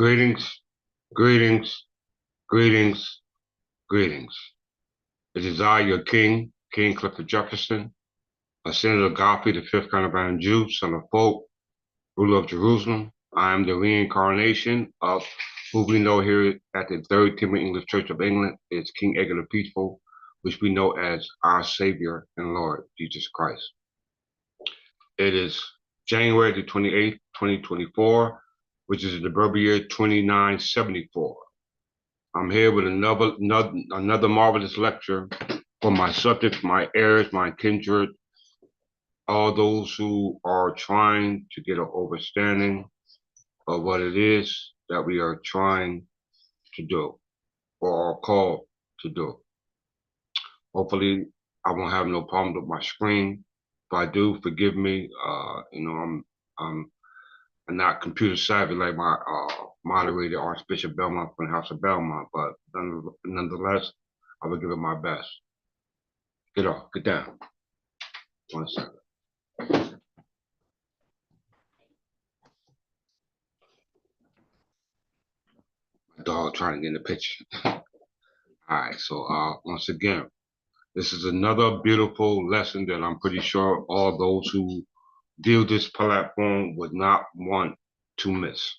Greetings, greetings, greetings, greetings. It is I, your king, King Clifford Jefferson, a son of Godfrey, the fifth Carnivine Jew, son of Folk, ruler of Jerusalem. I am the reincarnation of who we know here at the Third Timothy English Church of England is King Edgar the Peaceful, which we know as our Savior and Lord, Jesus Christ. It is January the 28th, 2024, which is the birth year 2974. I'm here with another marvelous lecture for my subjects, my heirs, my kindred, all those who are trying to get an understanding of what it is that we are trying to do or are called to do. Hopefully, I won't have no problems with my screen. If I do, forgive me. I'm not computer savvy like my moderator, Archbishop Belmont from the House of Belmont, but nonetheless, I will give it my best. Get off, get down. 1 second. My dog trying to get in the picture. All right, so once again, this is another beautiful lesson that I'm pretty sure all those who view this platform would not want to miss.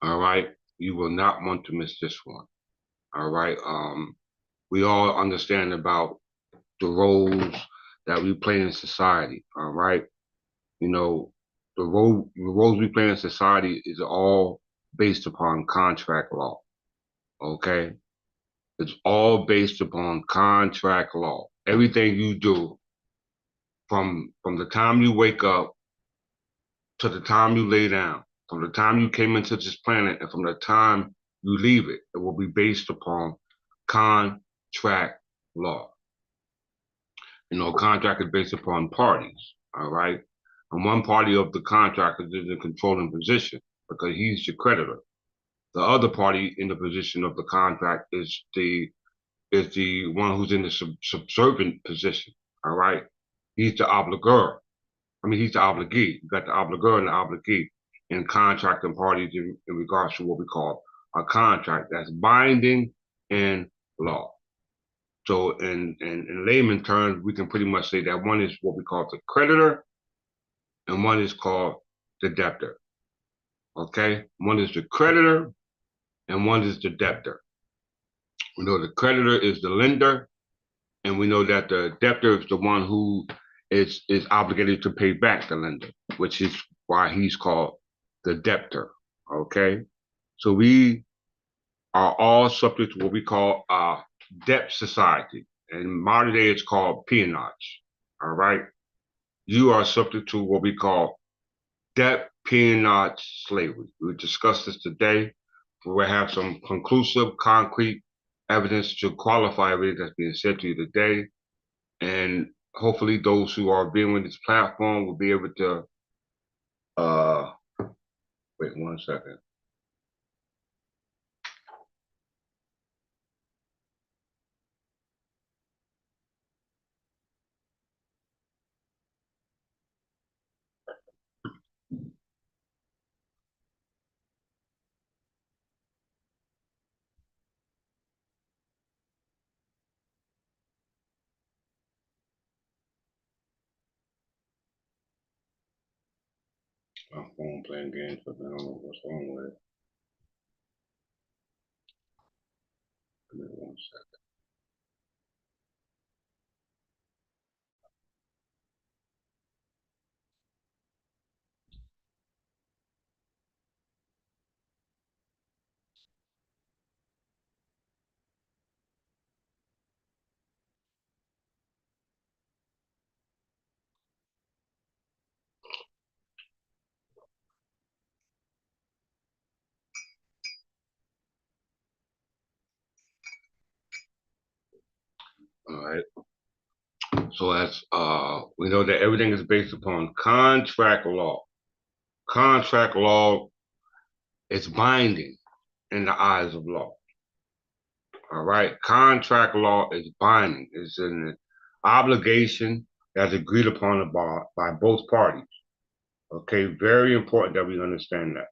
All right, you will not want to miss this one. All right, we all understand about the roles that we play in society. All right, you know, the roles we play in society is all based upon contract law. Okay, it's all based upon contract law. Everything you do from the time you wake up to the time you lay down, from the time you came into this planet and from the time you leave it, it will be based upon contract law. You know, contract is based upon parties, all right? And one party of the contract is in the controlling position because he's the creditor. The other party in the position of the contract is the one who's in the subservient position, all right? He's the obligor. I mean, he's the obligee. You got the obligor and the obligee in contracting parties in regards to what we call a contract that's binding in law. So in layman terms, we can pretty much say that one is what we call the creditor and one is called the debtor. Okay? One is the creditor and one is the debtor. We know the creditor is the lender, and we know that the debtor is the one who is obligated to pay back the lender, which is why he's called the debtor. Okay? So we are all subject to what we call a debt society. In modern day, it's called peonage. All right? You are subject to what we call debt peonage slavery. We discussed this today. We'll have some conclusive, concrete evidence to qualify everything that's being said to you today. And hopefully those who are viewing this platform will be able to, wait 1 second. My phone playing games, but I don't know what's wrong with it. Give me 1 second. All right. So as we know that everything is based upon contract law. Contract law is binding in the eyes of law. All right. Contract law is binding. It's an obligation that's agreed upon by both parties. Okay. Very important that we understand that.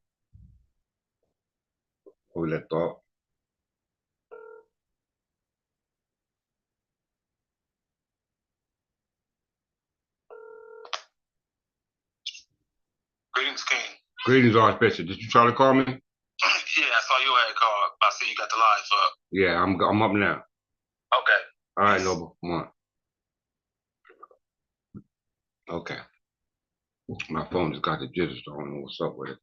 What was that thought? Greetings, King. Greetings, Archbishop. Did you try to call me? Yeah, I saw you had called. I see you got the live up. Yeah, I'm up now. Okay. All right, Noble, come on. Okay. My phone just got the jitters. So I don't know what's up with it.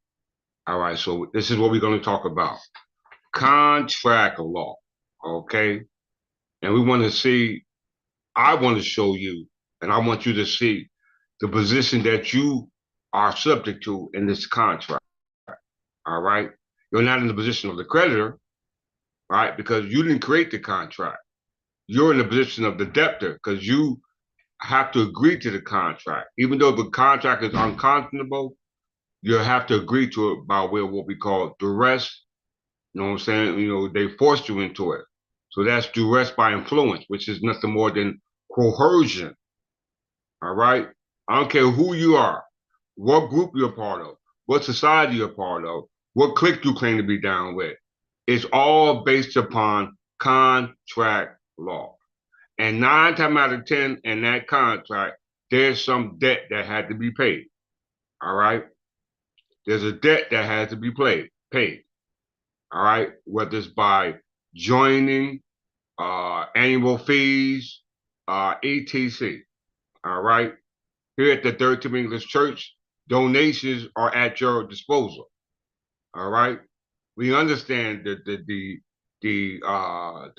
All right, so this is what we're going to talk about. Contract law. Okay. And we want to see, I want to show you, and I want you to see the position that you are subject to in this contract. All right. You're not in the position of the creditor, right? Because you didn't create the contract. You're in the position of the debtor because you have to agree to the contract. Even though the contract is unconscionable, you have to agree to it by way of what we call duress. You know what I'm saying? You know, they forced you into it. So that's duress by influence, which is nothing more than coercion. All right. I don't care who you are, what group you're part of, what society you're part of, what clique you claim to be down with. It's all based upon contract law. And 9 times out of 10 in that contract, there's some debt that had to be paid. All right. There's a debt that has to be paid. All right. Whether it's by joining, annual fees, etc. All right. Here at the Third Timothy English Church, donations are at your disposal. All right. We understand the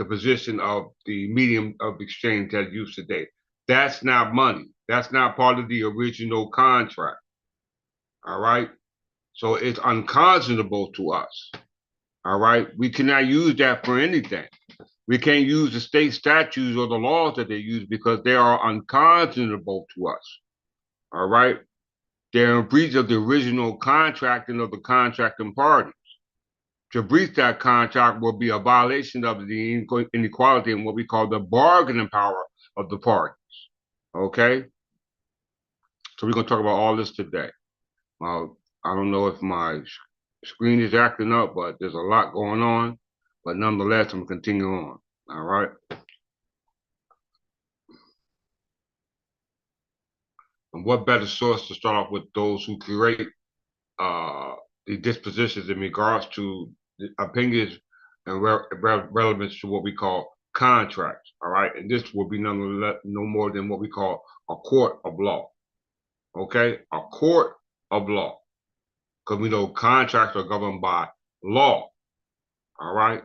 position of the medium of exchange that's used today. That's not money. That's not part of the original contract. All right. So it's unconscionable to us. All right. We cannot use that for anything. We can't use the state statutes or the laws that they use because they are unconscionable to us. All right. They're in breach of the original contracting of the contracting parties. To breach that contract will be a violation of the inequality in what we call the bargaining power of the parties. Okay? So we're going to talk about all this today. I don't know if my screen is acting up, but there's a lot going on. But nonetheless, I'm going to continue on. All right? And what better source to start off with those who create the dispositions in regards to the opinions and relevance to what we call contracts. All right, and this will be no more than what we call a court of law. Okay, a court of law, because we know contracts are governed by law. All right,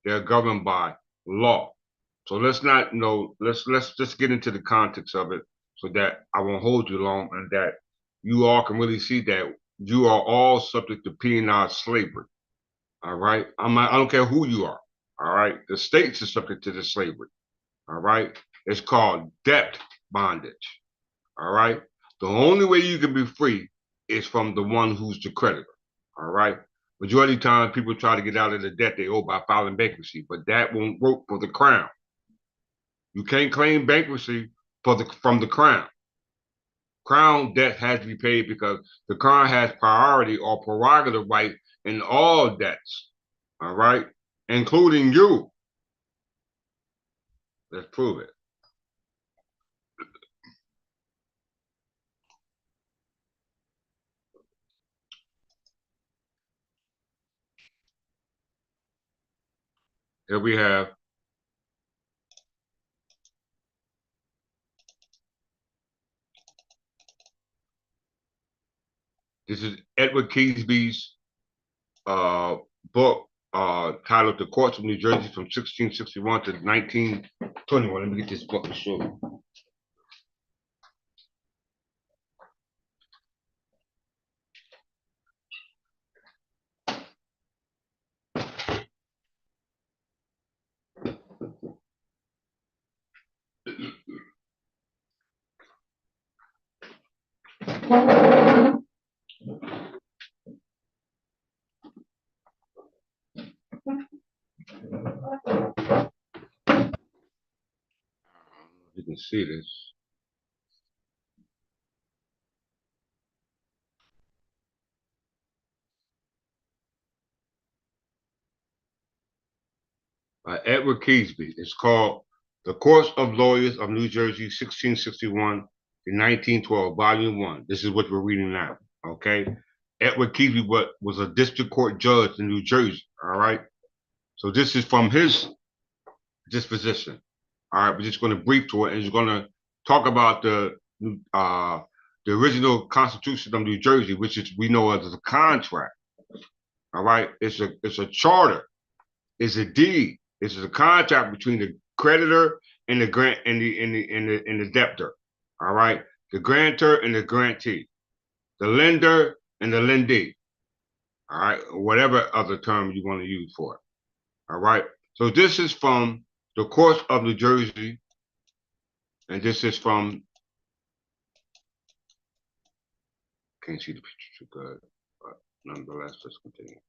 they're governed by law. So let's not let's just get into the context of it so that I won't hold you long and that you all can really see that you are all subject to penal slavery. All right. I don't care who you are. All right. The states are subject to this slavery. All right. It's called debt bondage. All right. The only way you can be free is from the one who's the creditor. All right. Majority of the time, people try to get out of the debt they owe by filing bankruptcy, but that won't work for the crown. You can't claim bankruptcy from the crown. Crown debt has to be paid because the crown has priority or prerogative right in all debts. All right, including you. Let's prove it. Here we have this is Edward Keesby's book titled "The Courts of New Jersey from 1661 to 1921." Let me get this book to show you. You can see this. Edward Keesby. It's called The Courts of Lawyers of New Jersey, 1661 to 1912, Volume 1. This is what we're reading now, okay? Edward Keesby was a district court judge in New Jersey, all right? So this is from his disposition. All right, we're just going to brief to it, and he's going to talk about the original Constitution of New Jersey, which is we know as a contract. All right, it's a charter, it's a deed, it's a contract between the creditor and the grant and the debtor. All right, the grantor and the grantee, the lender and the lendee. All right, whatever other term you want to use for it. All right, so this is from the Courts of New Jersey, and this is from, can't see the picture too good, but nonetheless, let's continue.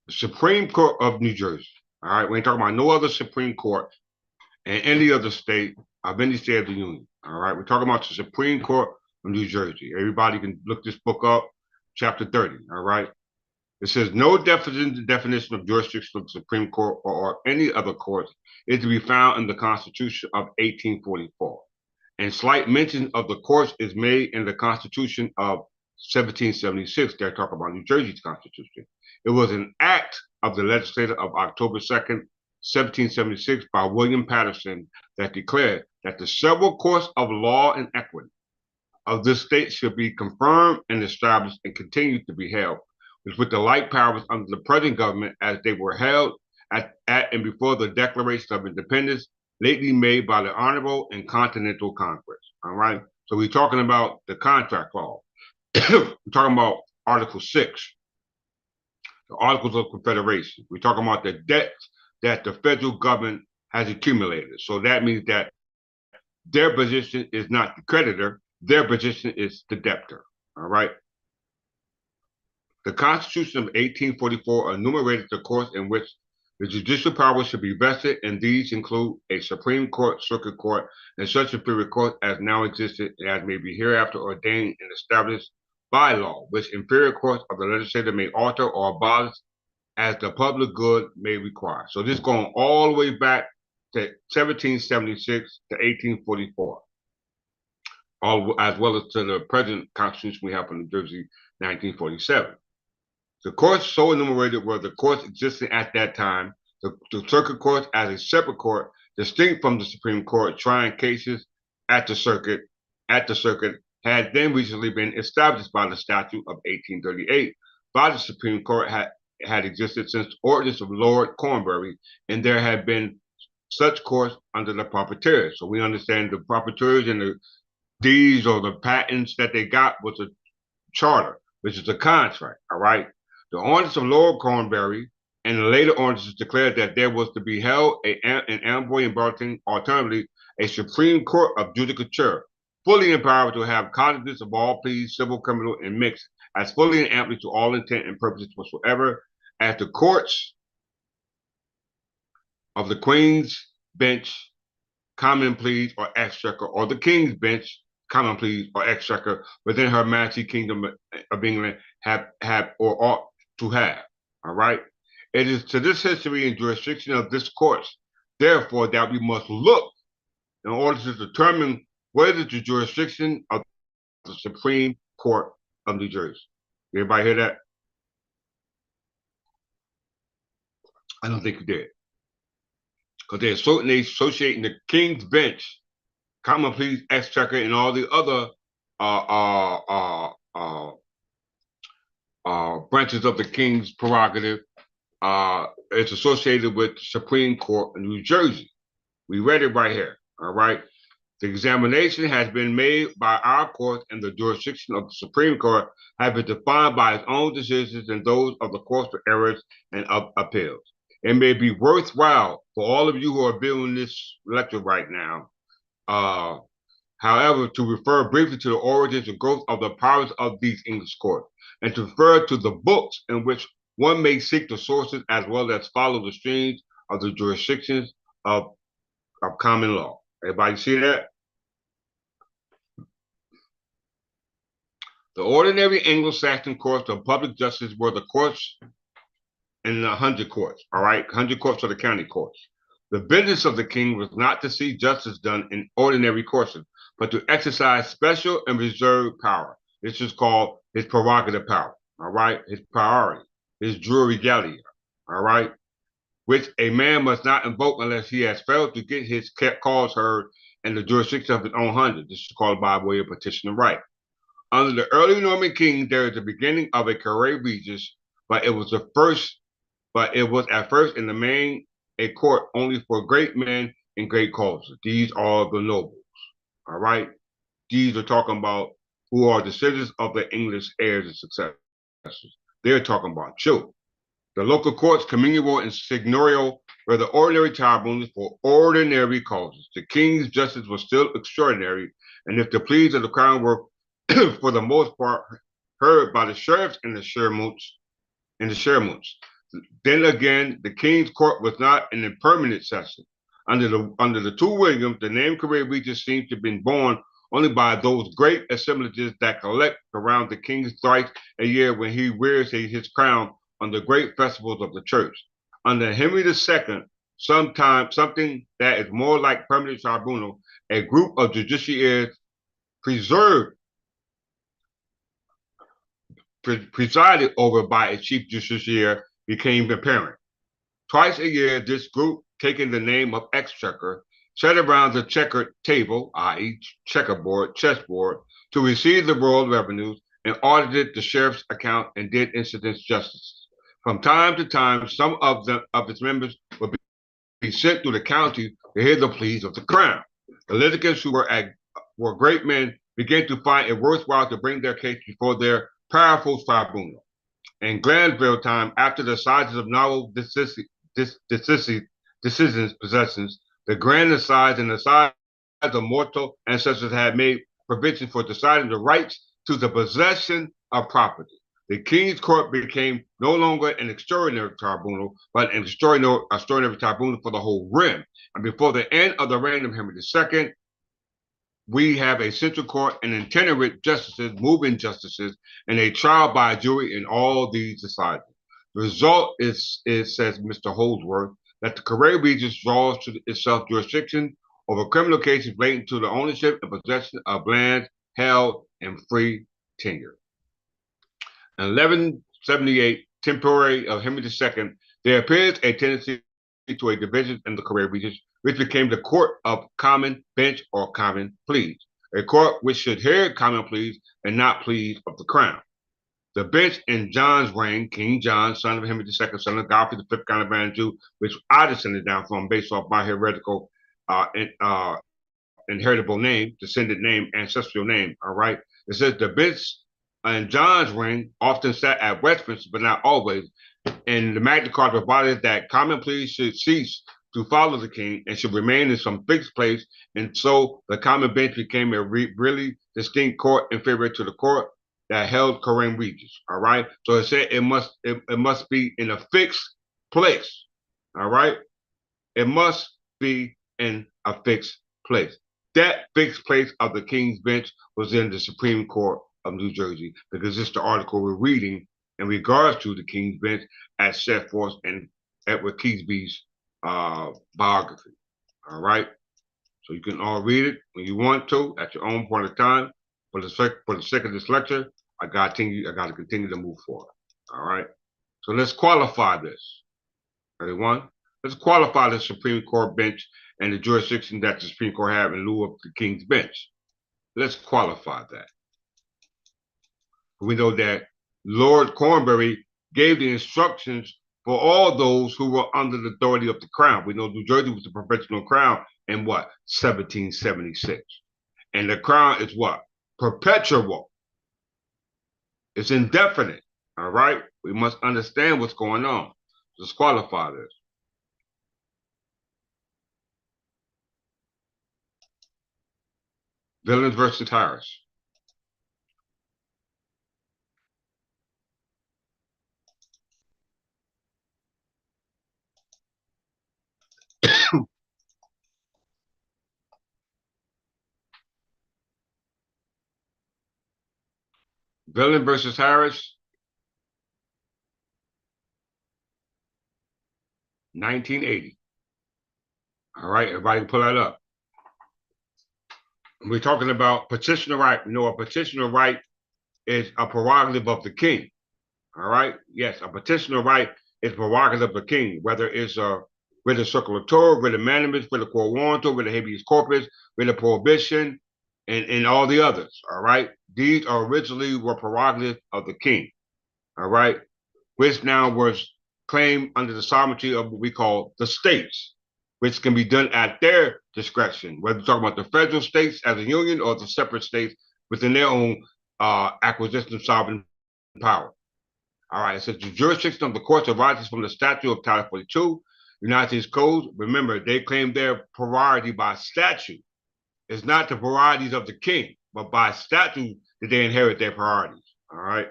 The Supreme Court of New Jersey. All right, we ain't talking about no other Supreme Court in any other state of any state of the union. All right, we're talking about the Supreme Court of New Jersey. Everybody can look this book up, chapter 30. All right. It says no definition of jurisdiction of the Supreme Court or any other court is to be found in the Constitution of 1844. And slight mention of the courts is made in the Constitution of 1776. They're talking about New Jersey's Constitution. It was an act of the legislature of October 2nd, 1776 by William Patterson that declared that the several courts of law and equity of this state should be confirmed and established and continue to be held with the like powers under the present government as they were held at and before the Declaration of Independence lately made by the Honorable and Continental Congress. All right. So we're talking about the contract law. We're talking about Article 6, the Articles of Confederation. We're talking about the debts that the federal government has accumulated. So that means that their position is not the creditor, their position is the debtor. All right. The Constitution of 1844 enumerated the courts in which the judicial powers should be vested, and these include a Supreme Court, Circuit Court, and such superior court as now existed, as may be hereafter ordained and established by law, which inferior courts of the legislature may alter or abolish as the public good may require. So this going all the way back to 1776 to 1844, as well as to the present Constitution we have in New Jersey, 1947. The courts so enumerated were the courts existing at that time, the circuit courts as a separate court, distinct from the Supreme Court, trying cases at the circuit had then recently been established by the statute of 1838 by the Supreme Court had existed since the ordinance of Lord Cornbury, and there had been such courts under the proprietors. So we understand the proprietors and the deeds or the patents that they got was a charter, which is a contract, all right? The ordinance of Lord Cornbury and the later ordinances declared that there was to be held an Amboy and Barton, alternatively, a Supreme Court of Judicature, fully empowered to have cognizance of all pleas, civil, criminal, and mixed, as fully and amply to all intent and purposes whatsoever, as the courts of the Queen's Bench, Common Pleas, or Exchequer, or the King's Bench, Common Pleas, or Exchequer within Her Majesty's Kingdom of England have or ought to have. All right. It is to this history and jurisdiction of this court, therefore, that we must look in order to determine whether the jurisdiction of the Supreme Court of New Jersey. Everybody hear that? I don't think you did. Because they're certainly associating the King's Bench, Common Pleas, Exchequer, and all the other branches of the King's prerogative. It's associated with the Supreme Court of New Jersey. We read it right here, all right? The examination has been made by our court, and the jurisdiction of the Supreme Court has been defined by its own decisions and those of the courts for errors and of appeals. It may be worthwhile for all of you who are viewing this lecture right now, however, to refer briefly to the origins and growth of the powers of these English courts, and to refer to the books in which one may seek the sources as well as follow the streams of the jurisdictions of common law. Everybody see that? The ordinary Anglo-Saxon courts of public justice were the courts in the 100 courts, all right? 100 courts are the county courts. The business of the king was not to see justice done in ordinary courses, but to exercise special and reserved power. This is called his prerogative power, all right? His priority, his jury regalia, all right? Which a man must not invoke unless he has failed to get his cause heard in the jurisdiction of his own hundred. This is called by way of petition of right. Under the early Norman king, there is the beginning of a cure regis, but it was at first in the main a court only for great men and great causes. These are the nobles. All right. These are talking about who are the citizens of the English heirs and successors. They're talking about children. The local courts, communal and signorial, were the ordinary tribunals for ordinary causes. The king's justice was still extraordinary, and if the pleas of the crown were, for the most part, heard by the sheriffs and the shermoots. Then again, the king's court was not an impermanent session. Under the two Williams, the name career regis seems to have been born only by those great assemblages that collect around the king's thrice a year when he wears his crown on the great festivals of the church. Under Henry II, something that is more like permanent tribunal, a group of justiciaries presided over by a chief justiciar became apparent. Twice a year, this group, taking the name of exchequer, sat around the checkered table, i.e. chessboard, to receive the royal revenues and audited the sheriff's account and did incident justice. From time to time, some of its members would be sent to the county to hear the pleas of the crown. The litigants who were great men began to find it worthwhile to bring their case before their powerful tribunal. In Glanville time, after the sizes of novel decisions, possessions, the grand assize and the size of mortal ancestors had made provision for deciding the rights to the possession of property. The king's court became no longer an extraordinary tribunal, but an extraordinary tribunal for the whole realm. And before the end of the reign of Henry II, we have a central court and itinerant justices, moving justices, and a trial by jury in all these societies. The result is says Mr. Holdsworth, that the cure regis draws to itself jurisdiction over criminal cases relating to the ownership and possession of land held in free tenure. In 1178, temporary of Henry II, there appears a tendency to a division in the cure regis, which became the court of common bench or common pleas, a court which should hear common pleas and not pleas of the crown. The bench in John's reign, King John, son of Henry II, son of Godfrey the Fifth, Count of Anjou, which I descended down from based off my heretical inheritable name, descendant name, ancestral name, all right? It says the bench in John's reign often sat at Westminster, but not always. And the Magna Carta provided that common pleas should cease to follow the king and should remain in some fixed place. And so the common bench became a really distinct court inferior to the court that held cure regis. All right. So it said it must be in a fixed place. All right. It must be in a fixed place. That fixed place of the king's bench was in the Supreme Court of New Jersey, because it's the article we're reading in regards to the king's bench as set forth in Edward Keithby's biography. All right. So you can all read it when you want to at your own point of time. For the sake of this lecture, I got to continue to move forward. All right. So let's qualify this. Everyone, let's qualify the Supreme Court bench and the jurisdiction that the Supreme Court have in lieu of the King's bench. Let's qualify that. We know that Lord Cornbury gave the instructions for all those who were under the authority of the crown. We know New Jersey was the provincial crown in what? 1776. And the crown is what? Perpetual. It's indefinite. All right? We must understand what's going on. Let's qualify this. Villains versus Harris. Villain versus Harris, 1980. All right, everybody can pull that up. We're talking about petitioner right. You know, a petitioner right is a prerogative of the king. All right. Yes, a petitioner right is prerogative of the king, whether it's a writ of circulator, writ of mandamus, writ of quo warranto, writ of habeas corpus, writ of prohibition, and all the others. All right. These originally were prerogatives of the king. All right. Which now was claimed under the sovereignty of what we call the states, which can be done at their discretion, whether we're talking about the federal states as a union or the separate states within their own acquisition of sovereign power. All right, it says the jurisdiction of the courts arises from the statute of Title 42, United States Code. Remember, they claim their prerogative by statute. It's not the prerogatives of the king, but by statute that they inherit their priorities. All right.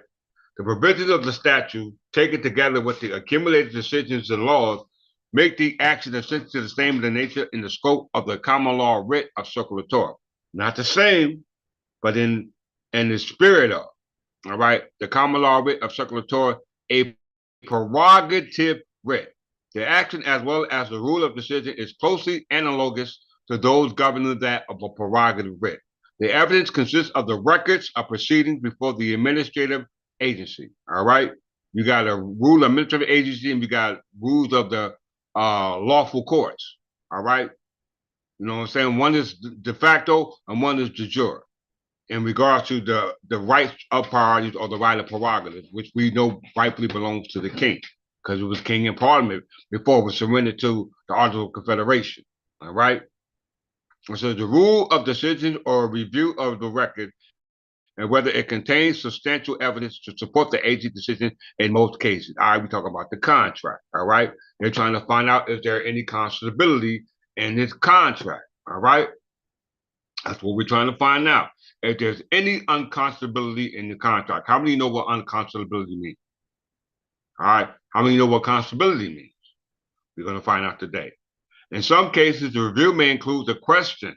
The provisions of the statute, taken together with the accumulated decisions and laws, make the action essentially the same in the nature and the scope of the common law writ of circulator. Not the same, but in the spirit of. All right, the common law writ of circulator, a prerogative writ. The action as well as the rule of decision is closely analogous to those governing that of a prerogative writ. The evidence consists of the records of proceedings before the administrative agency. All right, you got a rule of administrative agency and you got rules of the lawful courts. All right, you know what I'm saying? One is de facto and one is de jure in regards to the rights of priorities or the right of prerogative, which we know rightfully belongs to the king, because it was king in parliament before it was surrendered to the Articles of Confederation. All right. So the rule of decision or review of the record and whether it contains substantial evidence to support the agency decision in most cases. All right, we talk about the contract. All right. They're trying to find out if there any unconscionability in this contract. All right. That's what we're trying to find out. If there's any unconscionability in the contract. How many know what unconscionability means? All right. How many know what conscionability means? We're going to find out today. In some cases, the review may include the question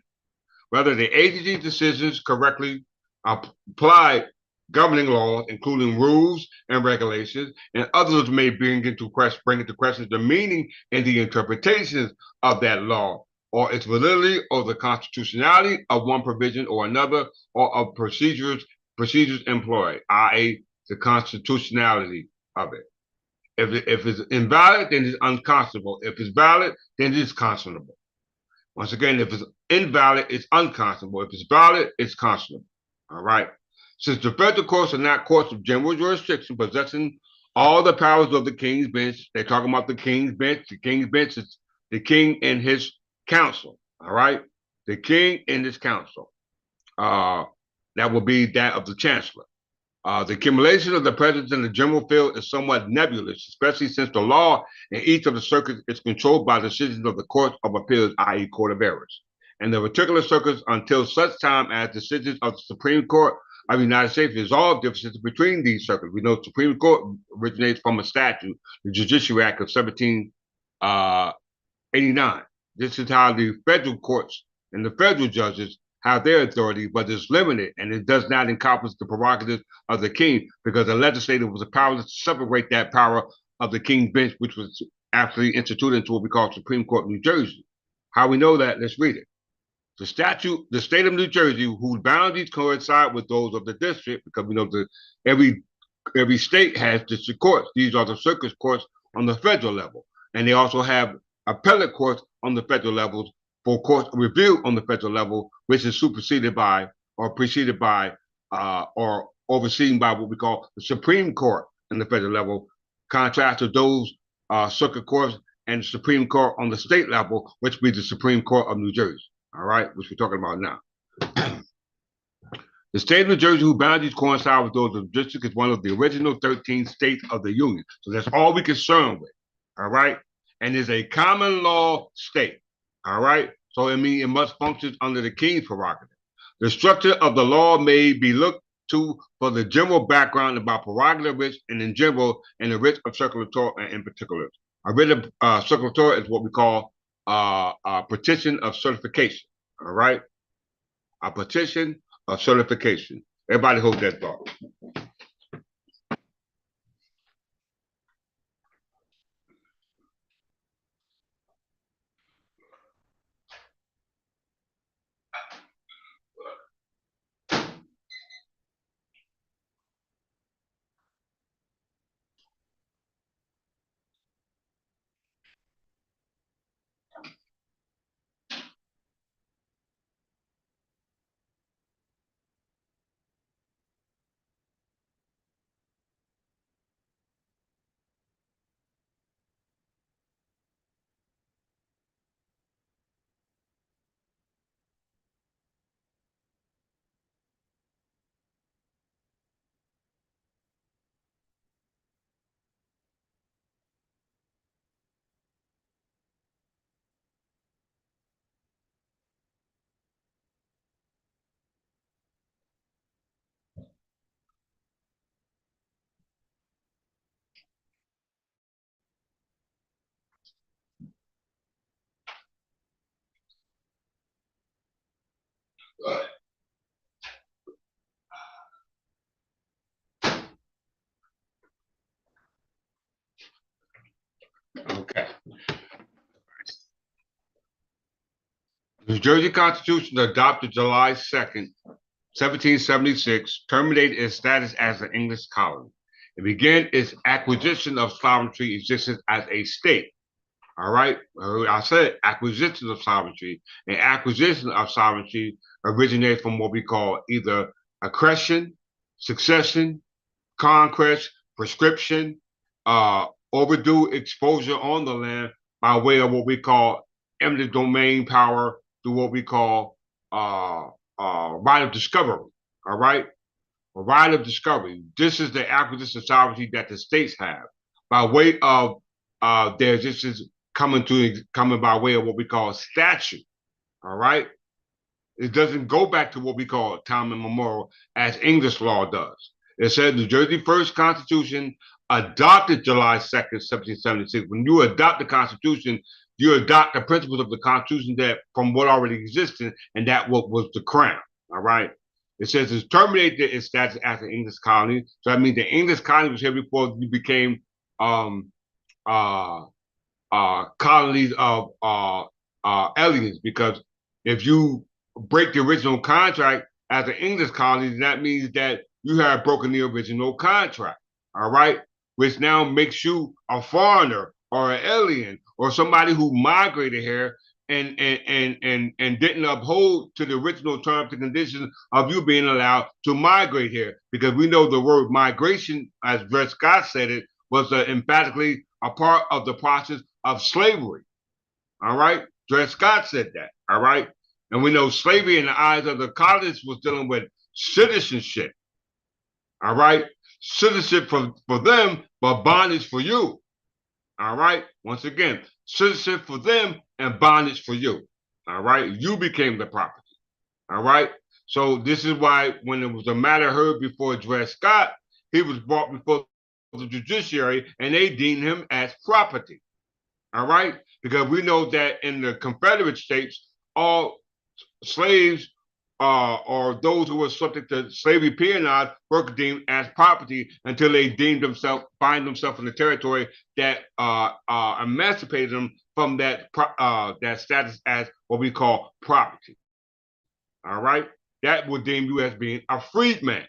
whether the agency decisions correctly apply governing laws, including rules and regulations, and others may bring into question the meaning and the interpretations of that law, or its validity or the constitutionality of one provision or another, or of procedures employed, i.e., the constitutionality of it. If it's invalid, then it's unconscionable. If it's valid, then it's conscionable. Once again, if it's invalid, it's unconscionable. If it's valid, it's conscionable. All right. Since the federal courts are not courts of general jurisdiction possessing all the powers of the king's bench, they're talking about the king's bench. The king's bench is the king and his council. All right. The king and his council. That will be that of the chancellor. The accumulation of the presence in the general field is somewhat nebulous, especially since the law in each of the circuits is controlled by decisions of the Court of Appeals, i.e. Court of Errors, and the particular circuits until such time as decisions of the Supreme Court of the United States resolve differences between these circuits. We know the Supreme Court originates from a statute, the Judicial Act of 1789. This is how the federal courts and the federal judges have their authority, but it's limited and it does not encompass the prerogatives of the king because the legislature was powerless to separate that power of the king's bench, which was actually instituted into what we call Supreme Court of New Jersey. How we know that? Let's read it. The state of New Jersey, whose boundaries coincide with those of the district, because we know that every state has district courts. These are the circuit courts on the federal level, and they also have appellate courts on the federal levels for court review on the federal level, which is superseded by or preceded by or overseen by what we call the Supreme Court in the federal level, contrast to those circuit courts and the Supreme Court on the state level, which would be the Supreme Court of New Jersey, all right, which we're talking about now. The state of New Jersey, whose boundaries coincide with those of the district, is one of the original 13 states of the Union. So that's all we're concerned with, all right? And is a common law state. All right. So it means it must function under the king's prerogative. The structure of the law may be looked to for the general background about prerogative writs and in general, and the writ of circulator in particular. A writ of circulator is what we call a petition of certification. All right. A petition of certification. Everybody hold that thought. New Jersey Constitution adopted July 2nd, 1776, terminated its status as an English colony. It began its acquisition of sovereignty existence as a state. All right. I said acquisition of sovereignty. And acquisition of sovereignty originates from what we call either accession, succession, conquest, prescription, overdue exposure on the land by way of what we call eminent domain power through what we call right of discovery. All right. A right of discovery. This is the acquisition of sovereignty that the states have by way of their existence coming by way of what we call statute. All right. It doesn't go back to what we call time immemorial as English law does. It said New Jersey First Constitution adopted July 2nd, 1776. When you adopt the Constitution, you adopt the principles of the Constitution that from what already existed, and that what was the crown. All right. It says it's terminated its status as an English colony. So that means the English colony was here before you became uh, colonies of aliens. Because if you break the original contract as an English colony, that means that you have broken the original contract. All right, which now makes you a foreigner or an alien or somebody who migrated here and didn't uphold to the original terms and conditions of you being allowed to migrate here. Because we know the word migration, as Dred Scott said it, was emphatically a part of the process of slavery. All right, Dred Scott said that. All right, and we know slavery in the eyes of the colonists was dealing with citizenship. All right, citizenship for them, but bondage for you. All right, once again, citizenship for them and bondage for you. All right, you became the property. All right, so this is why when it was a matter heard before Dred Scott, he was brought before the judiciary and they deemed him as property. All right, because we know that in the Confederate States, all slaves or those who were subject to slavery peonage were deemed as property until they deemed themselves, find themselves in the territory that emancipated them from that status as what we call property. All right, that would deem you as being a freedman.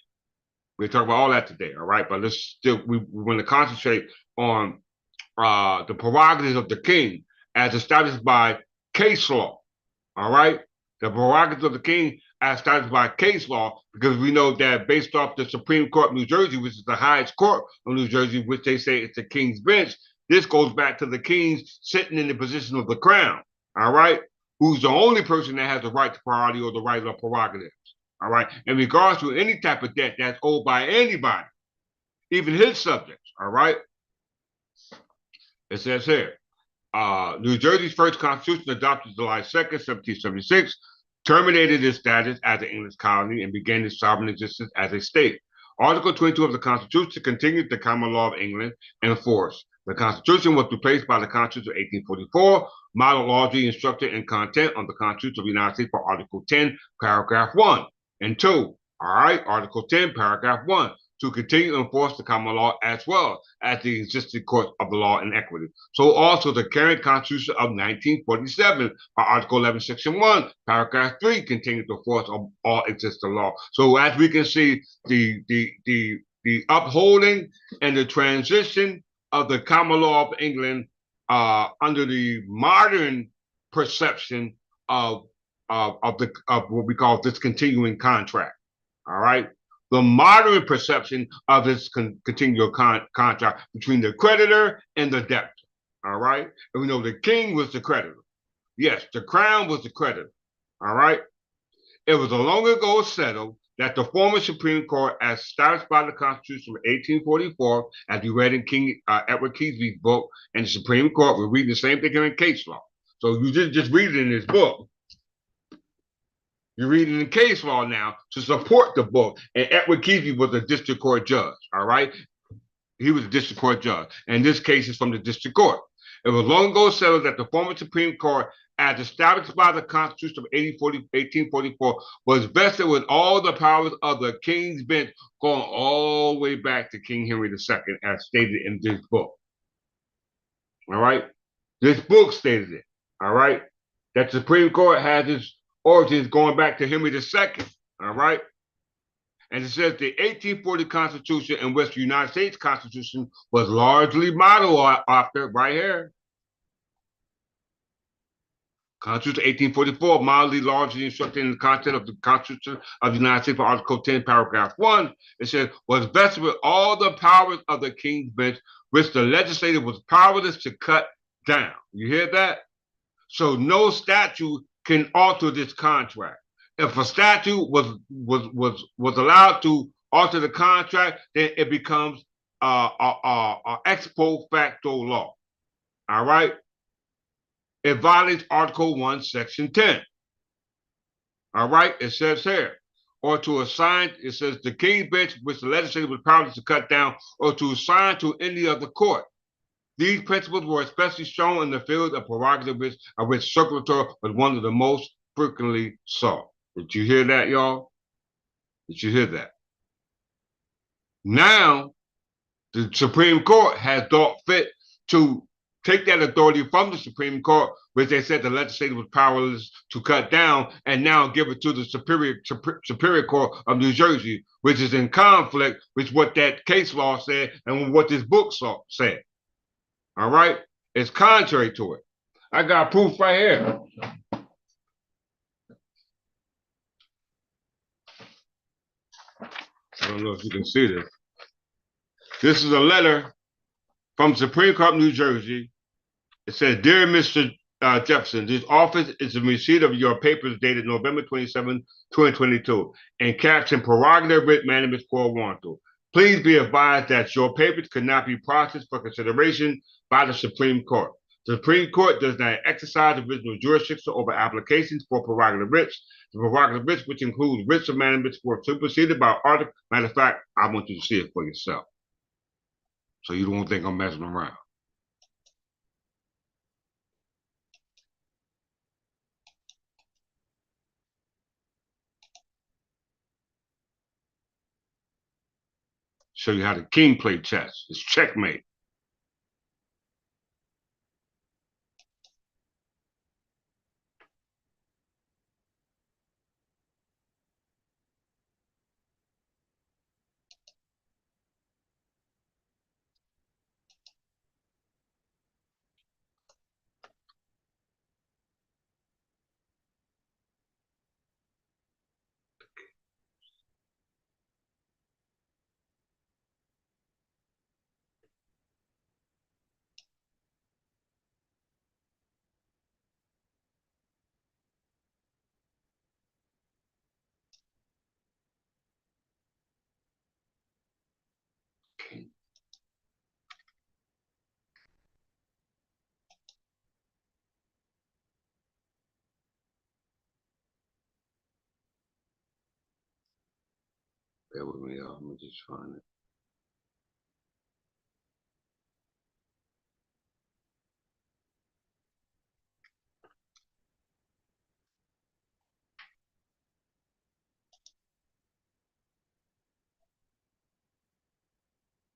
We'll talk about all that today. All right, but let's still we want to concentrate on the prerogatives of the king as established by case law. All right, the prerogatives of the king as established by case law, because we know that based off the Supreme Court of New Jersey, which is the highest court of New Jersey, which they say it's the king's bench, this goes back to the king sitting in the position of the crown. All right, who's the only person that has the right to priority or the right of prerogatives. All right, in regards to any type of debt that's owed by anybody, even his subjects. All right, it says here, New Jersey's first constitution, adopted July 2nd, 1776, terminated its status as an English colony and began its sovereign existence as a state. Article 22 of the Constitution continued the common law of England in force. The Constitution was replaced by the Constitution of 1844, modeled largely in structure and content on the Constitution of the United States for Article 10, Paragraph 1 and 2. All right, Article 10, Paragraph 1, to continue to enforce the common law as well as the existing courts of the law and equity. So also the current Constitution of 1947 by Article 11, Section 1, Paragraph 3 continues to enforce all existing law. So as we can see, the upholding and the transition of the common law of England under the modern perception of what we call discontinuing contract. All right, the modern perception of this continual contract between the creditor and the debtor. All right, and we know the king was the creditor. Yes, the crown was the creditor. All right, it was long ago settled that the former Supreme Court, as established by the Constitution of 1844, as we read in King Edward Kesey's book, and the Supreme Court, we're reading the same thing here in case law. So you didn't just read it in this book. You're reading the case law now to support the book. And Edward Kesey was a district court judge, all right? He was a district court judge. And this case is from the district court. It was long ago settled that the former Supreme Court, as established by the Constitution of 1844, was vested with all the powers of the King's bench, going all the way back to King Henry II, as stated in this book. All right? This book stated it. All right? that the Supreme Court has its origins going back to Henry II. All right. And it says the 1840 Constitution, in which the United States Constitution was largely modeled after, right here. Constitution 1844, mildly largely instructed in the content of the Constitution of the United States, Article 10, paragraph 1. It says, was vested with all the powers of the King's bench, which the legislature was powerless to cut down. You hear that? So no statute can alter this contract. If a statute was allowed to alter the contract, then it becomes ex post facto law. All right. It violates Article 1, Section 10. All right. It says here, or to assign, it says the King's bench, which the legislature was powerless to cut down, or to assign to any other court. These principles were especially shown in the field of prerogatives, of which certiorari was one of the most frequently sought. Did you hear that, y'all? Did you hear that? Now, the Supreme Court has thought fit to take that authority from the Supreme Court, which they said the legislature was powerless to cut down, and now give it to the Superior Court of New Jersey, which is in conflict with what that case law said and what this book said. All right? It's contrary to it. I got proof right here. I don't know if you can see this. This is a letter from Supreme Court of New Jersey. It says, Dear Mr. Jefferson, this office is in receipt of your papers dated November 27, 2022, and captioned Prerogative Writ Mandamus Quo Warranto. Please be advised that your papers could not be processed for consideration by the Supreme Court. The Supreme Court does not exercise original jurisdiction over applications for prerogative writs. The prerogative writs, which includes writs of mandamus, were superseded by article. Matter of fact, I want you to see it for yourself, so you don't think I'm messing around. Show you how the king played chess. It's checkmate. Bear with me, y'all. Let me just find it.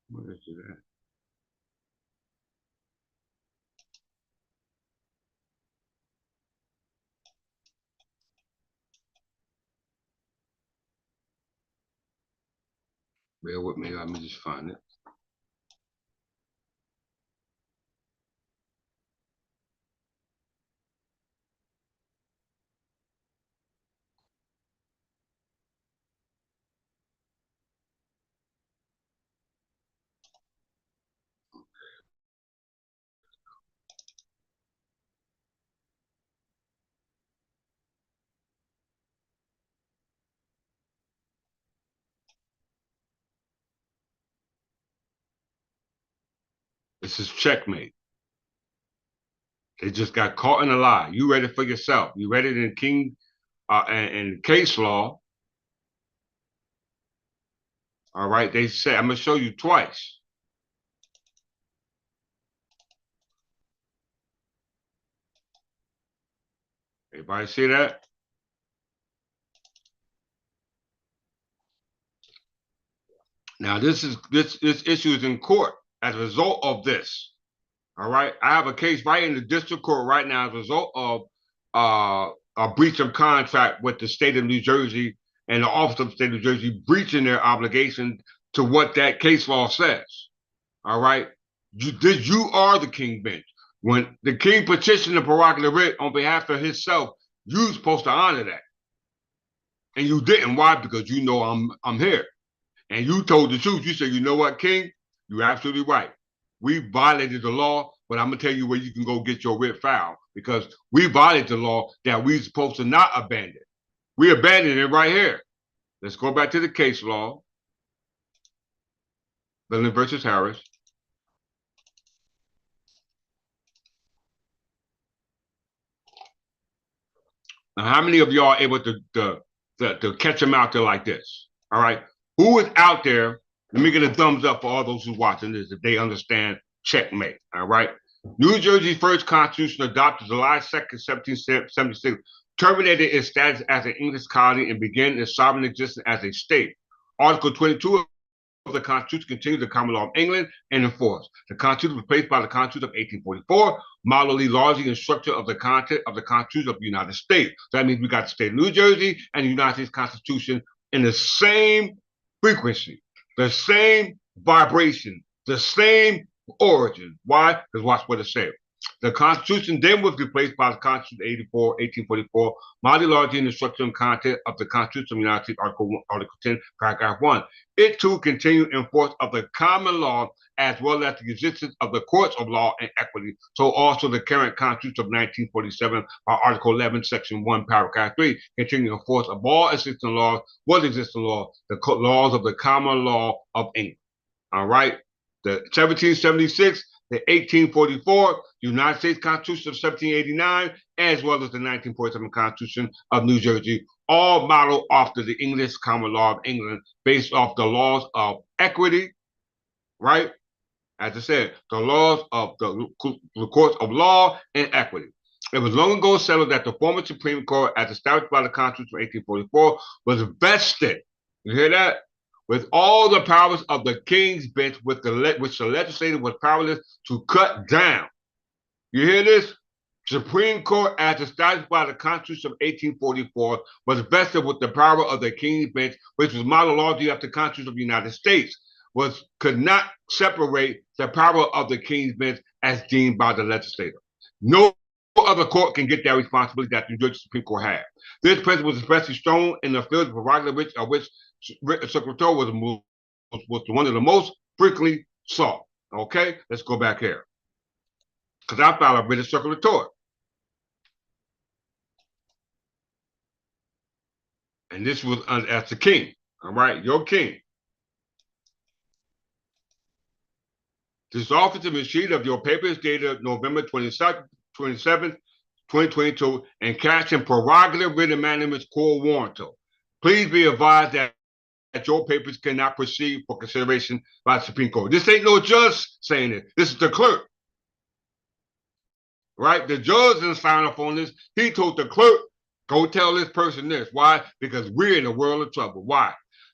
Where is it at? Bear with me, let me just find it. This is checkmate. They just got caught in a lie. You read it for yourself. You read it in King and case law. All right. They said, I'm gonna show you twice. Everybody see that? Now this issue is in court as a result of this. All right. I have a case right in the district court right now as a result of a breach of contract with the state of New Jersey and the office of the state of New Jersey breaching their obligation to what that case law says. All right, you are the king bench. When the king petitioned the prerogative writ on behalf of himself, you're supposed to honor that, and you didn't. Why? Because you know I'm here, and you told the truth. You said, you know what, king, you're absolutely right. We violated the law, but I'm gonna tell you where you can go get your writ filed because we violated the law that we're supposed to not abandon. We abandoned it right here. Let's go back to the case law. Lynn versus Harris. Now, how many of y'all are able to catch them out there like this? All right. Who is out there? Let me get a thumbs up for all those who are watching this if they understand checkmate. All right. New Jersey's first constitution, adopted July 2nd, 1776, terminated its status as an English colony and began its sovereign existence as a state. Article 22 of the Constitution continued the common law of England and enforced. The Constitution was replaced by the Constitution of 1844, modelly largely in structure of the content of the Constitution of the United States. So that means we got the state of New Jersey and the United States Constitution in the same frequency, the same vibration, the same origin. Why? Because watch what it says. The Constitution then was replaced by the Constitution of 1844, modelly largely in the structure and content of the Constitution of the United States, Article 10, Paragraph 1. It too continued in force of the common law as well as the existence of the courts of law and equity. So also the current Constitution of 1947 by Article 11, Section 1, Paragraph 3, continuing in force of all existing laws, what existing law? The laws of the common law of England. All right? The 1776, the 1844, the United States Constitution of 1789, as well as the 1947 Constitution of New Jersey, all modeled after the English common law of England, based off the laws of equity, right? As I said, the laws of the courts of law and equity. It was long ago settled that the former Supreme Court, as established by the Constitution of 1844, was vested. You hear that? With all the powers of the King's bench, which the legislature was powerless to cut down. You hear this? Supreme Court, as established by the Constitution of 1844, was vested with the power of the King's bench, which was modeled largely after the Constitution of the United States, could not separate the power of the King's bench as deemed by the legislator. No other court can get that responsibility that the New Jersey Supreme Court had. This principle was especially strong in the field of prerogative of which Secretary was one of the most frequently sought. Okay, let's go back here. Because I filed a writ of circulator. And this was as the king. All right, your king. This office of receipt of your papers dated November 27th, 2022, and cash and prerogative written mandamus core warranto. Please be advised that your papers cannot proceed for consideration by the Supreme Court. This ain't no judge saying it. This is the clerk. Right? The judge didn't sign off on this. He told the clerk, go tell this person this. Why? Because we're in a world of trouble. Why?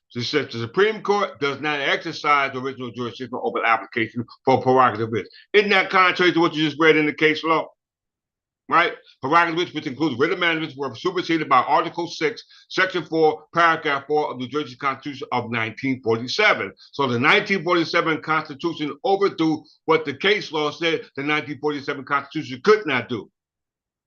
She said the Supreme Court does not exercise the original jurisdiction over application for prerogative writs. Isn't that contrary to what you just read in the case law? Right? Prerogative writs, which includes written managements, were superseded by Article 6, Section 4, Paragraph 4 of the New Jersey Constitution of 1947. So the 1947 Constitution overthrew what the case law said the 1947 Constitution could not do.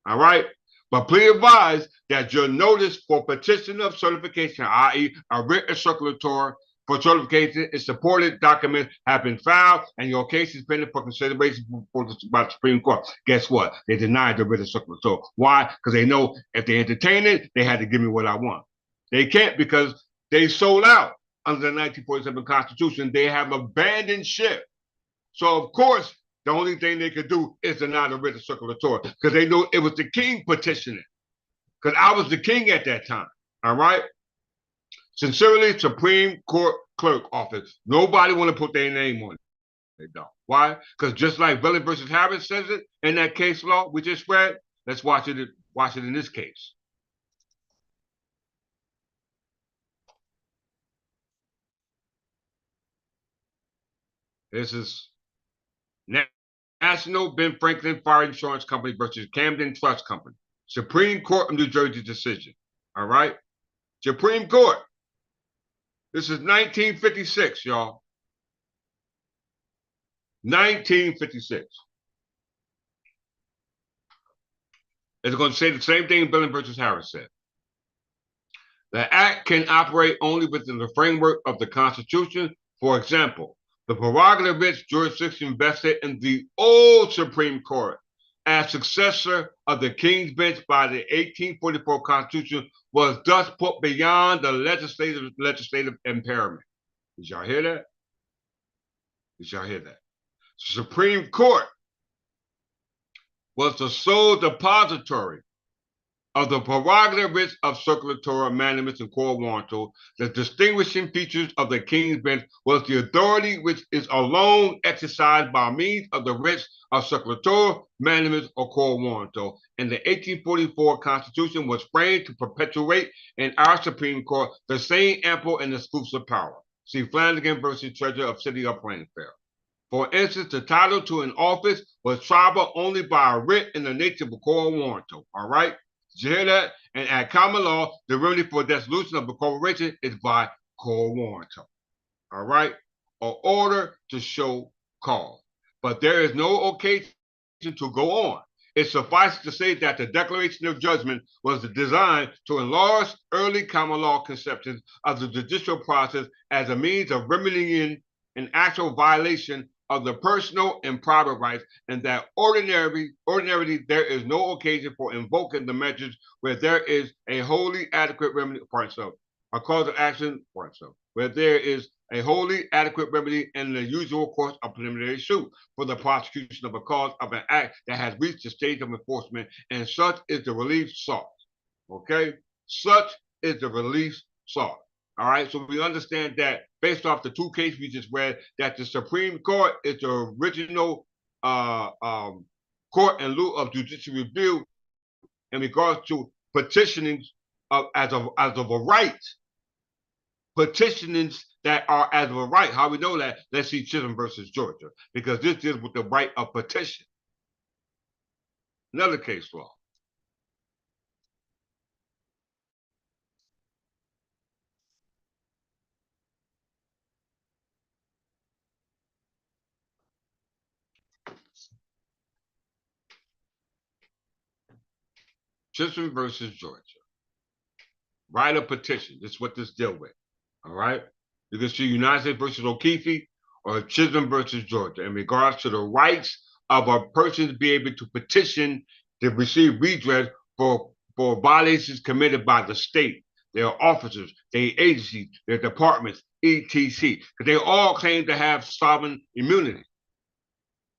All right? But please advise that your notice for petition of certification, i.e., a written circulator for certification and supported documents have been filed, and your case is pending for consideration by the Supreme Court. Guess what? They denied the written circulator. Why? Because they know if they entertain it, they had to give me what I want. They can't because they sold out under the 1947 Constitution. They have abandoned ship. So, of course, the only thing they could do is deny the written circulator because they know it was the king petitioning. Because I was the king at that time. All right? Sincerely, Supreme Court Clerk Office. Nobody want to put their name on it. They don't. Why? Because just like Belly versus Harris says it in that case law we just read, let's watch it in this case. This is National Ben Franklin Fire Insurance Company versus Camden Trust Company. Supreme Court of New Jersey decision. All right. Supreme Court. This is 1956, y'all. 1956. It's going to say the same thing Billing versus Harris said. The act can operate only within the framework of the Constitution. For example, the prerogative of its jurisdiction vested in the old Supreme Court as successor of the King's Bench by the 1844 Constitution was thus put beyond the legislative impairment. Did y'all hear that? Did y'all hear that? The Supreme Court was the sole depository of the prerogative of circulator, mandamus, and quo warranto. The distinguishing features of the King's Bench was the authority which is alone exercised by means of the writs of circulator, mandamus, or quo warranto. And the 1844 Constitution was framed to perpetuate in our Supreme Court the same ample and exclusive power. See Flanagan versus Treasurer of City of Plainfield. For instance, the title to an office was tribal only by a writ in the nature of a quo warranto. All right? Did you hear that? And at common law, the remedy for dissolution of the corporation is by quo warranto. All right? Or order to show cause. But there is no occasion to go on. It suffices to say that the Declaration of Judgment was designed to enlarge early common law conceptions of the judicial process as a means of remedying an actual violation of the personal and private rights, and that ordinarily there is no occasion for invoking the measures where there is a wholly adequate remedy, a cause of action, where there is a wholly adequate remedy in the usual course of preliminary suit for the prosecution of a cause of an act that has reached the stage of enforcement, and such is the relief sought. Okay? Such is the relief sought. All right, so we understand that based off the two cases we just read, that the Supreme Court is the original court in lieu of judicial review in regards to petitionings as of a right. Petitionings that are as of a right. How we know that? Let's see Chisholm versus Georgia, because this deals with the right of petition. Another case law. Chisholm versus Georgia. Right of petition. This is what this deal with. All right. You can see United States versus O'Keefe or Chisholm versus Georgia in regards to the rights of a person to be able to petition to receive redress for violations committed by the state, their officers, their agencies, their departments, etc. Because they all claim to have sovereign immunity.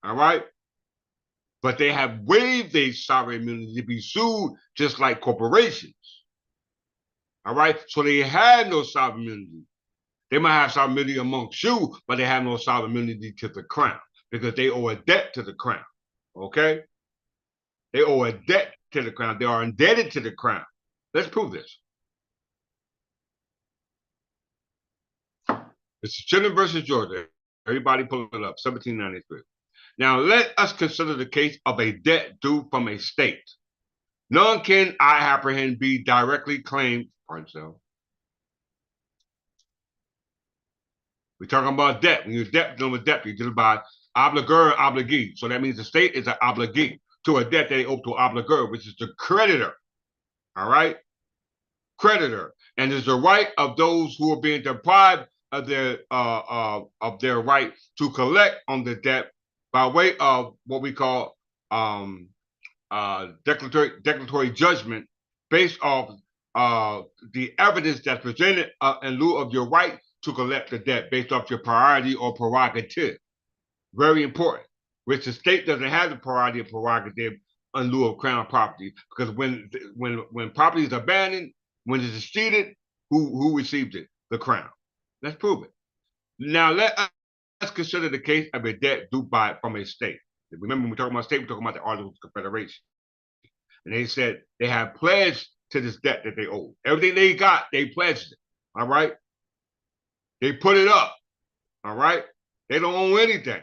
All right. But they have waived their sovereign immunity to be sued just like corporations. All right. So they had no sovereign immunity. They might have sovereign immunity amongst you, but they have no sovereign immunity to the crown because they owe a debt to the crown. Okay? They owe a debt to the crown. They are indebted to the crown. Let's prove this. It's Chisholm versus Georgia. Everybody pull it up, 1793. Now, let us consider the case of a debt due from a state. None can, I apprehend, be directly claimed. We're talking about debt. When you're dealing with debt, you're dealing by obligor and obligee. So that means the state is an obligee to a debt they owe to obligor, which is the creditor. All right? Creditor. And it's the right of those who are being deprived of their right to collect on the debt by way of what we call declaratory judgment based off the evidence that's presented in lieu of your right to collect the debt based off your priority or prerogative. Very important. Which the state doesn't have the priority or prerogative in lieu of crown property, because when property is abandoned, when it's exceeded, who received it? The crown. Let's prove it. Now let's consider the case of a debt due from a state. Remember, when we're talking about state, we're talking about the Articles of Confederation. And they said they have pledged to this debt that they owe. Everything they got, they pledged it. All right? They put it up. All right? They don't own anything.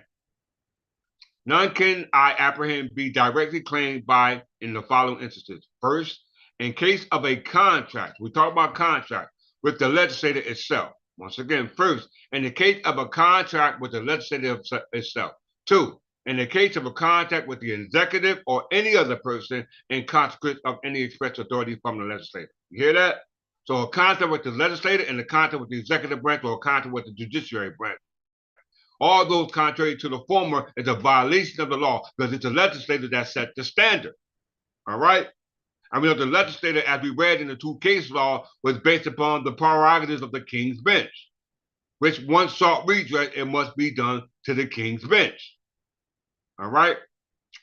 None can I apprehend be directly claimed by in the following instances. First, in case of a contract, we talk about contract with the legislator itself. Once again, first, in the case of a contract with the legislature itself. Two, in the case of a contract with the executive or any other person in consequence of any express authority from the legislator. You hear that? So a contract with the legislator and a contract with the executive branch or a contract with the judiciary branch. All those contrary to the former is a violation of the law because it's the legislator that set the standard. All right? I mean, the legislator, as we read in the two case law, was based upon the prerogatives of the king's bench, which once sought redress, it must be done to the king's bench. All right?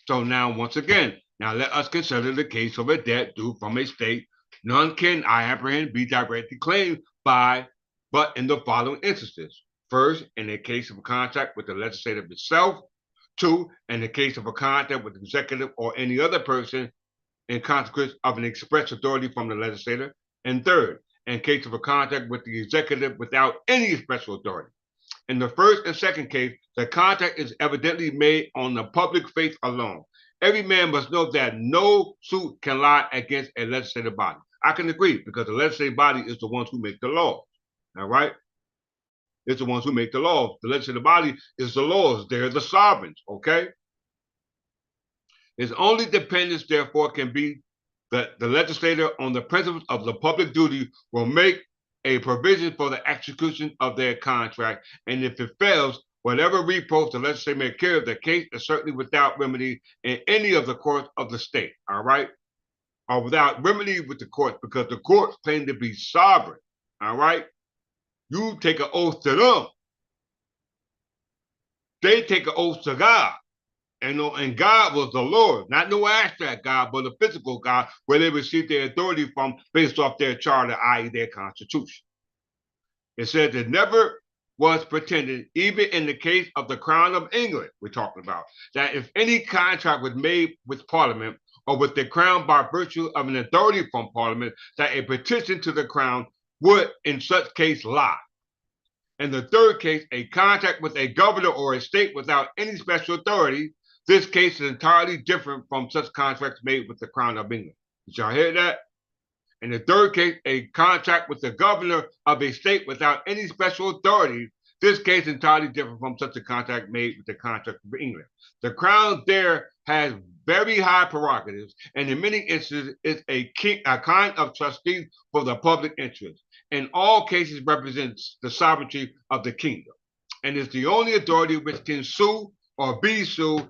So now, once again, now let us consider the case of a debt due from a state. None can, I apprehend, be directly claimed by, but in the following instances. First, in the case of a contract with the legislative itself. Two, in the case of a contract with the executive or any other person in consequence of an express authority from the legislator. And third, in case of a contract with the executive without any special authority. In the first and second case, the contract is evidently made on the public faith alone. Every man must know that no suit can lie against a legislative body. I can agree because the legislative body is the ones who make the laws. All right? It's the ones who make the laws. The legislative body is the laws. They're the sovereigns, okay? Its only dependence, therefore, can be that the legislator on the principles of the public duty will make a provision for the execution of their contract, and if it fails, whatever reproach the legislature may carry, the case is certainly without remedy in any of the courts of the state, all right? Or without remedy with the courts, because the courts claim to be sovereign, all right? You take an oath to them. They take an oath to God. And God was the Lord, not no abstract God, but a physical God, where they received their authority from based off their charter, i.e., their constitution. It says it never was pretended, even in the case of the Crown of England, we're talking about, that if any contract was made with Parliament or with the Crown by virtue of an authority from Parliament, that a petition to the Crown would, in such case, lie. In the third case, a contract with a governor or a state without any special authority. This case is entirely different from such contracts made with the Crown of England. Did y'all hear that? In the third case, a contract with the governor of a state without any special authority. This case is entirely different from such a contract made with the contract of England. The Crown there has very high prerogatives, and in many instances is a kind of trustee for the public interest. In all cases, represents the sovereignty of the kingdom, and is the only authority which can sue or be sued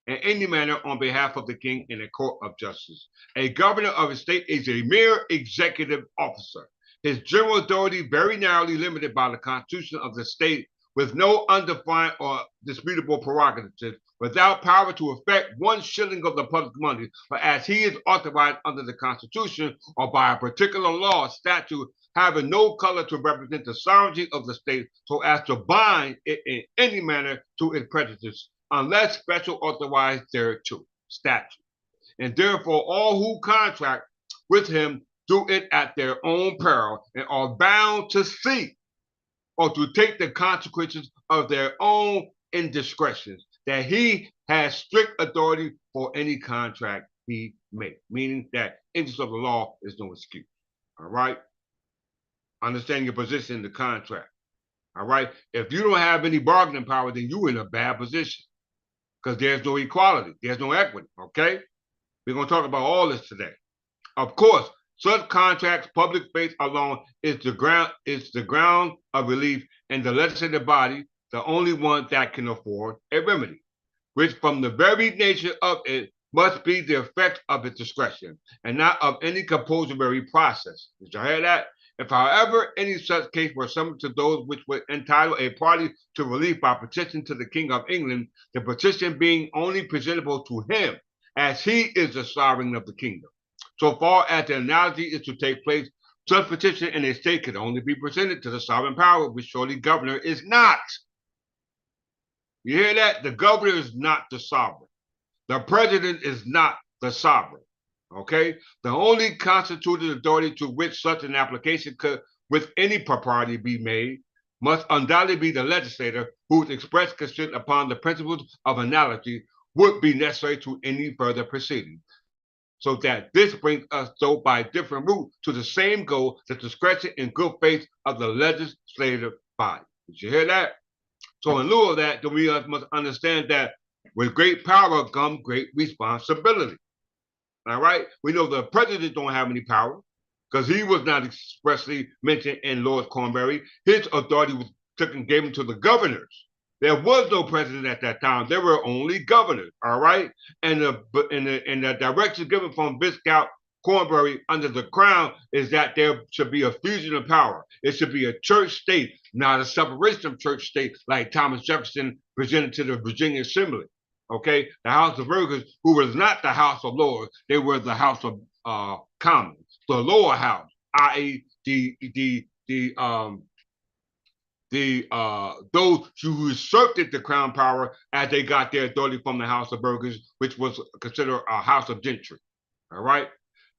in any manner on behalf of the king in a court of justice. A governor of a state is a mere executive officer. His general authority very narrowly limited by the constitution of the state, with no undefined or disputable prerogatives, without power to affect 1 shilling of the public money, but as he is authorized under the constitution or by a particular law or statute, having no color to represent the sovereignty of the state, so as to bind it in any manner to its prejudice, unless special authorized thereto, statute. And therefore all who contract with him do it at their own peril and are bound to see or to take the consequences of their own indiscretions, that he has strict authority for any contract he makes, meaning that interest of the law is no excuse. All right? Understand your position in the contract. All right? If you don't have any bargaining power, then you're in a bad position, because there's no equality, there's no equity, okay? We're going to talk about all this today. Of course, such contracts, public faith alone is the ground of relief, and the legislative body, the only one that can afford a remedy, which from the very nature of it must be the effect of its discretion, and not of any compulsory process. Did you hear that? If, however, any such case were summoned to those which would entitle a party to relief by petition to the King of England, the petition being only presentable to him, as he is the sovereign of the kingdom. So far as the analogy is to take place, such petition in a state can only be presented to the sovereign power, which surely governor is not. You hear that? The governor is not the sovereign. The president is not the sovereign. Okay? The only constituted authority to which such an application could with any propriety be made must undoubtedly be the legislator whose express consent upon the principles of analogy would be necessary to any further proceeding. So that this brings us, though by different route, to the same goal, the discretion and good faith of the legislative body. Did you hear that? So in lieu of that, then we must understand that with great power comes great responsibility. All right? We know the president don't have any power because he was not expressly mentioned in Lord Cornbury. His authority was taken, given to the governors. There was no president at that time. There were only governors. All right, and the direction given from Viscount Cornbury under the crown is that there should be a fusion of power. It should be a church state, not a separation of church state like Thomas Jefferson presented to the Virginia Assembly. Okay, the House of Burgesses, who was not the House of Lords, they were the House of Commons, the lower house, i.e., those who usurped the crown power as they got their authority from the House of Burgesses, which was considered a house of gentry. All right.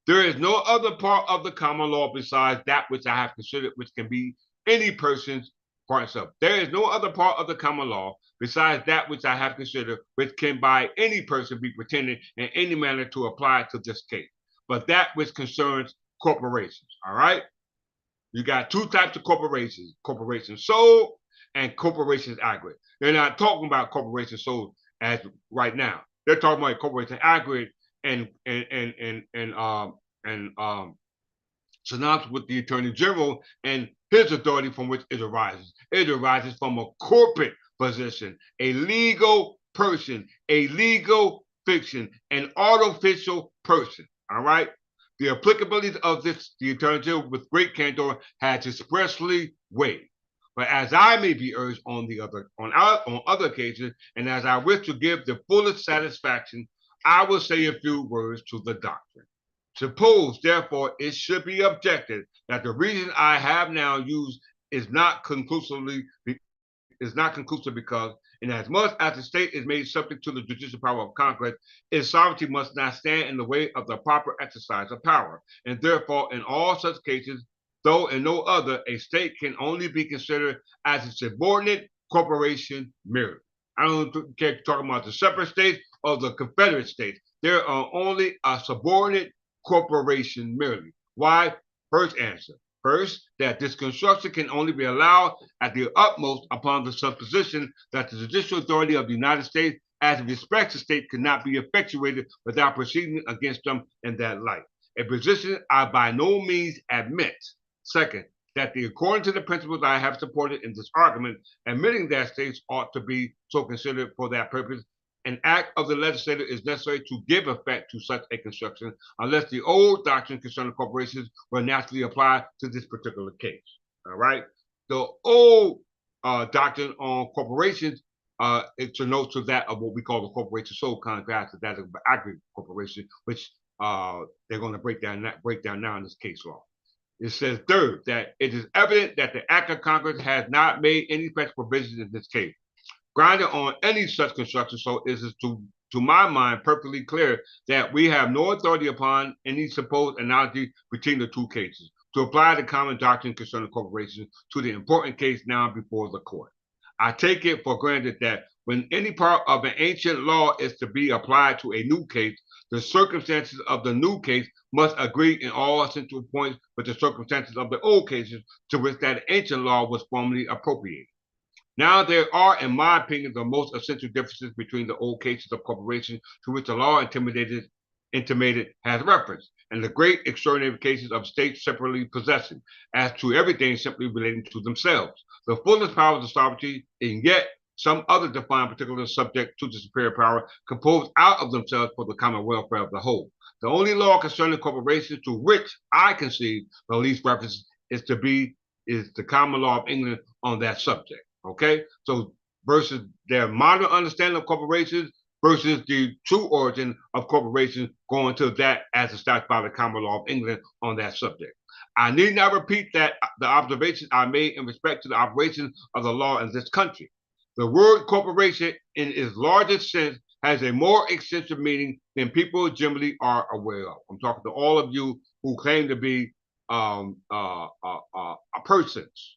There is no other part of the common law besides that which I have considered, which can be any person's parts of. There is no other part of the common law besides that which I have considered, which can by any person be pretended in any manner to apply to this case, but that which concerns corporations. All right. You got two types of corporations: corporation sole and corporations aggregate. They're not talking about corporation sole as right now. They're talking about corporation aggregate and synopsis with the Attorney General and his authority from which it arises. It arises from a corporate position, a legal person, a legal fiction, an artificial person. All right. The applicability of this, the Attorney General with great candor has expressly weighed. But as I may be urged on other occasions, and as I wish to give the fullest satisfaction, I will say a few words to the doctrine. Suppose, therefore, it should be objected that the reason I have now used is not conclusive because, inasmuch as the state is made subject to the judicial power of Congress, its sovereignty must not stand in the way of the proper exercise of power, and therefore, in all such cases, though in no other, a state can only be considered as a subordinate corporation merely. I don't care if you're talking about the separate states or the Confederate States. There are only a subordinate corporation merely. Why? First answer. First, that this construction can only be allowed at the utmost upon the supposition that the judicial authority of the United States as it respects the state cannot be effectuated without proceeding against them in that light. A position I by no means admit. Second, that according to the principles I have supported in this argument, admitting that states ought to be so considered for that purpose, an act of the legislature is necessary to give effect to such a construction, unless the old doctrine concerning corporations were naturally applied to this particular case. All right. The old doctrine on corporations it's a note to that of what we call the corporation sole contract, that of aggregate corporation, which they're going to break down now in this case law. It says, third, that it is evident that the Act of Congress has not made any such provisions in this case. Grounded on any such construction, so it is to my mind perfectly clear that we have no authority upon any supposed analogy between the two cases to apply the common doctrine concerning corporations to the important case now before the court. I take it for granted that when any part of an ancient law is to be applied to a new case, the circumstances of the new case must agree in all essential points with the circumstances of the old cases to which that ancient law was formerly appropriated. Now there are, in my opinion, the most essential differences between the old cases of corporations to which the law intimated has reference, and the great extraordinary cases of states separately possessing, as to everything simply relating to themselves, the fullest powers of sovereignty, and yet some other defined particular subject to the superior power composed out of themselves for the common welfare of the whole. The only law concerning corporations to which I conceive the least reference is the common law of England on that subject. Okay, so versus their modern understanding of corporations versus the true origin of corporations going to that as established by the common law of England on that subject. I need not repeat that the observations I made in respect to the operation of the law in this country. The word corporation in its largest sense has a more extensive meaning than people generally are aware of. I'm talking to all of you who claim to be persons.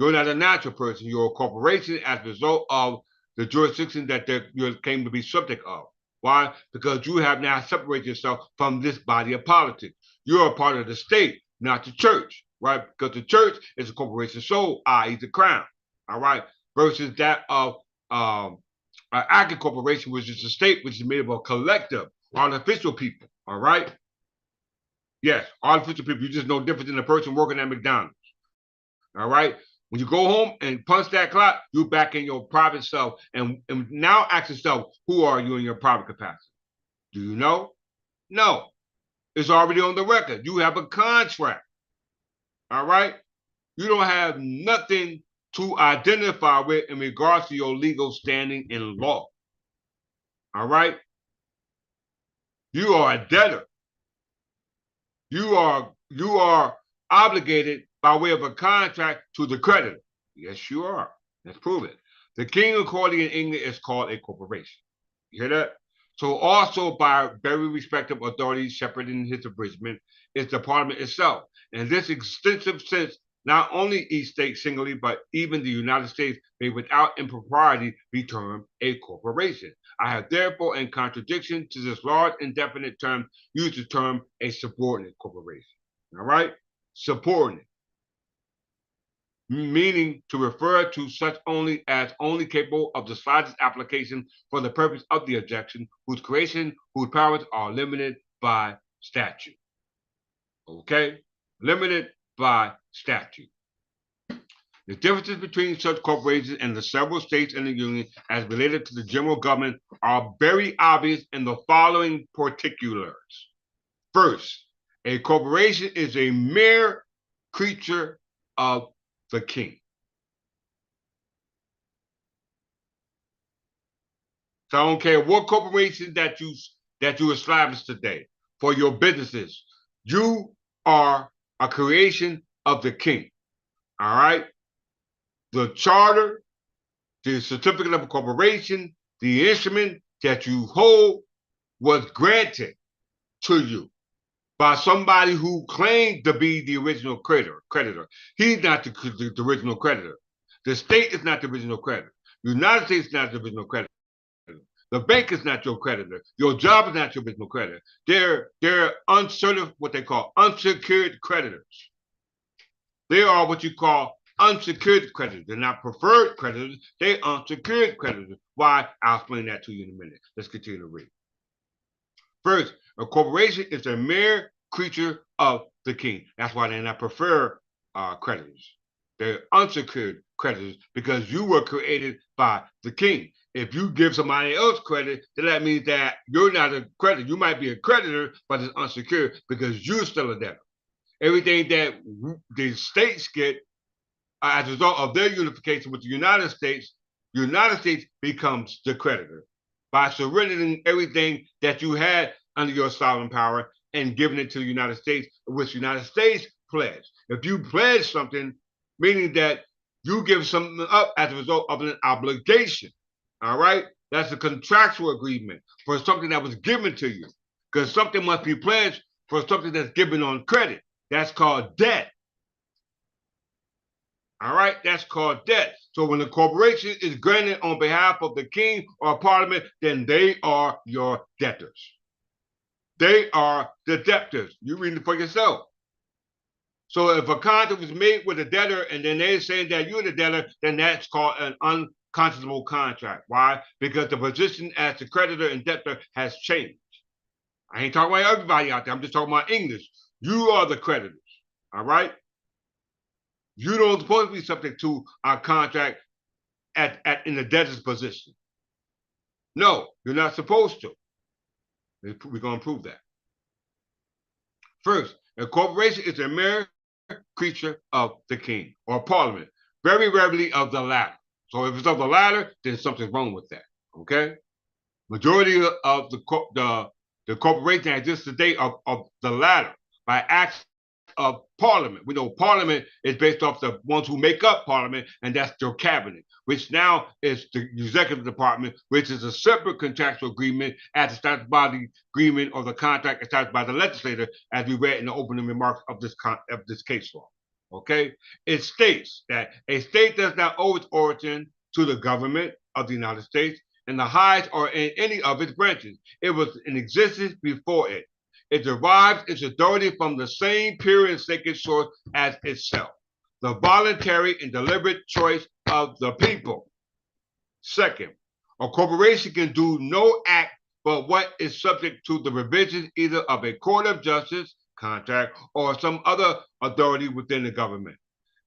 You're not a natural person. You're a corporation as a result of the jurisdiction that you came to be subject of. Why? Because you have now separated yourself from this body of politics. You're a part of the state, not the church, right? Because the church is a corporation soul, i.e. the crown, all right? Versus that of an active corporation, which is a state, which is made up of collective, artificial people, all right? Yes, artificial people. You're just no different than a person working at McDonald's, all right? When you go home and punch that clock, you're back in your private self. And now ask yourself, who are you in your private capacity? Do you know? No. It's already on the record. You have a contract. All right? You don't have nothing to identify with in regards to your legal standing in law. All right? You are a debtor. You are obligated by way of a contract to the creditor. Yes, you are. Let's prove it. The king according in England is called a corporation. You hear that? So also by very respected authorities shepherding his abridgment is the Parliament itself. In this extensive sense, not only each state singly, but even the United States may without impropriety be termed a corporation. I have therefore, in contradiction to this large indefinite term, used the term a subordinate corporation. All right? Subordinate. Meaning to refer to such only as only capable of the slightest application for the purpose of the objection, whose creation, whose powers are limited by statute. Okay? Limited by statute. The differences between such corporations and the several states in the Union as related to the general government are very obvious in the following particulars. First, a corporation is a mere creature of the king. So I don't care what corporation that you establish today for your businesses, you are a creation of the king. All right? The charter, the certificate of corporation, the instrument that you hold was granted to you by somebody who claimed to be the original creditor. He's not the original creditor. The state is not the original creditor. The United States is not the original creditor. The bank is not your creditor. Your job is not your original creditor. They're uncertain, what they call unsecured creditors. They are what you call unsecured creditors. They're not preferred creditors. They're unsecured creditors. Why? I'll explain that to you in a minute. Let's continue to read. First, a corporation is a mere creature of the king. That's why they're not preferred creditors. They're unsecured creditors because you were created by the king. If you give somebody else credit, then that means that you're not a creditor. You might be a creditor, but it's unsecured because you're still a debtor. Everything that the states get as a result of their unification with the United States becomes the creditor by surrendering everything that you had under your sovereign power and giving it to the United States, which the United States pledged. If you pledge something, meaning that you give something up as a result of an obligation, all right? That's a contractual agreement for something that was given to you, because something must be pledged for something that's given on credit. That's called debt. All right, that's called debt. So when a corporation is granted on behalf of the king or parliament, then they are your debtors. They are the debtors. You read it for yourself. So if a contract was made with a debtor and then they're saying that you're the debtor, then that's called an unconscionable contract. Why? Because the position as the creditor and debtor has changed. I ain't talking about everybody out there. I'm just talking about English. You are the creditors. All right? You don't supposed to be subject to our contract in the debtor's position. No, you're not supposed to. We're going to prove that. First, a corporation is a mere creature of the king or parliament, very rarely of the latter. So if it's of the latter, then something's wrong with that. Okay? Majority of the corporation that exists today of the latter by acts of parliament. We know parliament is based off the ones who make up parliament, and that's your cabinet, which now is the executive department, which is a separate contractual agreement as established by the agreement or the contract established by the legislator, as we read in the opening remarks of this case law. Okay, it states that a state does not owe its origin to the government of the United States in the highest or in any of its branches. It was in existence before it. It derives its authority from the same pure and sacred source as itself, the voluntary and deliberate choice of the people. Second, a corporation can do no act but what is subject to the revisions either of a court of justice, contract, or some other authority within the government.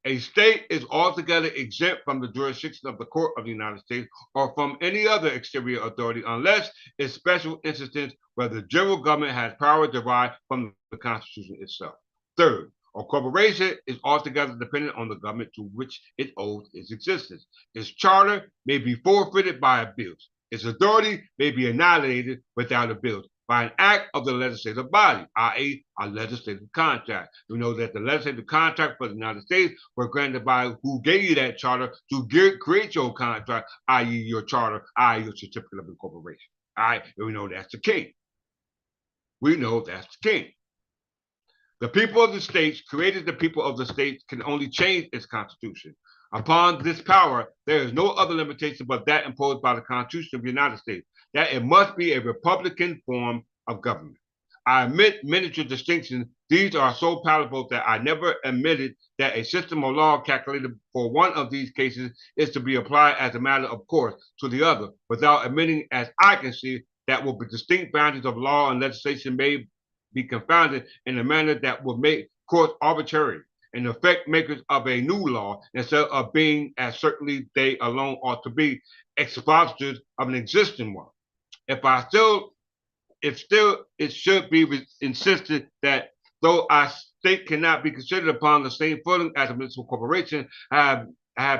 A state is altogether exempt from the jurisdiction of the court of the United States or from any other exterior authority unless in special instances where the general government has power derived from the Constitution itself. Third, a corporation is altogether dependent on the government to which it owes its existence. Its charter may be forfeited by abuse. Its authority may be annihilated without abuse by an act of the legislative body, i.e., a legislative contract. We know that the legislative contract for the United States was granted by who gave you that charter to create your contract, i.e., your charter, i.e., your certificate of incorporation. All right, and we know that's the king. We know that's the king. The people of the states, created the people of the states, can only change its constitution. Upon this power, there is no other limitation but that imposed by the Constitution of the United States, that it must be a republican form of government. I admit miniature distinctions. These are so palatable that I never admitted that a system of law calculated for one of these cases is to be applied as a matter of course to the other, without admitting, as I can see, that will be distinct boundaries of law and legislation may be confounded in a manner that will make courts arbitrary and effect makers of a new law instead of being, as certainly they alone ought to be, expositors of an existing one. If it should be insisted that though our state cannot be considered upon the same footing as a municipal corporation, have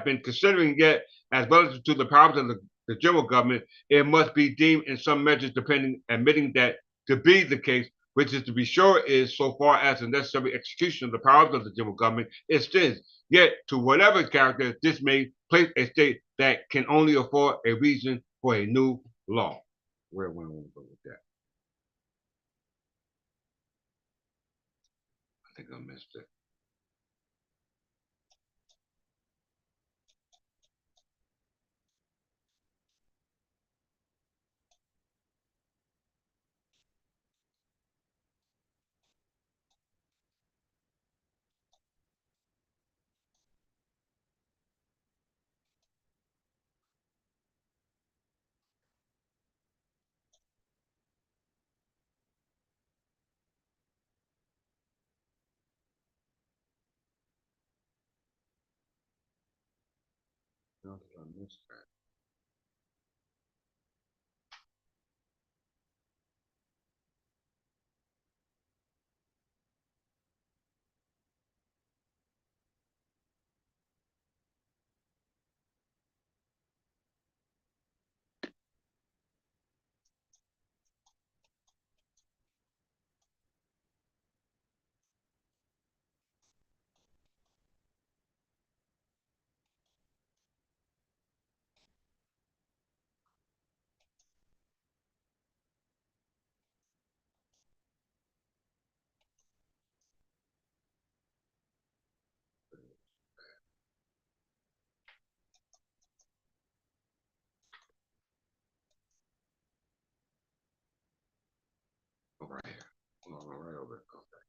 been considering yet as relative to the powers of the general government, it must be deemed in some measures admitting that to be the case, which is to be sure is so far as the necessary execution of the powers of the general government extends. Yet, to whatever character this may place a state that can only afford a reason for a new law. Where we want to go with that? I think I missed it. How did I miss that? Right here. Right over it. Okay.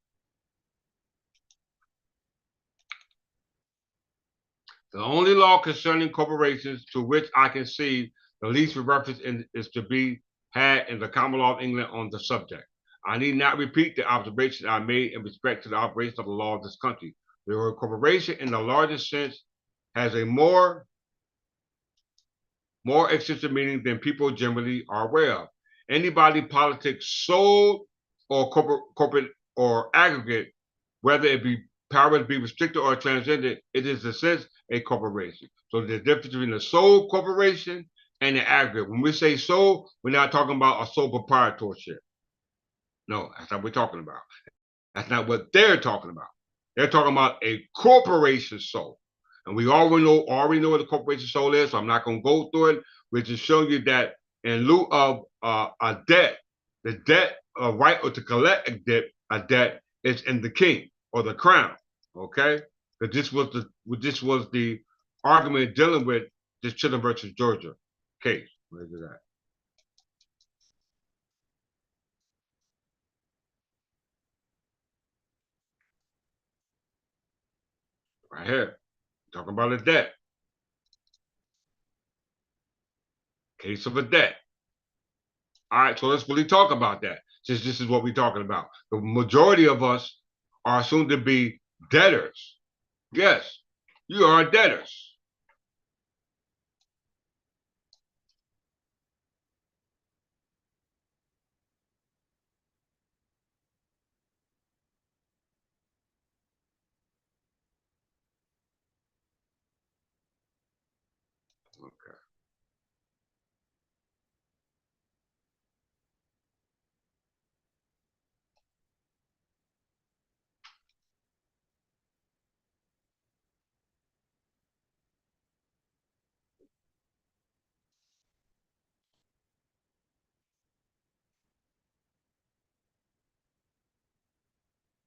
The only law concerning corporations to which I can see the least reference is to be had in the common law of England on the subject. I need not repeat the observation I made in respect to the operation of the law of this country. The word corporation in the largest sense has a more extensive meaning than people generally are aware of. Anybody politics sole or corporate or aggregate, whether it be power to be restricted or transcended, it is in a sense a corporation. So the difference between a sole corporation and the aggregate. When we say sole, we're not talking about a sole proprietorship. No, that's not what we're talking about. That's not what they're talking about. They're talking about a corporation sole. And we already know what a corporation sole is, so I'm not going to go through it. We're just showing you that in lieu of a debt, the debt right or to collect a debt is in the king or the crown. Okay? But this was the argument dealing with this Children versus Georgia case. Where's it at? Right here. Talking about a debt. Case of a debt. All right, so let's really talk about that, since this is what we're talking about. The majority of us are assumed to be debtors. Yes, you are debtors. Okay.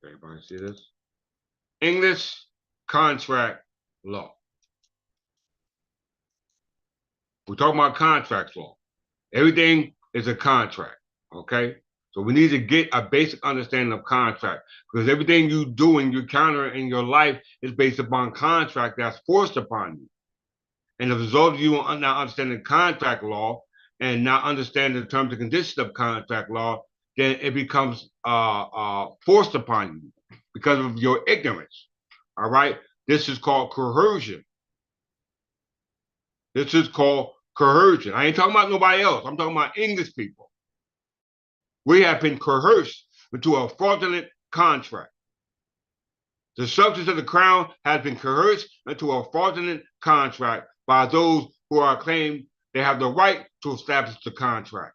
Everybody see this? English contract law. We're talking about contract law. Everything is a contract, okay? So we need to get a basic understanding of contract, because everything you do and you encounter in your life is based upon contract that's forced upon you. And as a result of you not understanding contract law and not understanding the terms and conditions of contract law, then it becomes forced upon you because of your ignorance. All right? This is called coercion. This is called coercion. I ain't talking about nobody else. I'm talking about English people. We have been coerced into a fraudulent contract. The substance of the crown has been coerced into a fraudulent contract by those who are claimed they have the right to establish the contract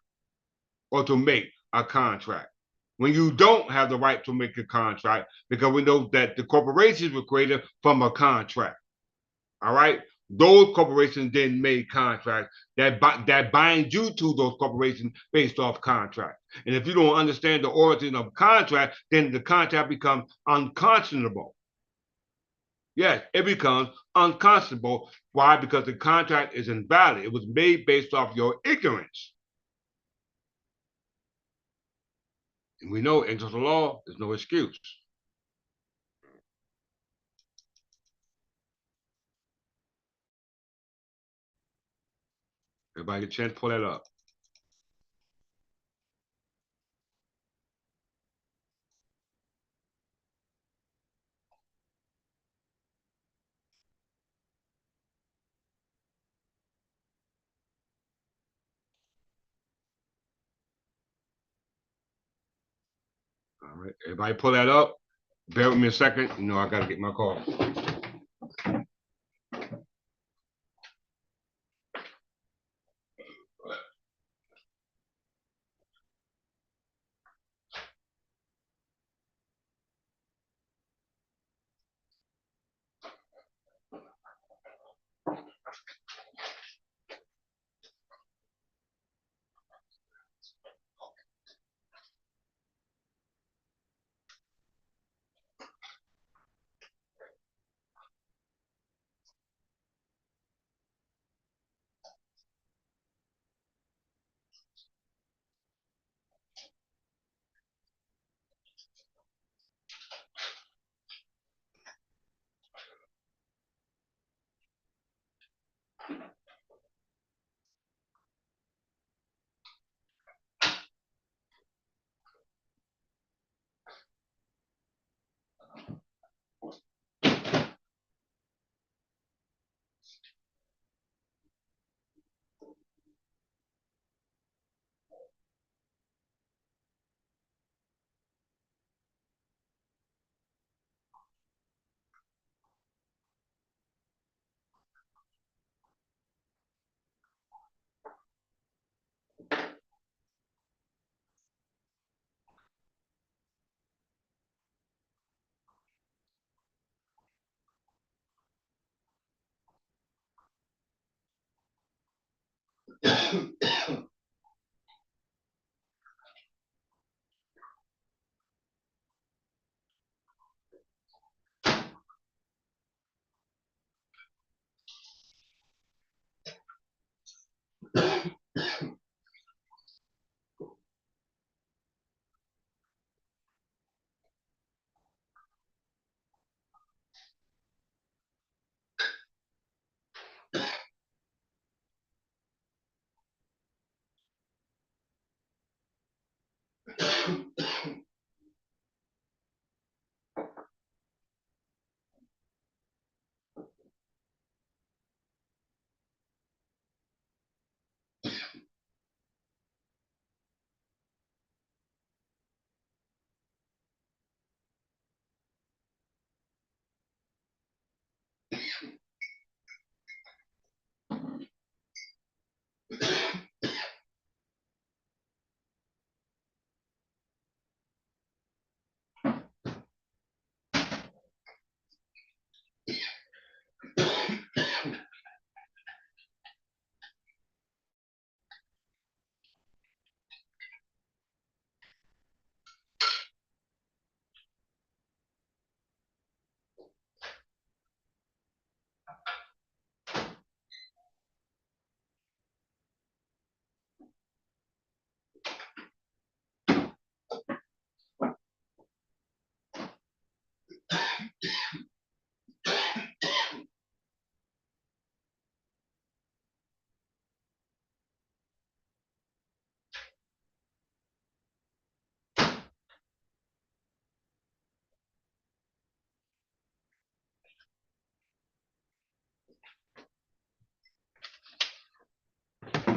or to make a contract. When you don't have the right to make a contract, because we know that the corporations were created from a contract. All right? Those corporations then made contracts that bind you to those corporations based off contract. And if you don't understand the origin of contract, then the contract becomes unconscionable. Yes, it becomes unconscionable. Why? Because the contract is invalid. It was made based off your ignorance. And we know in the law, there's no excuse. Everybody get a chance to pull that up. All right, everybody pull that up. Bear with me a second. You know, I got to get my call.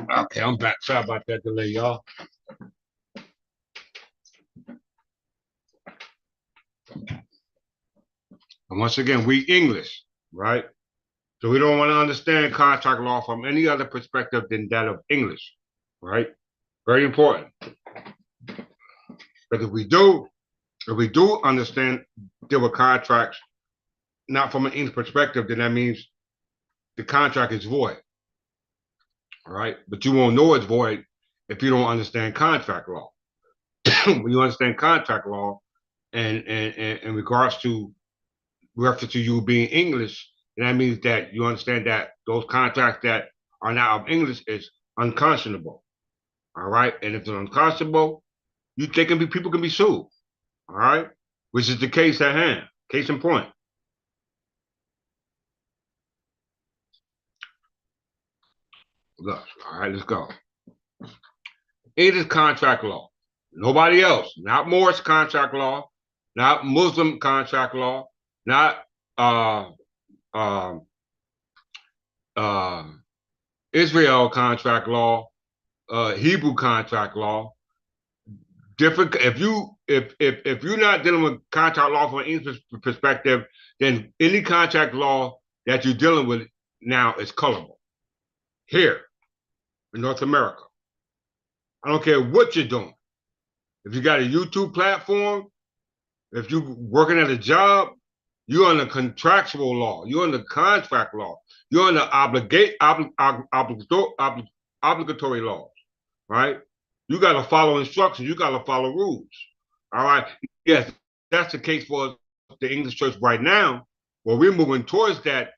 Okay, I'm back. Sorry about that delay, y'all. And once again, we English, right? So we don't want to understand contract law from any other perspective than that of English, right? Very important. But if we do understand deal with contracts not from an English perspective, then that means the contract is void. All right. But you won't know it's void if you don't understand contract law. When you understand contract law and in regards to reference to you being English, then that means that you understand that those contracts that are not of English is unconscionable. All right. And if it's unconscionable, people can be sued. All right. Which is the case at hand. Case in point. Look, all right, let's go. It is contract law. Nobody else. Not Morse contract law, not Muslim contract law, not uh, uh, uh, Israel contract law, Hebrew contract law. Different. If you're not dealing with contract law from an English perspective, then any contract law that you're dealing with now is colorable. Here in North America, I don't care what you're doing. If you got a YouTube platform, if you're working at a job, you're under contractual law. You're under contract law. You're under obligatory laws, right? You got to follow instructions. You got to follow rules. All right. Yes, that's the case for the English church right now. Well, we're moving towards that,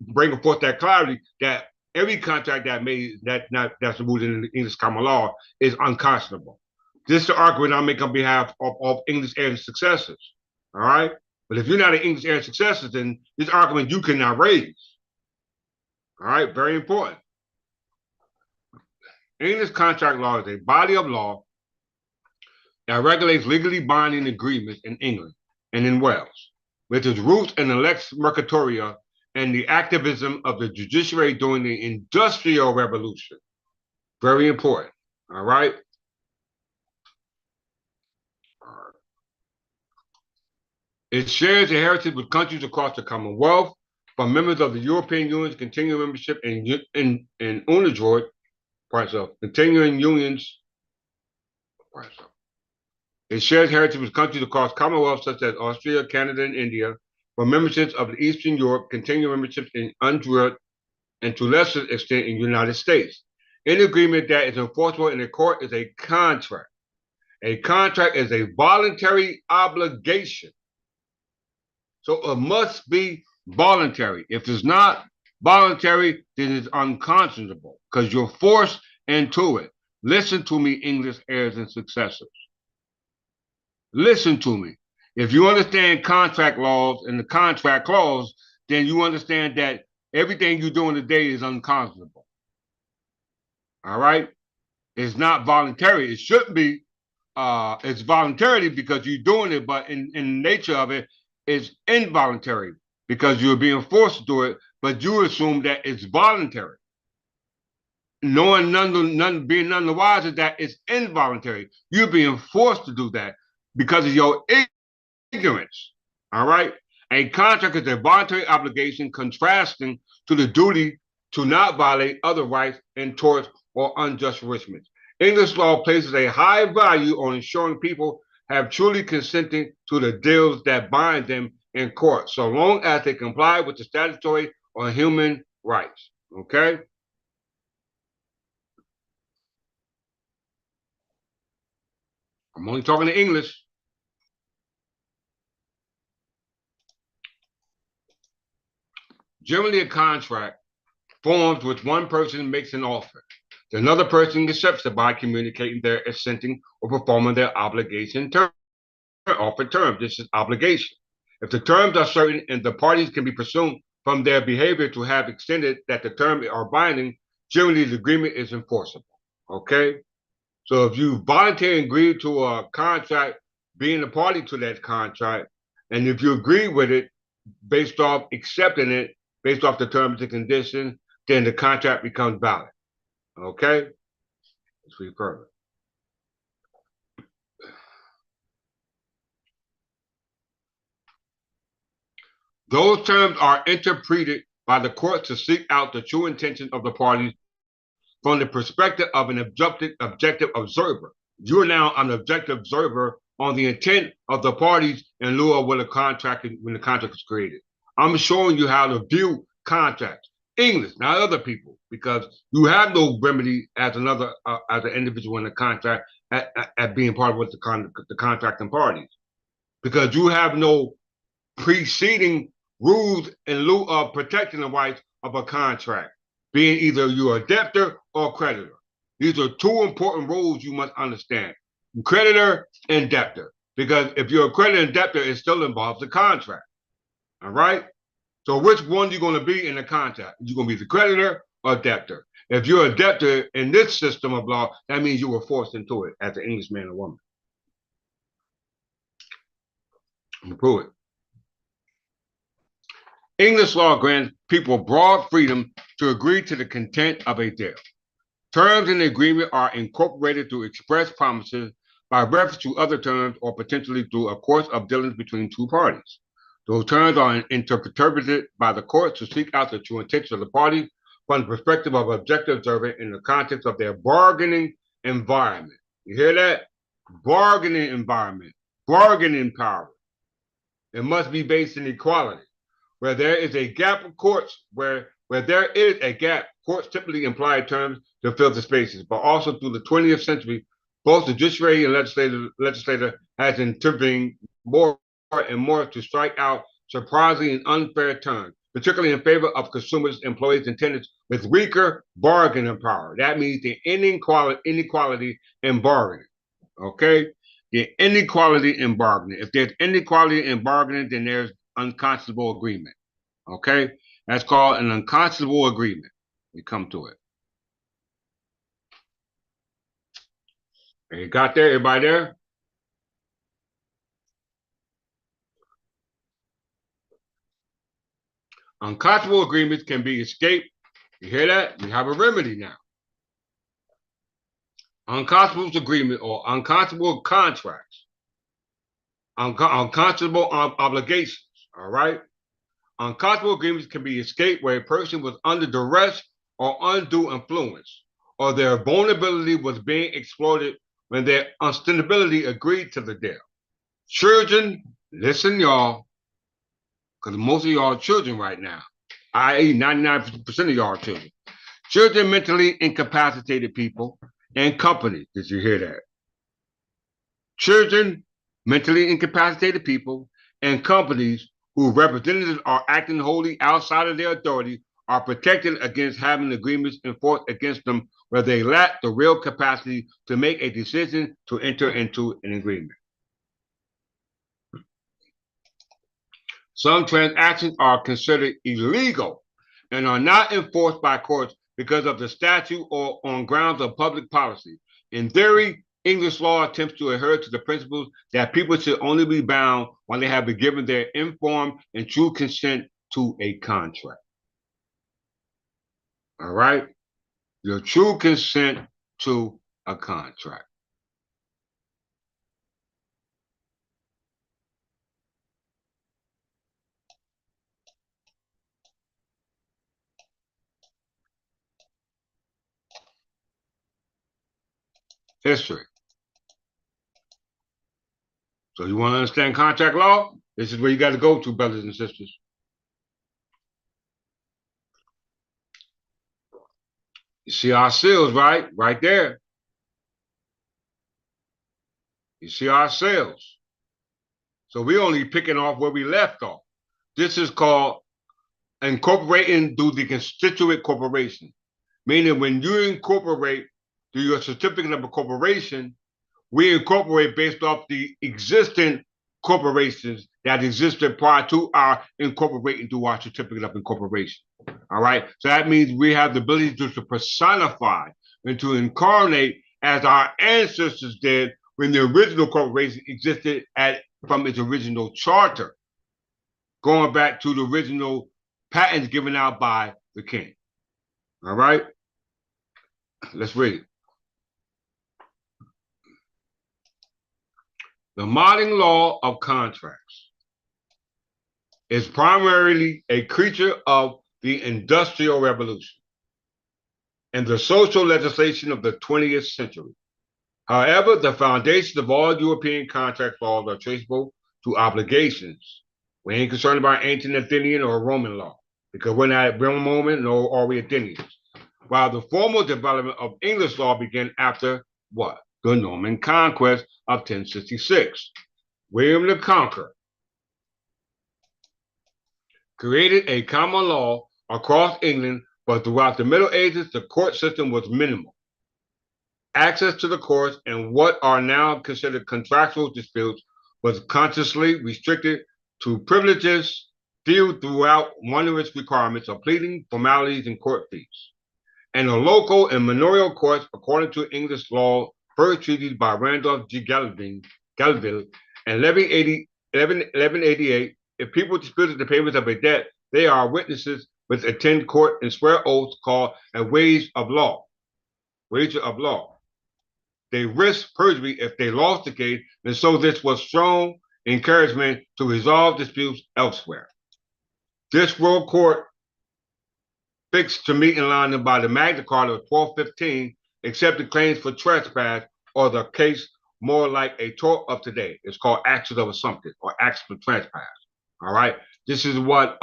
bringing forth that clarity that every contract that's removed in the English common law is unconscionable. This is the argument I make on behalf of English heirs and successors. All right. But if you're not an English heir and successor, then this argument you cannot raise. All right. Very important. English contract law is a body of law that regulates legally binding agreements in England and in Wales, with its roots in the Lex Mercatoria and the activism of the judiciary during the Industrial Revolution. Very important. All right. It shares a heritage with countries across the Commonwealth, from members of the European Union's continuing membership in UNIDROIT, continuing unions. It shares heritage with countries across Commonwealth such as Austria, Canada, and India, from memberships of Eastern Europe, continuing memberships in UNIDROIT, and to lesser extent in the United States. Any agreement that is enforceable in a court is a contract. A contract is a voluntary obligation. So it must be voluntary. If it's not voluntary, then it's unconscionable because you're forced into it. Listen to me, English heirs and successors. Listen to me. If you understand contract laws and the contract clause, then you understand that everything you're doing today is unconscionable. All right? It's not voluntary. It should be, it's voluntarily because you're doing it, but in the nature of it, it's involuntary because you're being forced to do it, but you assume that it's voluntary. Knowing being none the wiser that it's involuntary. You're being forced to do that because of your ignorance. All right. A contract is a voluntary obligation contrasting to the duty to not violate other rights and torts or unjust enrichments. English law places a high value on ensuring people have truly consented to the deals that bind them in court, so long as they comply with the statutory or human rights. Okay? I'm only talking to English. Generally, a contract forms which one person makes an offer. Another person accepts it by communicating their assenting or performing their obligation offered terms. This is obligation. If the terms are certain and the parties can be presumed from their behavior to have extended that the terms are binding, generally the agreement is enforceable. Okay? So if you voluntarily agree to a contract, being a party to that contract, and if you agree with it based off accepting it, based off the terms and conditions, then the contract becomes valid. Okay? Let's read further. Those terms are interpreted by the court to seek out the true intentions of the parties from the perspective of an objective observer. You're now an objective observer on the intent of the parties in lieu of when the contract was created. I'm showing you how to view contracts, English, not other people, because you have no remedy as as an individual in the contract at being part of what the contracting parties, because you have no preceding rules in lieu of protecting the rights of a contract, being either you're a debtor or creditor. These are two important rules you must understand: creditor and debtor. Because if you're a creditor and debtor, it still involves the contract. All right? So which one are you going to be in the contract? You're going to be the creditor or debtor. If you're a debtor in this system of law, that means you were forced into it as an English man or woman. I'm going to prove it. English law grants people broad freedom to agree to the content of a deal. Terms in the agreement are incorporated through express promises by reference to other terms or potentially through a course of dealings between two parties. Those terms are interpreted by the court to seek out the true intentions of the parties from the perspective of objective observer in the context of their bargaining environment. You hear that? Bargaining environment, bargaining power. It must be based in equality. Where there is a gap of courts, where there is a gap, courts typically imply terms to fill the spaces. But also through the 20th century, both the judiciary and legislature has intervened more and more to strike out surprising and unfair terms, particularly in favor of consumers, employees, and tenants with weaker bargaining power. That means the inequality in bargaining. Okay? The inequality in bargaining. If there's inequality in bargaining, then there's unconscionable agreement. Okay? That's called an unconscionable agreement. We come to it. You got there? Everybody there? Unconscionable agreements can be escaped. You hear that? You have a remedy now. Unconscionable agreement or unconscionable contracts. Unconscionable obligations. All right? Unconscionable agreements can be escaped where a person was under duress or undue influence, or their vulnerability was being exploited when their unstability agreed to the deal. Children, listen, y'all, because most of y'all are children right now, i.e., 99% of y'all are children. Children, mentally incapacitated people, and companies. Did you hear that? Children, mentally incapacitated people, and companies whose representatives are acting wholly outside of their authority are protected against having agreements enforced against them where they lack the real capacity to make a decision to enter into an agreement. Some transactions are considered illegal and are not enforced by courts because of the statute or on grounds of public policy. In theory, English law attempts to adhere to the principles that people should only be bound when they have been given their informed and true consent to a contract. All right? Your true consent to a contract. History. So you want to understand contract law? This is where you got to go to, brothers and sisters. You see our seals, right? Right there. You see our seals. So we're only picking off where we left off. This is called incorporating through the constituent corporation. Meaning when you incorporate through your certificate of incorporation, we incorporate based off the existing corporations that existed prior to our incorporating through our certificate of incorporation. All right. So that means we have the ability to personify and to incarnate as our ancestors did when the original corporation existed from its original charter, going back to the original patents given out by the king. All right. Let's read. The modern law of contracts is primarily a creature of the Industrial Revolution and the social legislation of the 20th century. However, the foundation of all European contract laws are traceable to obligations. We ain't concerned about ancient Athenian or Roman law because we're not Roman nor are we Athenians. While the formal development of English law began after what? The Norman conquest of 1066. William the Conqueror created a common law across England, but throughout the Middle Ages, the court system was minimal. Access to the courts and what are now considered contractual disputes was consciously restricted to privileges few throughout one of its requirements of pleading, formalities, and court fees. And the local and manorial courts, according to English law, first treated by Randolph G. Galvin in 1188, if people disputed the payment of a debt, they are witnesses which attend court and swear oaths called a wage of law. Wager of law. They risked perjury if they lost the case, and so this was strong encouragement to resolve disputes elsewhere. This world court fixed to meet in London by the Magna Carta of 1215 accepted claims for trespass or the case more like a tort of today. It's called action of assumption or action for trespass. All right. This is what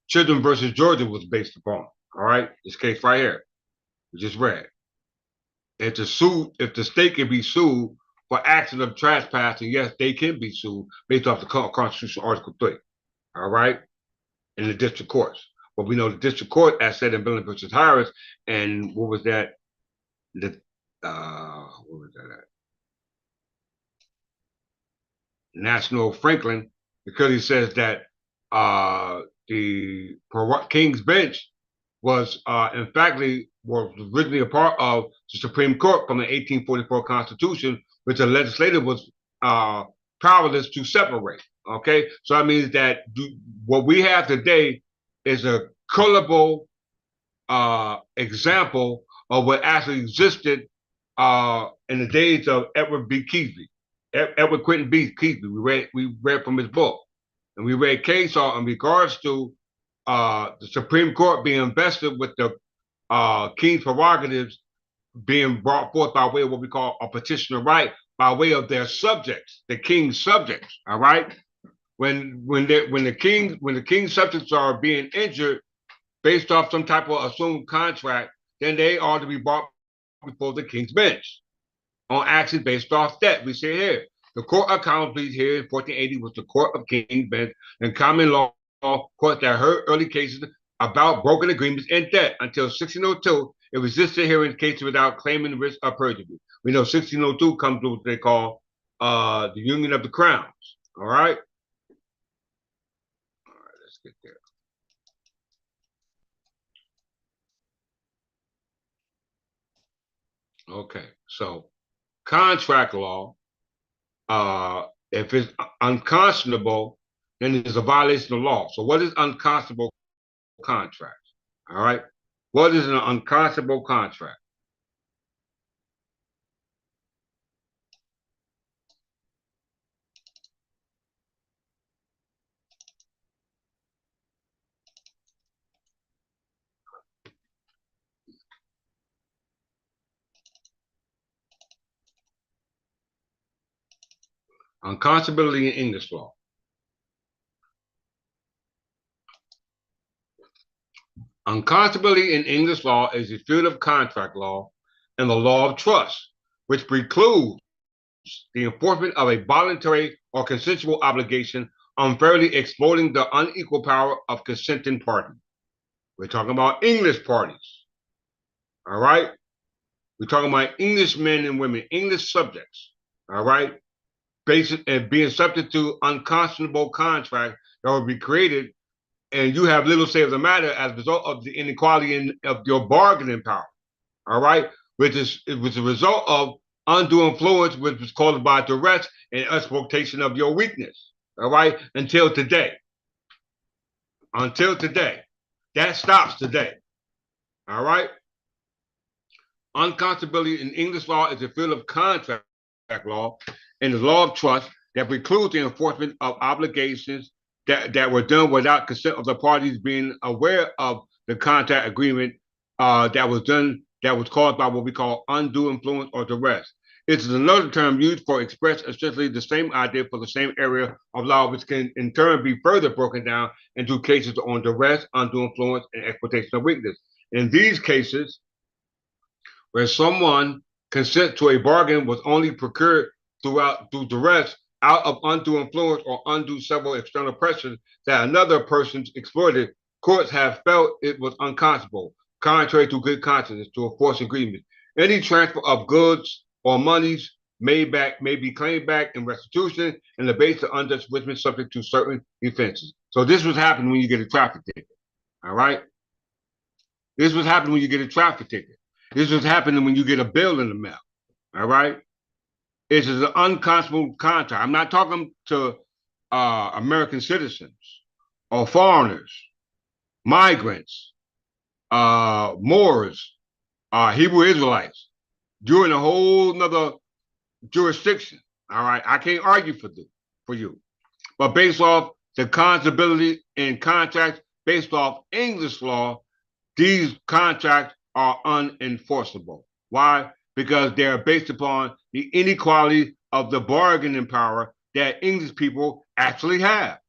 Children versus Georgia was based upon. All right. This case right here. We just read. If the state can be sued for action of trespass, and yes, they can be sued based off the Constitution Article 3. All right. In the district courts. But we know the district court, as said in Billing versus Harris, and what was that? What was that at? National Franklin, because he says that the King's Bench was in fact was originally a part of the Supreme Court from the 1844 Constitution, which the legislature was powerless to separate. Okay, so that means that what we have today is a colorable example of what actually existed in the days of Edward B. Keesley, Edward Quinton B. Keesley. We read from his book, and we read case law in regards to the Supreme Court being invested with the King's prerogatives being brought forth by way of what we call a petitioner right, by way of their subjects, the King's subjects. All right. When the King's subjects are being injured based off some type of assumed contract, then they are to be brought before the King's Bench on actions based off that. We say here, the Court of Common Pleas here in 1480 was the Court of King's Bench and common law court that heard early cases about broken agreements and debt. Until 1602, it resisted hearing cases without claiming the risk of perjury. We know 1602 comes to what they call the Union of the Crowns. All right? All right, let's get there. Okay, so contract law, if it's unconscionable, then it's a violation of law. So what is unconscionable contract? All right. What is an unconscionable contract? Unconscionability in English law. Unconscionability in English law is the field of contract law and the law of trust, which precludes the enforcement of a voluntary or consensual obligation unfairly exploiting the unequal power of consenting parties. We're talking about English parties. All right? We're talking about English men and women, English subjects. All right? Based and being subject to unconscionable contract that will be created, and you have little say of the matter as a result of the inequality of your bargaining power. All right? Which is a result of undue influence, which was caused by duress and exploitation of your weakness. All right? Until today. Until today. That stops today. All right? Unconscionability in English law is a field of contract law and the law of trust that precludes the enforcement of obligations that were done without consent of the parties being aware of the contract agreement that was done that was caused by what we call undue influence or duress. It is another term used for express essentially the same idea for the same area of law, which can in turn be further broken down into cases on duress, undue influence, and exploitation of weakness. In these cases, where someone consent to a bargain was only procured through duress out of undue influence or undue several external pressures that another person exploited, courts have felt it was unconscionable, contrary to good conscience, to a forced agreement. Any transfer of goods or monies made back may be claimed back in restitution and the basis of unjust enrichment subject to certain defenses. So this was happening when you get a traffic ticket. All right? This was happening when you get a traffic ticket. This was happening when you get a bill in the mail. All right? This is an unconscionable contract. I'm not talking to American citizens or foreigners, migrants, Moors, Hebrew Israelites. You're in a whole nother jurisdiction. All right? I can't argue for you. But based off the conscionability in contracts, based off English law, these contracts are unenforceable. Why? Because they're based upon the inequality of the bargaining power that English people actually have.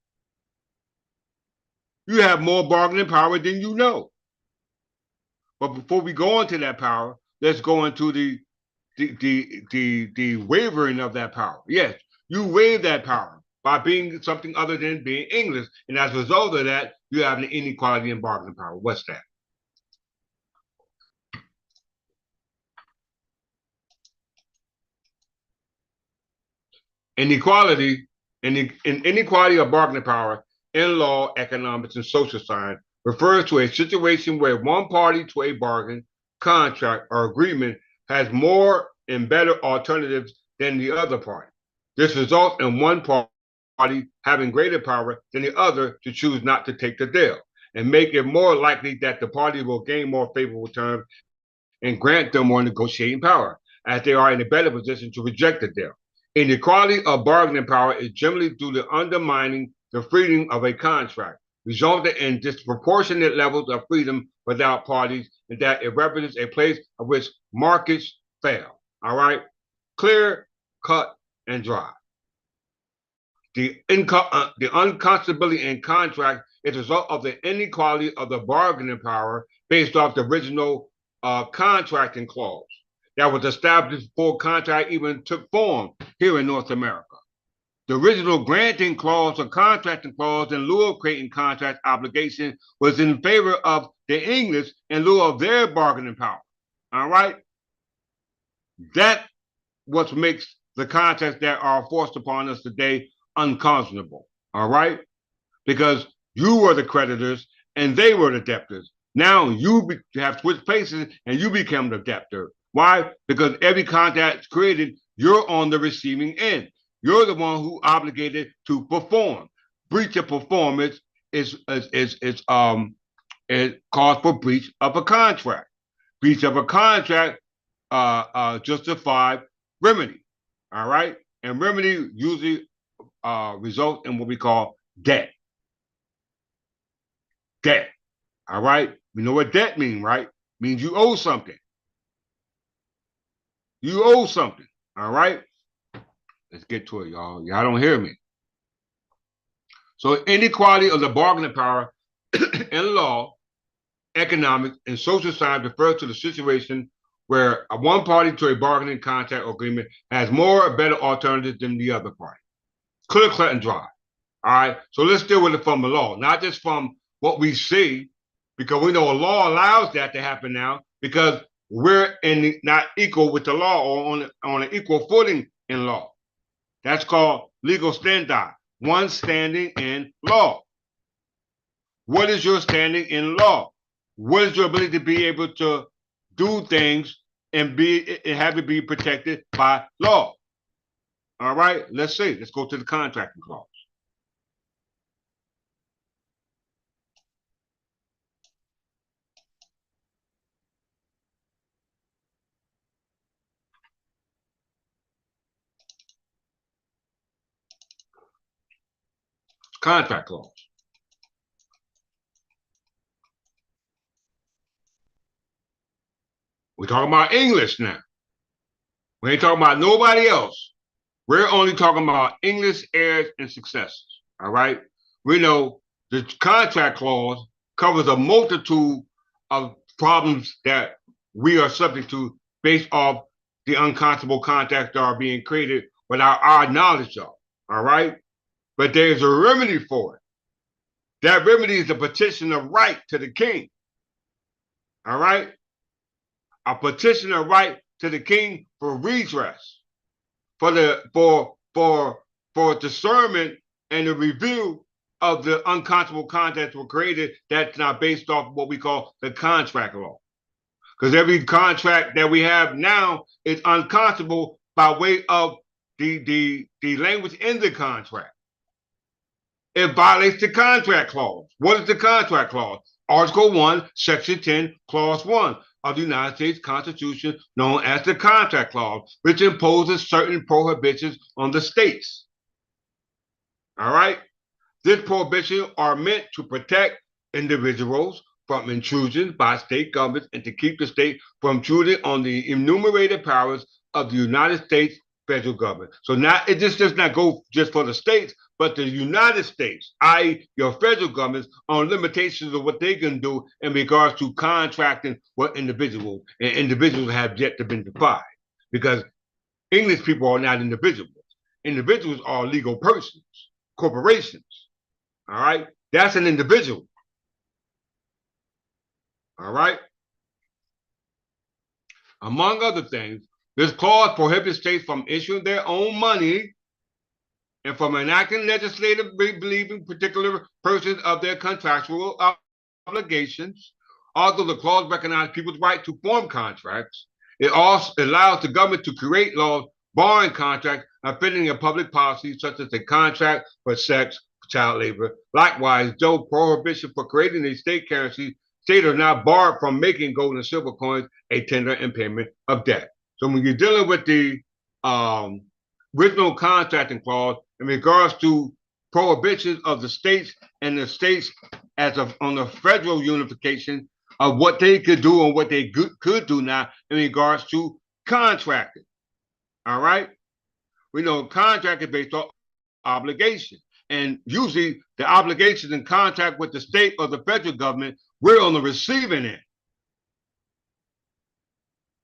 You have more bargaining power than you know. But before we go into that power, let's go into the wavering of that power. Yes, you waive that power by being something other than being English. And as a result of that, you have an inequality in bargaining power. What's that? Inequality inequality of bargaining power in law, economics, and social science refers to a situation where one party to a bargain, contract, or agreement has more and better alternatives than the other party. This results in one party having greater power than the other to choose not to take the deal and make it more likely that the party will gain more favorable terms and grant them more negotiating power, as they are in a better position to reject the deal. Inequality of bargaining power is generally due to undermining the freedom of a contract, resulting in disproportionate levels of freedom without parties, and that it represents a place of which markets fail. All right? Clear, cut, and dry. The unconscionability in contract is a result of the inequality of the bargaining power based off the original contracting clause that was established before contract even took form here in North America. The original granting clause or contracting clause in lieu of creating contract obligation was in favor of the English in lieu of their bargaining power. All right? That's what makes the contracts that are forced upon us today unconscionable. All right? Because you were the creditors and they were the debtors. Now you have switched places and you become the debtor. Why? Because every contract created You're on the receiving end. You're the one who obligated to perform. Breach of performance is it calls for breach of a contract. Breach of a contract justified remedy. All right, and remedy usually results in what we call debt. Debt. All right, we know what debt means, right? Means you owe something. You owe something. All right. Let's get to it, y'all. Y'all don't hear me. So inequality of the bargaining power in law, economics, and social science refers to the situation where one party to a bargaining contract or agreement has more or better alternatives than the other party. Clear, cut, and dry. All right. So let's deal with it from the law, not just from what we see, because we know a law allows that to happen now because we're not equal with the law or on an equal footing in law. That's called legal standi, one standing in law. What is your standing in law? What is your ability to be able to do things and have it be protected by law? All right, let's see. Let's go to the contracting clause. Contract clause. We're talking about English now. We ain't talking about nobody else. We're only talking about English heirs and successors. All right. We know the contract clause covers a multitude of problems that we are subject to based off the unconscionable contracts that are being created without our knowledge of. All right. But there's a remedy for it. That remedy is a petition of right to the king. All right. A petition of right to the king for redress, for discernment and the review of the unconscionable contracts were created that's not based off what we call the contract law. Because every contract that we have now is unconscionable by way of the language in the contract. It violates the contract clause. What is the contract clause? Article 1, Section 10, Clause 1 of the United States Constitution, known as the Contract Clause, which imposes certain prohibitions on the states. All right? This prohibition are meant to protect individuals from intrusion by state governments and to keep the state from intruding on the enumerated powers of the United States federal government. So now it just does not go just for the states, but the United States, i.e. your federal governments, on limitations of what they can do in regards to contracting with individuals, and individuals have yet to be defined. Because English people are not individuals. Individuals are legal persons, corporations. All right? That's an individual. All right? Among other things, this clause prohibits states from issuing their own money and from enacting legislative relieving particular persons of their contractual obligations. Although the clause recognizes people's right to form contracts, it also allows the government to create laws barring contracts offending a public policy, such as a contract for sex, child labor. Likewise, though prohibition for creating a state currency, states are not barred from making gold and silver coins a tender in payment of debt. So when you're dealing with the original contracting clause in regards to prohibitions of the states and the states as of on the federal unification of what they could do and what they could do now in regards to contracting. All right? We know contract is based on obligation. And usually the obligations in contract with the state or the federal government, we're on the receiving end.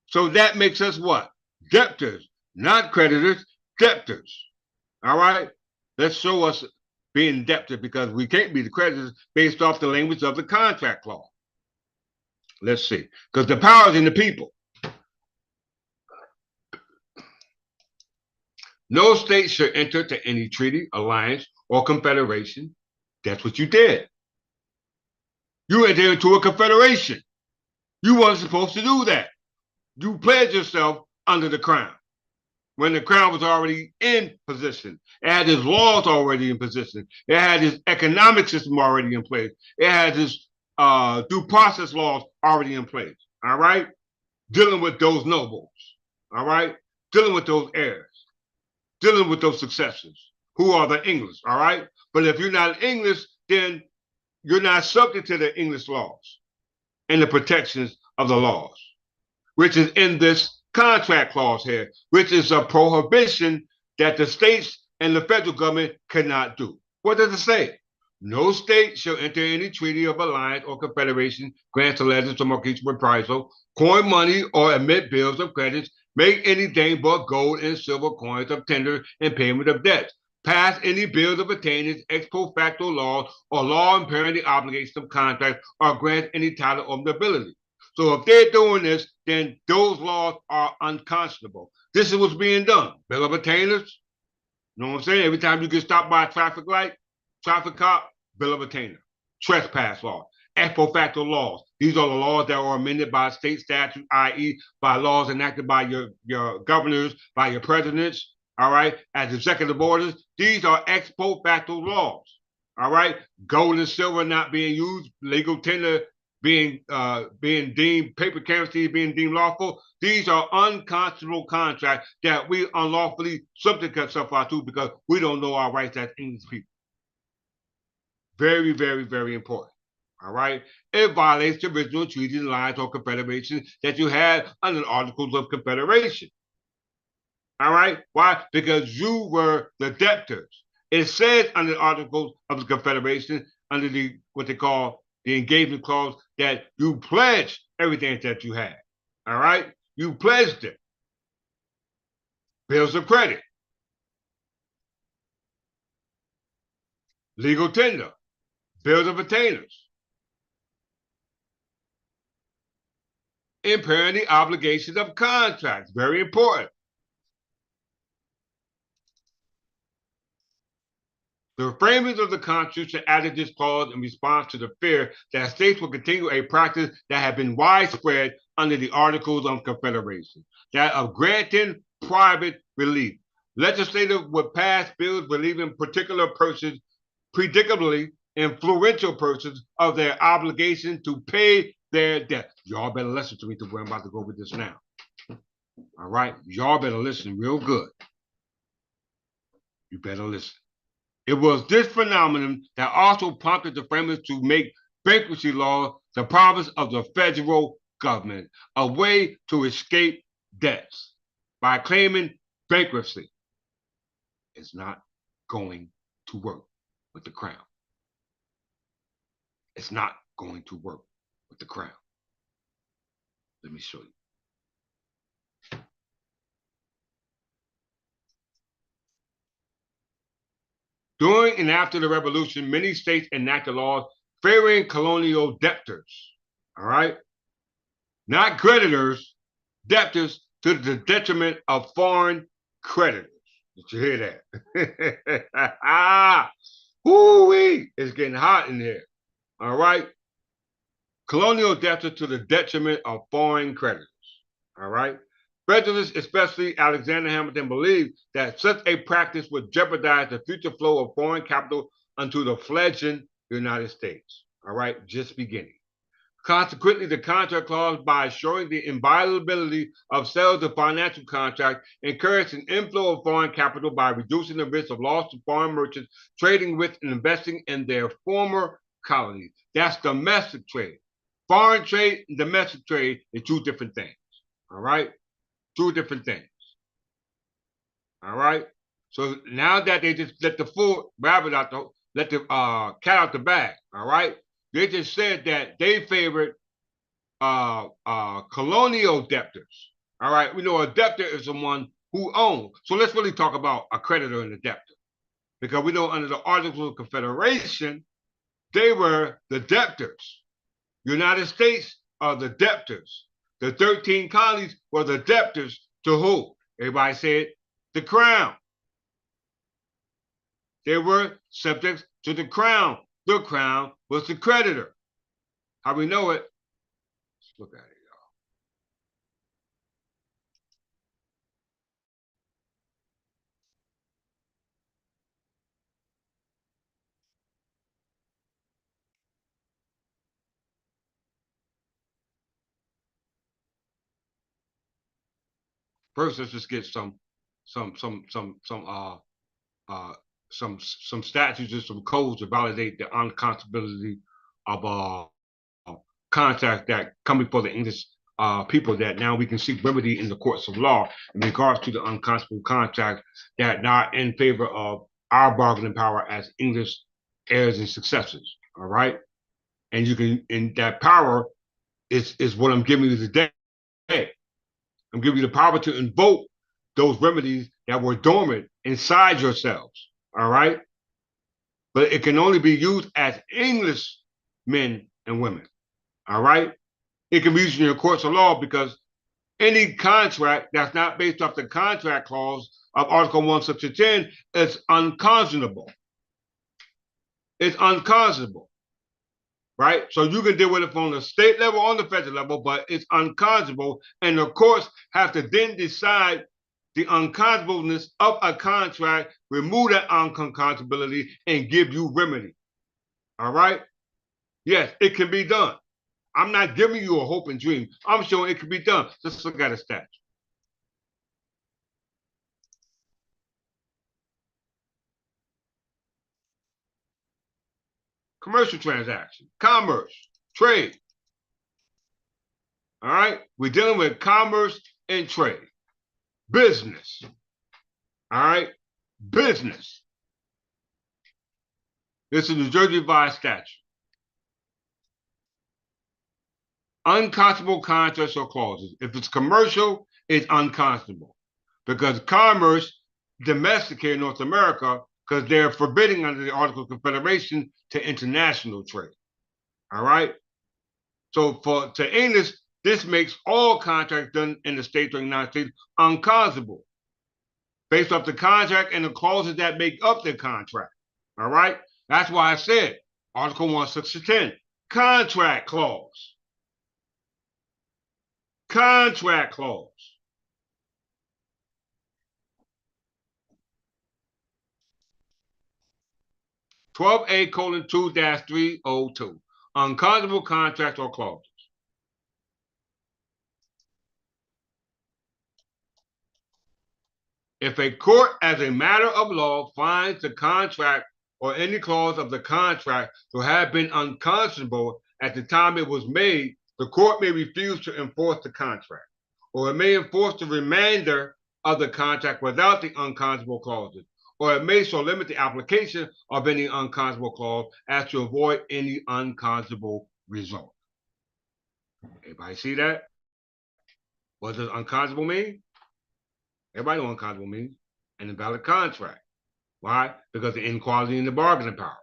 So that makes us what? Debtors, not creditors, debtors. All right? Let's show us being debtor because we can't be the creditors based off the language of the contract clause. Let's see. Because the power is in the people. No state should enter to any treaty, alliance, or confederation. That's what you did. You entered into a confederation. You weren't supposed to do that. You pledged yourself under the crown. when the crown was already in position. It had its laws already in position. It had its economic system already in place. It had its due process laws already in place. All right? Dealing with those nobles. All right? Dealing with those heirs. Dealing with those successors, who are the English. All right? But if you're not English, then you're not subject to the English laws and the protections of the laws, which is in this contract clause here, which is a prohibition that the states and the federal government cannot do. What does it say? No state shall enter any treaty of alliance or confederation, grant letters to marquis reprisal, coin money or emit bills of credit, make anything but gold and silver coins of tender in payment of debts, pass any bills of attainder, ex post facto laws, or law impairing the obligation of contract, or grant any title of nobility. So if they're doing this, then those laws are unconscionable. This is what's being done. Bill of attainders, you know what I'm saying? Every time you get stopped by a traffic light, traffic cop, bill of attainder. Trespass law, ex post facto laws. These are the laws that are amended by state statute, i.e., by laws enacted by your governors, by your presidents, all right, as executive orders. These are ex post facto laws, all right? Gold and silver not being used, legal tender being deemed, paper currency being deemed lawful. These are unconscionable contracts that we unlawfully subject ourselves to because we don't know our rights as English people. Very, very, very important. All right. It violates the original treaties, alliance, or confederation that you had under the Articles of Confederation. All right. Why? Because you were the debtors. It says under the Articles of the Confederation, under the what they call the engagement clause, that you pledged everything that you had. All right. You pledged it. Bills of credit, legal tender, bills of attainders, impairing the obligations of contracts. Very important. The framers of the Constitution added this clause in response to the fear that states will continue a practice that had been widespread under the Articles of Confederation, that of granting private relief. Legislators would pass bills relieving particular persons, predictably influential persons, of their obligation to pay their debt. Y'all better listen to me because I'm about to go with this now. All right? Y'all better listen real good. You better listen. It was this phenomenon that also prompted the framers to make bankruptcy law the province of the federal government, a way to escape debts by claiming bankruptcy is not going to work with the crown. It's not going to work with the crown. Let me show you. During and after the revolution, many states enacted laws favoring colonial debtors, all right? Not creditors, debtors to the detriment of foreign creditors. Did you hear that? Woo-wee, it's getting hot in here, all right? Colonial debtors to the detriment of foreign creditors, all right? Federalists, especially Alexander Hamilton, believed that such a practice would jeopardize the future flow of foreign capital unto the fledgling United States. All right, just beginning. Consequently, the contract clause, by assuring the inviolability of sales of financial contracts, encouraged an inflow of foreign capital by reducing the risk of loss to foreign merchants trading with and investing in their former colonies. That's domestic trade. Foreign trade and domestic trade is two different things. All right? Two different things. All right. So now that they just let the full rabbit out the let the cat out the bag. All right. They just said that they favored colonial debtors. All right. We know a debtor is someone who owns. So let's really talk about a creditor and a debtor, because we know under the Articles of Confederation they were the debtors. United States are the debtors. The 13 colonies were the debtors to who? Everybody said the crown. They were subject to the crown. The crown was the creditor. How we know it? Let's look at it, First, let's just get some statutes and some codes to validate the unconscionability of contracts that come before the English people, that now we can seek remedy in the courts of law in regards to the unconscionable contracts that are not in favor of our bargaining power as English heirs and successors. All right, and you can, and that power is what I'm giving you today. I'm giving you the power to invoke those remedies that were dormant inside yourselves. All right, but it can only be used as English men and women. All right, it can be used in your courts of law because any contract that's not based off the contract clause of Article 1, Section 10 is unconscionable. It's unconscionable, right? So you can deal with it from the state level or the federal level, but it's unconscionable, and the courts have to then decide the unconscionableness of a contract, remove that unconscionability, and give you remedy. All right? Yes, it can be done. I'm not giving you a hope and dream. I'm showing it can be done. Let's look at a statute. Commercial transaction, commerce, trade. All right? We're dealing with commerce and trade. Business. All right? Business. This is a New Jersey revised statute. Unconscionable contracts or clauses. If it's commercial, it's unconscionable. Because commerce, domestic here in North America, because they're forbidding under the Articles of Confederation to international trade. All right? So to English, this makes all contracts done in the states or the United States unconscionable, based off the contract and the clauses that make up the contract. All right? That's why I said Article 1, Section 10, contract clause. Contract clause. (12A:2-302), unconscionable contracts or clauses. If a court, as a matter of law, finds the contract or any clause of the contract to have been unconscionable at the time it was made, the court may refuse to enforce the contract, or it may enforce the remainder of the contract without the unconscionable clauses, or it may so limit the application of any unconscionable clause as to avoid any unconscionable result. Everybody see that? What does unconscionable mean? Everybody know what unconscionable means. An invalid contract. Why? Because the inequality in the bargaining power.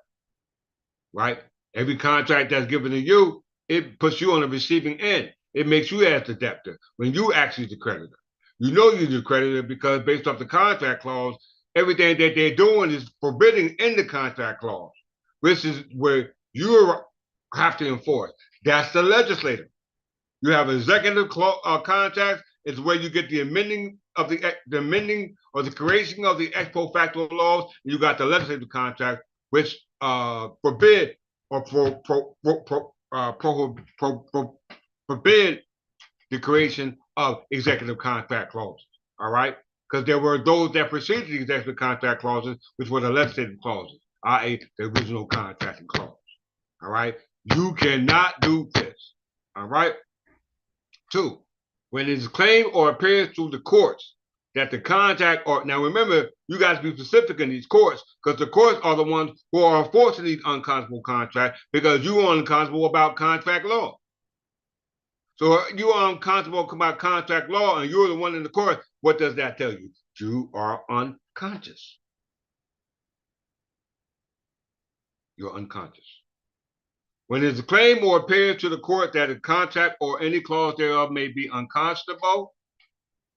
Right? Every contract that's given to you, it puts you on the receiving end. It makes you as the debtor when you actually the creditor. You know you're the creditor because based off the contract clause, everything that they're doing is forbidding in the contract clause, which is where you have to enforce. That's the legislator. You have executive contracts. It's where you get the amending of the amending or the creation of the ex post facto laws. And you got the legislative contract, which forbid or forbid the creation of executive contract clauses. All right, because there were those that preceded the executive contract clauses, which were the legislative clauses, i.e., the original contracting clause. All right, you cannot do this. All right. 2, when it is claimed or appears through the courts that the contract, or now remember, you guys be specific in these courts, because the courts are the ones who are enforcing these unconscionable contracts, because you are unconscionable about contract law. So you are unconscionable about contract law, and you're the one in the court. What does that tell you? You are unconscious. You're unconscious. When it is claimed or appears to the court that a contract or any clause thereof may be unconscionable,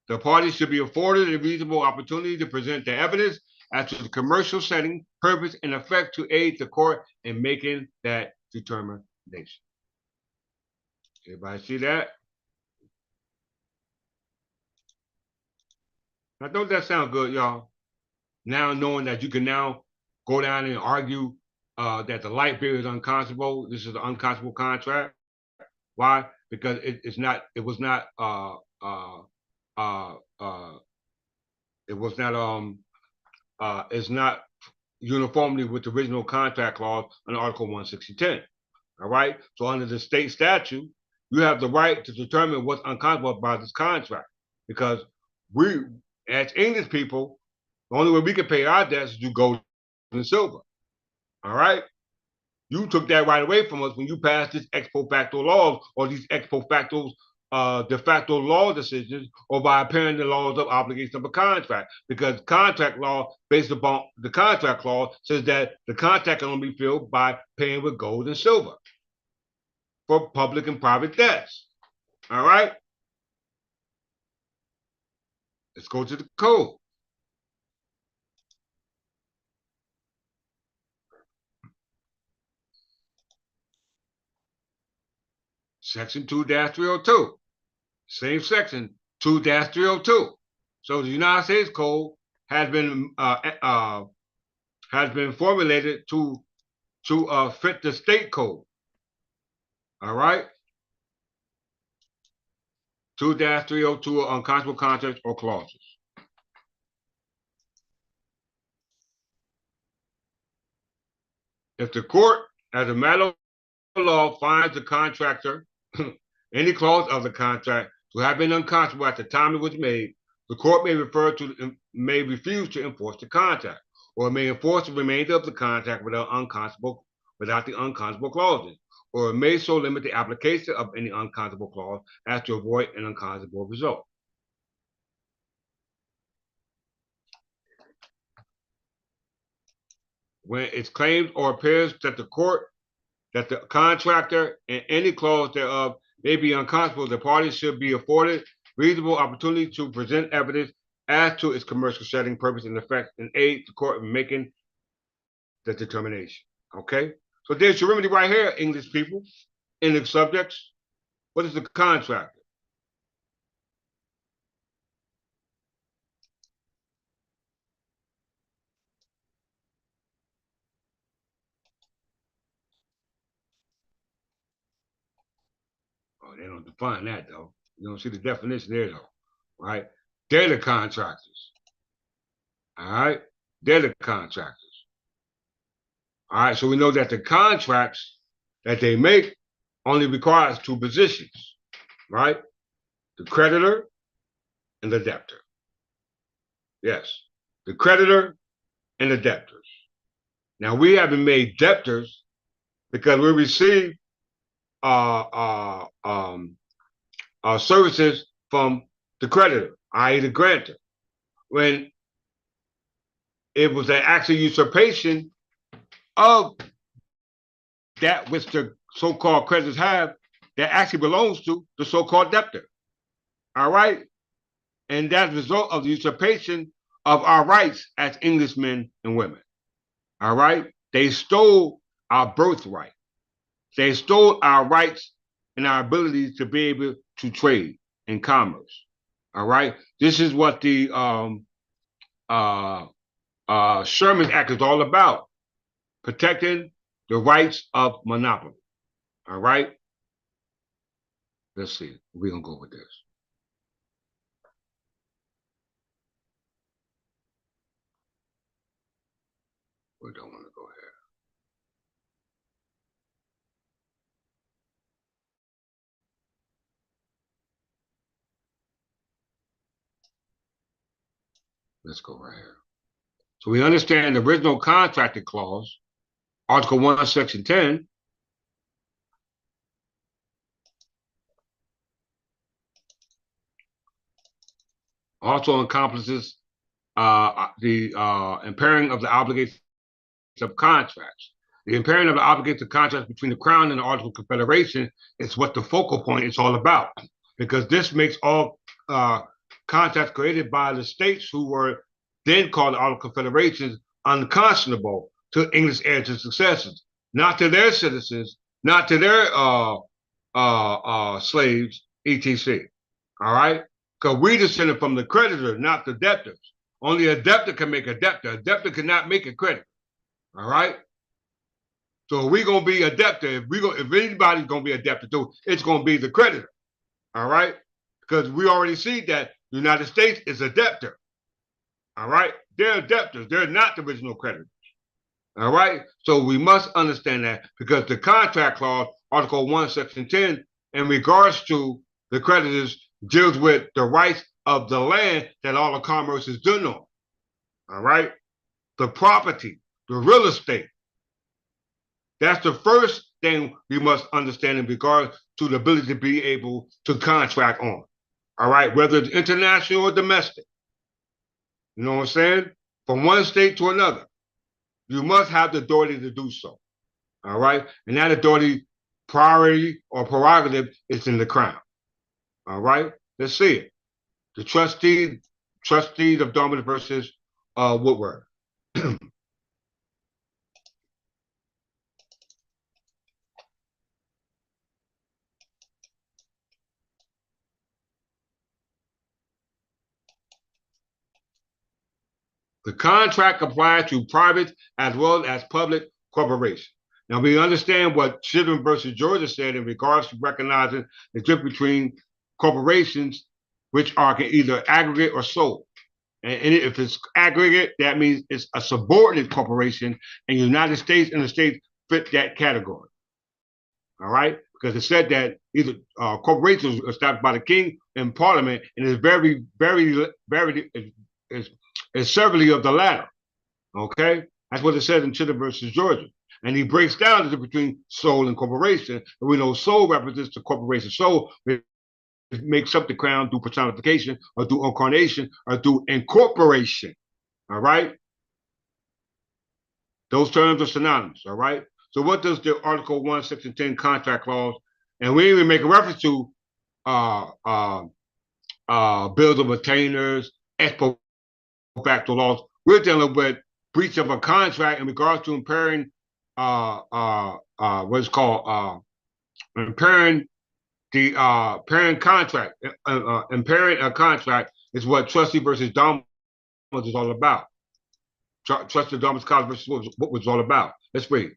the parties should be afforded a reasonable opportunity to present their evidence as to the commercial setting, purpose, and effect to aid the court in making that determination. Everybody see that? Now, don't that sound good, y'all? Now knowing that you can now go down and argue that the light bill is unconscionable. This is an unconscionable contract. Why? Because it was not it was not it's not uniformly with the original contract clause in Article 16010. All right. So under the state statute, you have the right to determine what's unconscionable about this contract, because we, as English people, the only way we can pay our debts is through gold and silver. All right. You took that right away from us when you passed this ex post facto laws or these ex post facto de facto law decisions, or by appairing the laws of obligation of a contract, because contract law based upon the contract clause says that the contract can only be filled by paying with gold and silver for public and private debts. All right. Let's go to the code. Section 2-302. Same section, 2-302. So the United States Code has been formulated to fit the state code. All right. 2-302 are unconscionable contracts or clauses. If the court, as a matter of law, finds the contractor any clause of the contract to have been unconscionable at the time it was made, the court may refuse to enforce the contract, or may enforce the remainder of the contract without the unconscionable clauses, or it may so limit the application of any unconscionable clause as to avoid an unconscionable result. When it's claimed or appears that the contractor and any clause thereof may be unconscionable, the parties should be afforded reasonable opportunity to present evidence as to its commercial setting, purpose, and effect, and aid the court in making the determination. Okay? So there's your remedy right here, English people, English subjects. What is the contractor? Oh, they don't define that, though. You don't see the definition there, though. Right? They're the contractors. All right? They're the contractors. All right, so we know that the contracts that they make only requires two positions, right? The creditor and the debtor. Yes, the creditor and the debtors. Now, we haven't made debtors because we receive services from the creditor, i.e. the grantor. When it was an actual usurpation of that which the so-called creditors have, that actually belongs to the so-called debtor. All right? And that's a result of the usurpation of our rights as Englishmen and women. All right? They stole our birthright. They stole our rights and our abilities to be able to trade in commerce. All right? This is what the Sherman Act is all about, protecting the rights of monopoly. All right? Let's see. We're going to go with this. We don't want to go here. Let's go right here. So we understand the original contracting clause, Article 1, Section 10, also encompasses the impairing of the obligations of contracts. The impairing of the obligations of contracts between the Crown and the Articles of Confederation is what the focal point is all about, because this makes all contracts created by the states who were then called the Articles of Confederation unconscionable to English heirs and successors, not to their citizens, not to their slaves, etc. All right? Because we descended from the creditor, not the debtors. Only a debtor can make a debtor. A debtor cannot make a creditor. All right? So we're going to be a debtor. If anybody's going to be a debtor too, it's going to be the creditor. All right? Because we already see that The United States is a debtor. All right? They're debtors. They're not the original creditors. All right? So we must understand that because the contract clause, Article 1, Section 10, in regards to the creditors, deals with the rights of the land that all the commerce is done on. All right? The property, the real estate. That's the first thing we must understand in regards to the ability to be able to contract on. All right? Whether it's international or domestic. You know what I'm saying? From one state to another. You must have the authority to do so. All right? And that authority, priority or prerogative, is in the crown. All right? Let's see it. The trustees of Dominant versus Woodward. The contract applies to private as well as public corporations. Now we understand what Syllabus versus Georgia said in regards to recognizing the difference between corporations, which are either aggregate or sole. And if it's aggregate, that means it's a subordinate corporation, and the United States and the states fit that category. All right? Because it said that either corporations are established by the king and parliament, and it's very, very, very, it's severely of the latter. Okay? That's what it says in Chitter versus Georgia. And he breaks down the difference between sole and corporation. And we know sole represents the corporation. Sole makes up the crown through personification or through incarnation or through incorporation. All right? Those terms are synonymous. All right? So what does the Article 1, Section 10 contract clause, and we even make a reference to bills of retainers, ex facto laws. We're dealing with breach of a contract in regards to impairing what's called impairing the parent contract. Impairing a contract is what trustee versus Dom is all about. Trustee Dom College versus what was all about. Let's read.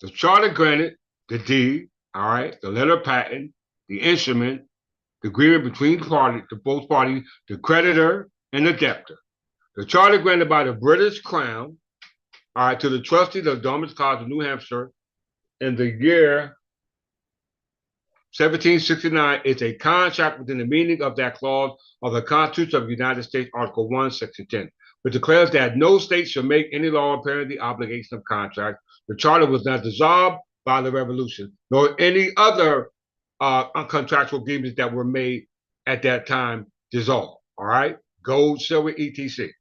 The charter granted the deed, all right, the letter of patent, the instrument, the agreement between both parties, the creditor and the debtor. The charter granted by the British Crown, all right, to the trustees of Dormant College of New Hampshire in the year 1769 is a contract within the meaning of that clause of the Constitution of the United States, Article 1, Section 10, which declares that no state shall make any law impairing the obligation of contract. The charter was not dissolved by the Revolution, nor any other contractual agreements that were made at that time dissolved. All right? Gold, silver, etc.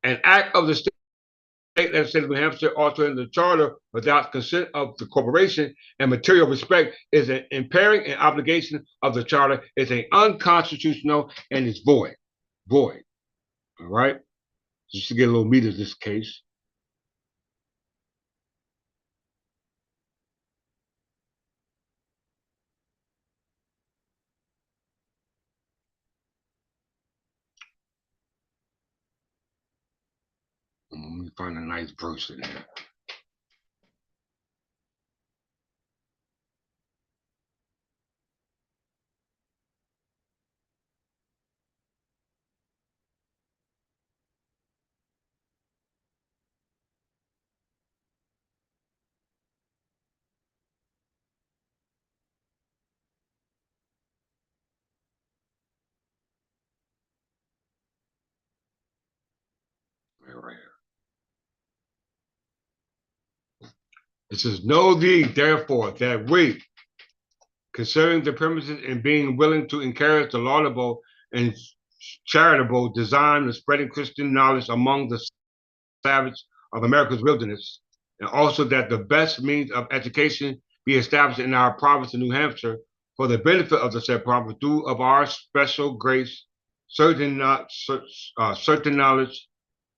An act of the state legislature of New Hampshire altering the charter without consent of the corporation and material respect is an impairing an obligation of the charter, is an unconstitutional and is void. Void. All right? Just to get a little meat of this case. Let me find a nice verse in here. Right here. It says, know thee, therefore, that we, considering the premises and being willing to encourage the laudable and charitable design of spreading Christian knowledge among the savage of America's wilderness, and also that the best means of education be established in our province of New Hampshire for the benefit of the said province, due of our special grace, certain knowledge,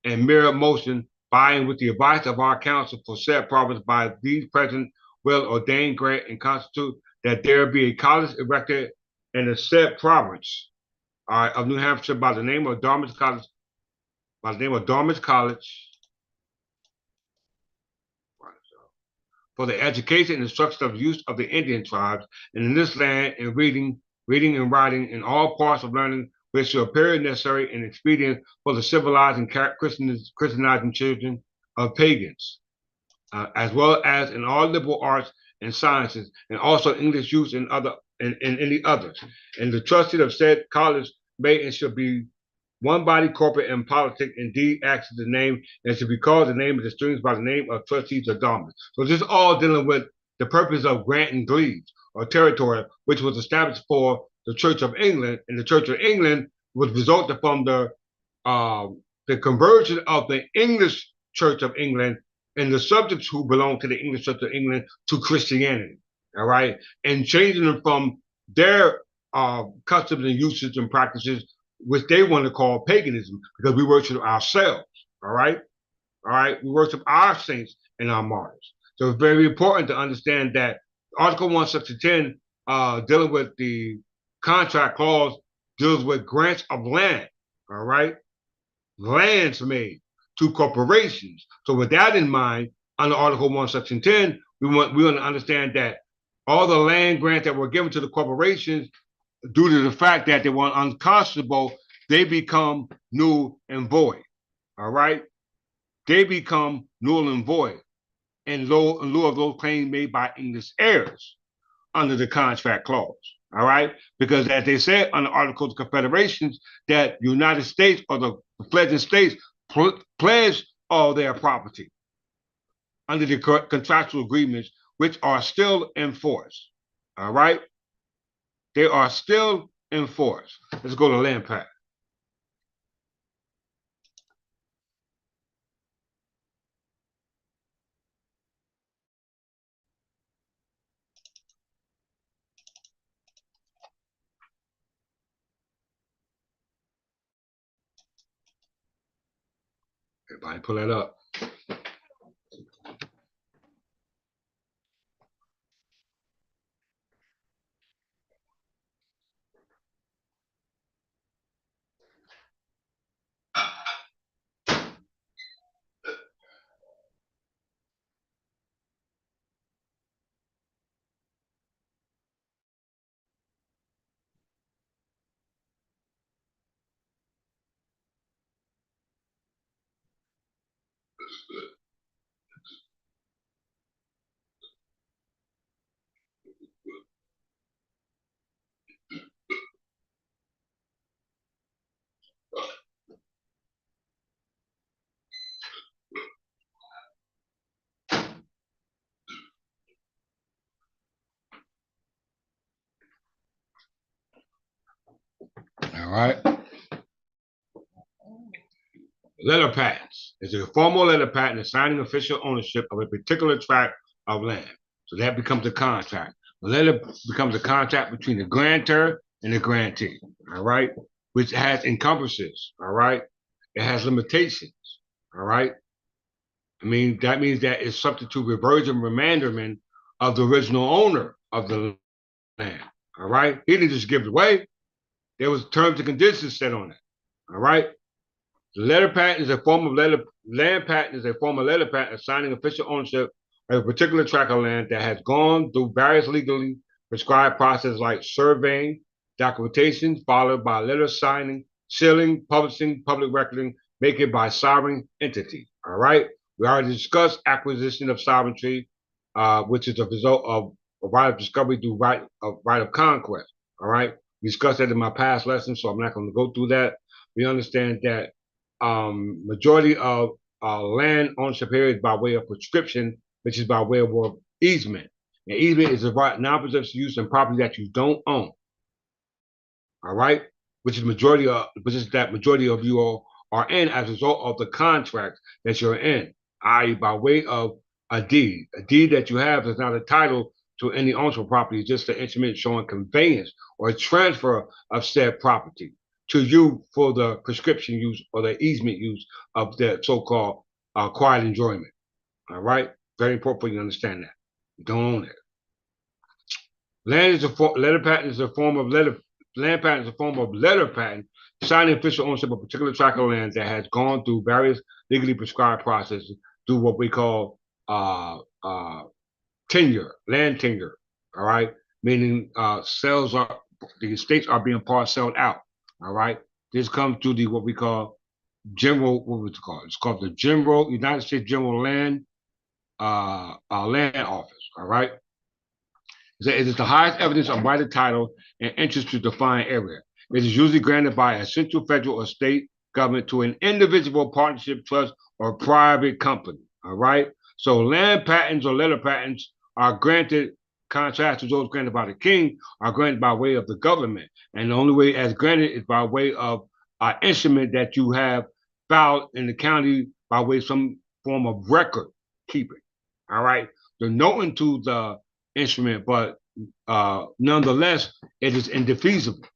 and mere motion, by and with the advice of our council for said province by these present will ordain, grant, and constitute that there be a college erected in the said province of New Hampshire by the name of Dartmouth College, for the education and instruction of the use of the Indian tribes, and in this land, in reading and writing, in all parts of learning, which are period necessary and expedient for the civilized and Christianizing children of pagans, as well as in all liberal arts and sciences, and also English use in any others. And the trustee of said college may and should be one body corporate and politic, indeed acts as the name, and should be called the name of the students by the name of trustees or dominants. So this is all dealing with the purpose of granting glebes or territory, which was established for the Church of England, and the Church of England was resulted from the conversion of the English Church of England and the subjects who belong to the English Church of England to Christianity, all right, and changing them from their customs and usages and practices, which they want to call paganism, because we worship ourselves, all right, we worship our saints and our martyrs. So it's very important to understand that Article 1, Section 10, dealing with the contract clause, deals with grants of land, all right, lands made to corporations. So with that in mind, under Article 1, Section 10, we want to understand that all the land grants that were given to the corporations, due to the fact that they were unconscionable, they become null and void. All right? They become null and void in lieu of those claims made by English heirs under the contract clause. All right? Because as they said under Articles of Confederations, that the United States or the pledging states pledge all their property under the contractual agreements, which are still in force. All right? They are still in force. Let's go to land patent. Everybody pull that up. All right. Letter patents is a formal letter patent assigning official ownership of a particular tract of land. So that becomes a contract. The letter becomes a contract between the grantor and the grantee, all right, which has encompasses, all right. It has limitations, all right. I mean, that means that it's subject to reversion remanderment of the original owner of the land, all right. He didn't just give it away. There was terms and conditions set on it, all right. Letter patent is a form of land patent is a form of letter patent assigning official ownership of a particular tract of land that has gone through various legally prescribed processes like surveying, documentation, followed by letter signing, sealing, publishing, public recording, making by sovereign entity. All right. We already discussed acquisition of sovereignty, which is a result of a right of discovery through right of conquest. All right. We discussed that in my past lesson, so I'm not going to go through that. We understand that majority of land ownership here is by way of prescription, which is by way of easement. And easement is a right non-possessive use in property that you don't own. All right, which is that majority of you all are in as a result of the contract that you're in, i.e., by way of a deed. A deed that you have is not a title to any ownership property, it's just an instrument showing conveyance or a transfer of said property to you for the prescription use or the easement use of the so-called quiet enjoyment. All right? Very important for you to understand that. You don't own it. Land patent is a form of letter patent signing official ownership of a particular tract of land that has gone through various legally prescribed processes through what we call tenure, land tenure, all right? Meaning the estates are being parceled out, all right? This comes to the what we call general, what was it called? It's called the General United States General Land Land Office, all right? It is the highest evidence of right of title and interest to define area. It is usually granted by a central, federal, or state government to an individual, partnership, trust, or private company. All right. So land patents or letter patents are granted, contrast to those granted by the king, are granted by way of the government. And the only way as granted is by way of an instrument that you have filed in the county by way of some form of record keeping. All right. The note to the instrument, but nonetheless, it is indefeasible.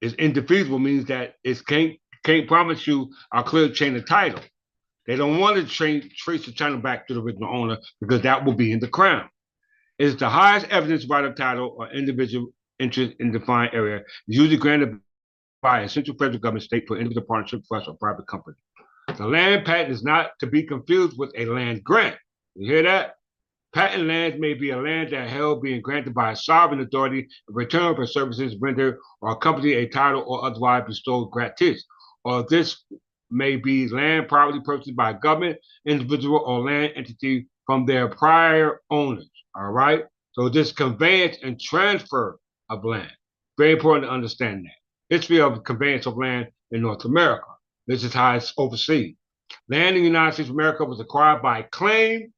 It's indefeasible means that it can't promise you a clear chain of title. They don't want to trace the title back to the original owner because that will be in the crown. It is the highest evidence right of title or individual interest in defined area, usually granted by a central federal government, state, for individual, partnership, trust, or private company. The land patent is not to be confused with a land grant. You hear that? Patent lands may be a land that held being granted by a sovereign authority in return for services rendered or accompany a title or otherwise bestowed gratis. Or this may be land properly purchased by a government, individual, or land entity from their prior owners. All right? So this conveyance and transfer of land. Very important to understand that. History of conveyance of land in North America. This is how it's overseen. Land in the United States of America was acquired by claim,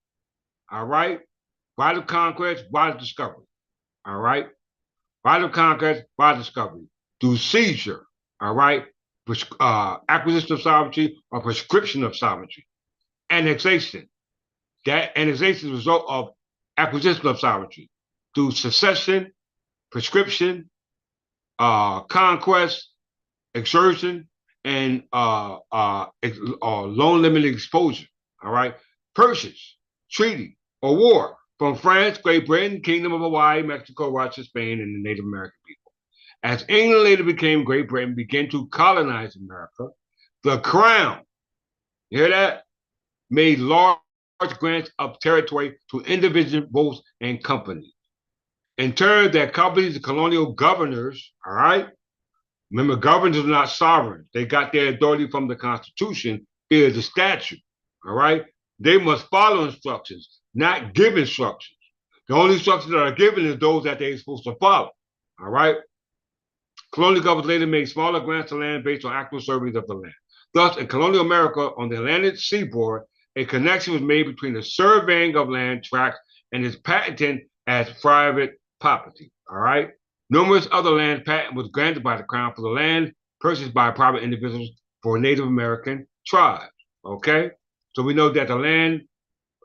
all right? Right of conquest, right of discovery, all right? Right of conquest, right of discovery. Through seizure, all right? Acquisition of sovereignty or prescription of sovereignty. Annexation. That annexation is a result of acquisition of sovereignty. Through secession, prescription, conquest, exertion, and loan limited exposure, all right? Purchase, treaty, or war from France, Great Britain, Kingdom of Hawaii, Mexico, Russia, Spain, and the Native American people. As England later became Great Britain, began to colonize America, the crown, you hear that? Made large grants of territory to individuals and companies. In turn, their companies, the colonial governors, all right? Remember, governors are not sovereign. They got their authority from the Constitution via the statute, all right? They must follow instructions, not give instructions. The only instructions that are given is those that they're supposed to follow, all right? Colonial governments later made smaller grants to land based on actual surveys of the land. Thus, in colonial America, on the Atlantic seaboard, a connection was made between the surveying of land tracts and its patenting as private property, all right? Numerous other land patent was granted by the crown for the land purchased by private individuals for Native American tribes, okay? So we know that the land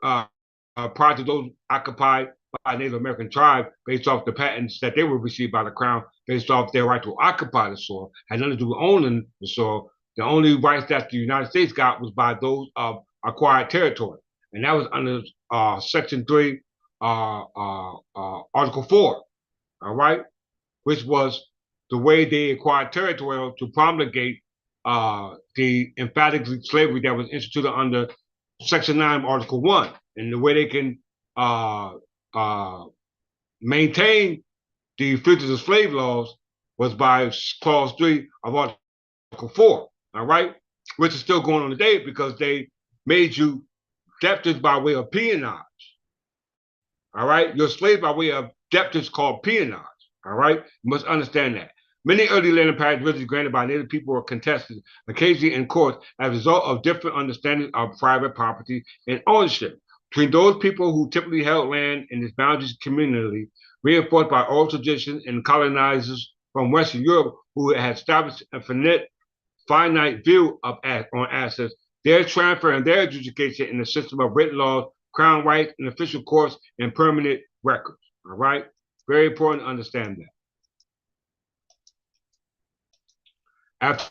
prior to those occupied by Native American tribes, based off the patents that they were received by the crown, based off their right to occupy the soil, had nothing to do with owning the soil. The only rights that the United States got was by those of acquired territory. And that was under Section 3, Article 4, all right? Which was the way they acquired territory to promulgate the emphatic slavery that was instituted under Section 9, Article 1. And the way they can maintain the fugitive slave laws was by Clause 3 of Article 4, all right? Which is still going on today because they made you debtors by way of peonage, all right? You're slaves by way of debtors called peonage, all right? You must understand that. Many early land patents granted by Native people were contested, occasionally in court, as a result of different understandings of private property and ownership between those people who typically held land in its boundaries communally, reinforced by oral tradition, and colonizers from Western Europe who had established a finite view of on assets, their transfer and their adjudication in the system of written laws, crown rights, and official courts and permanent records. All right? Very important to understand that. After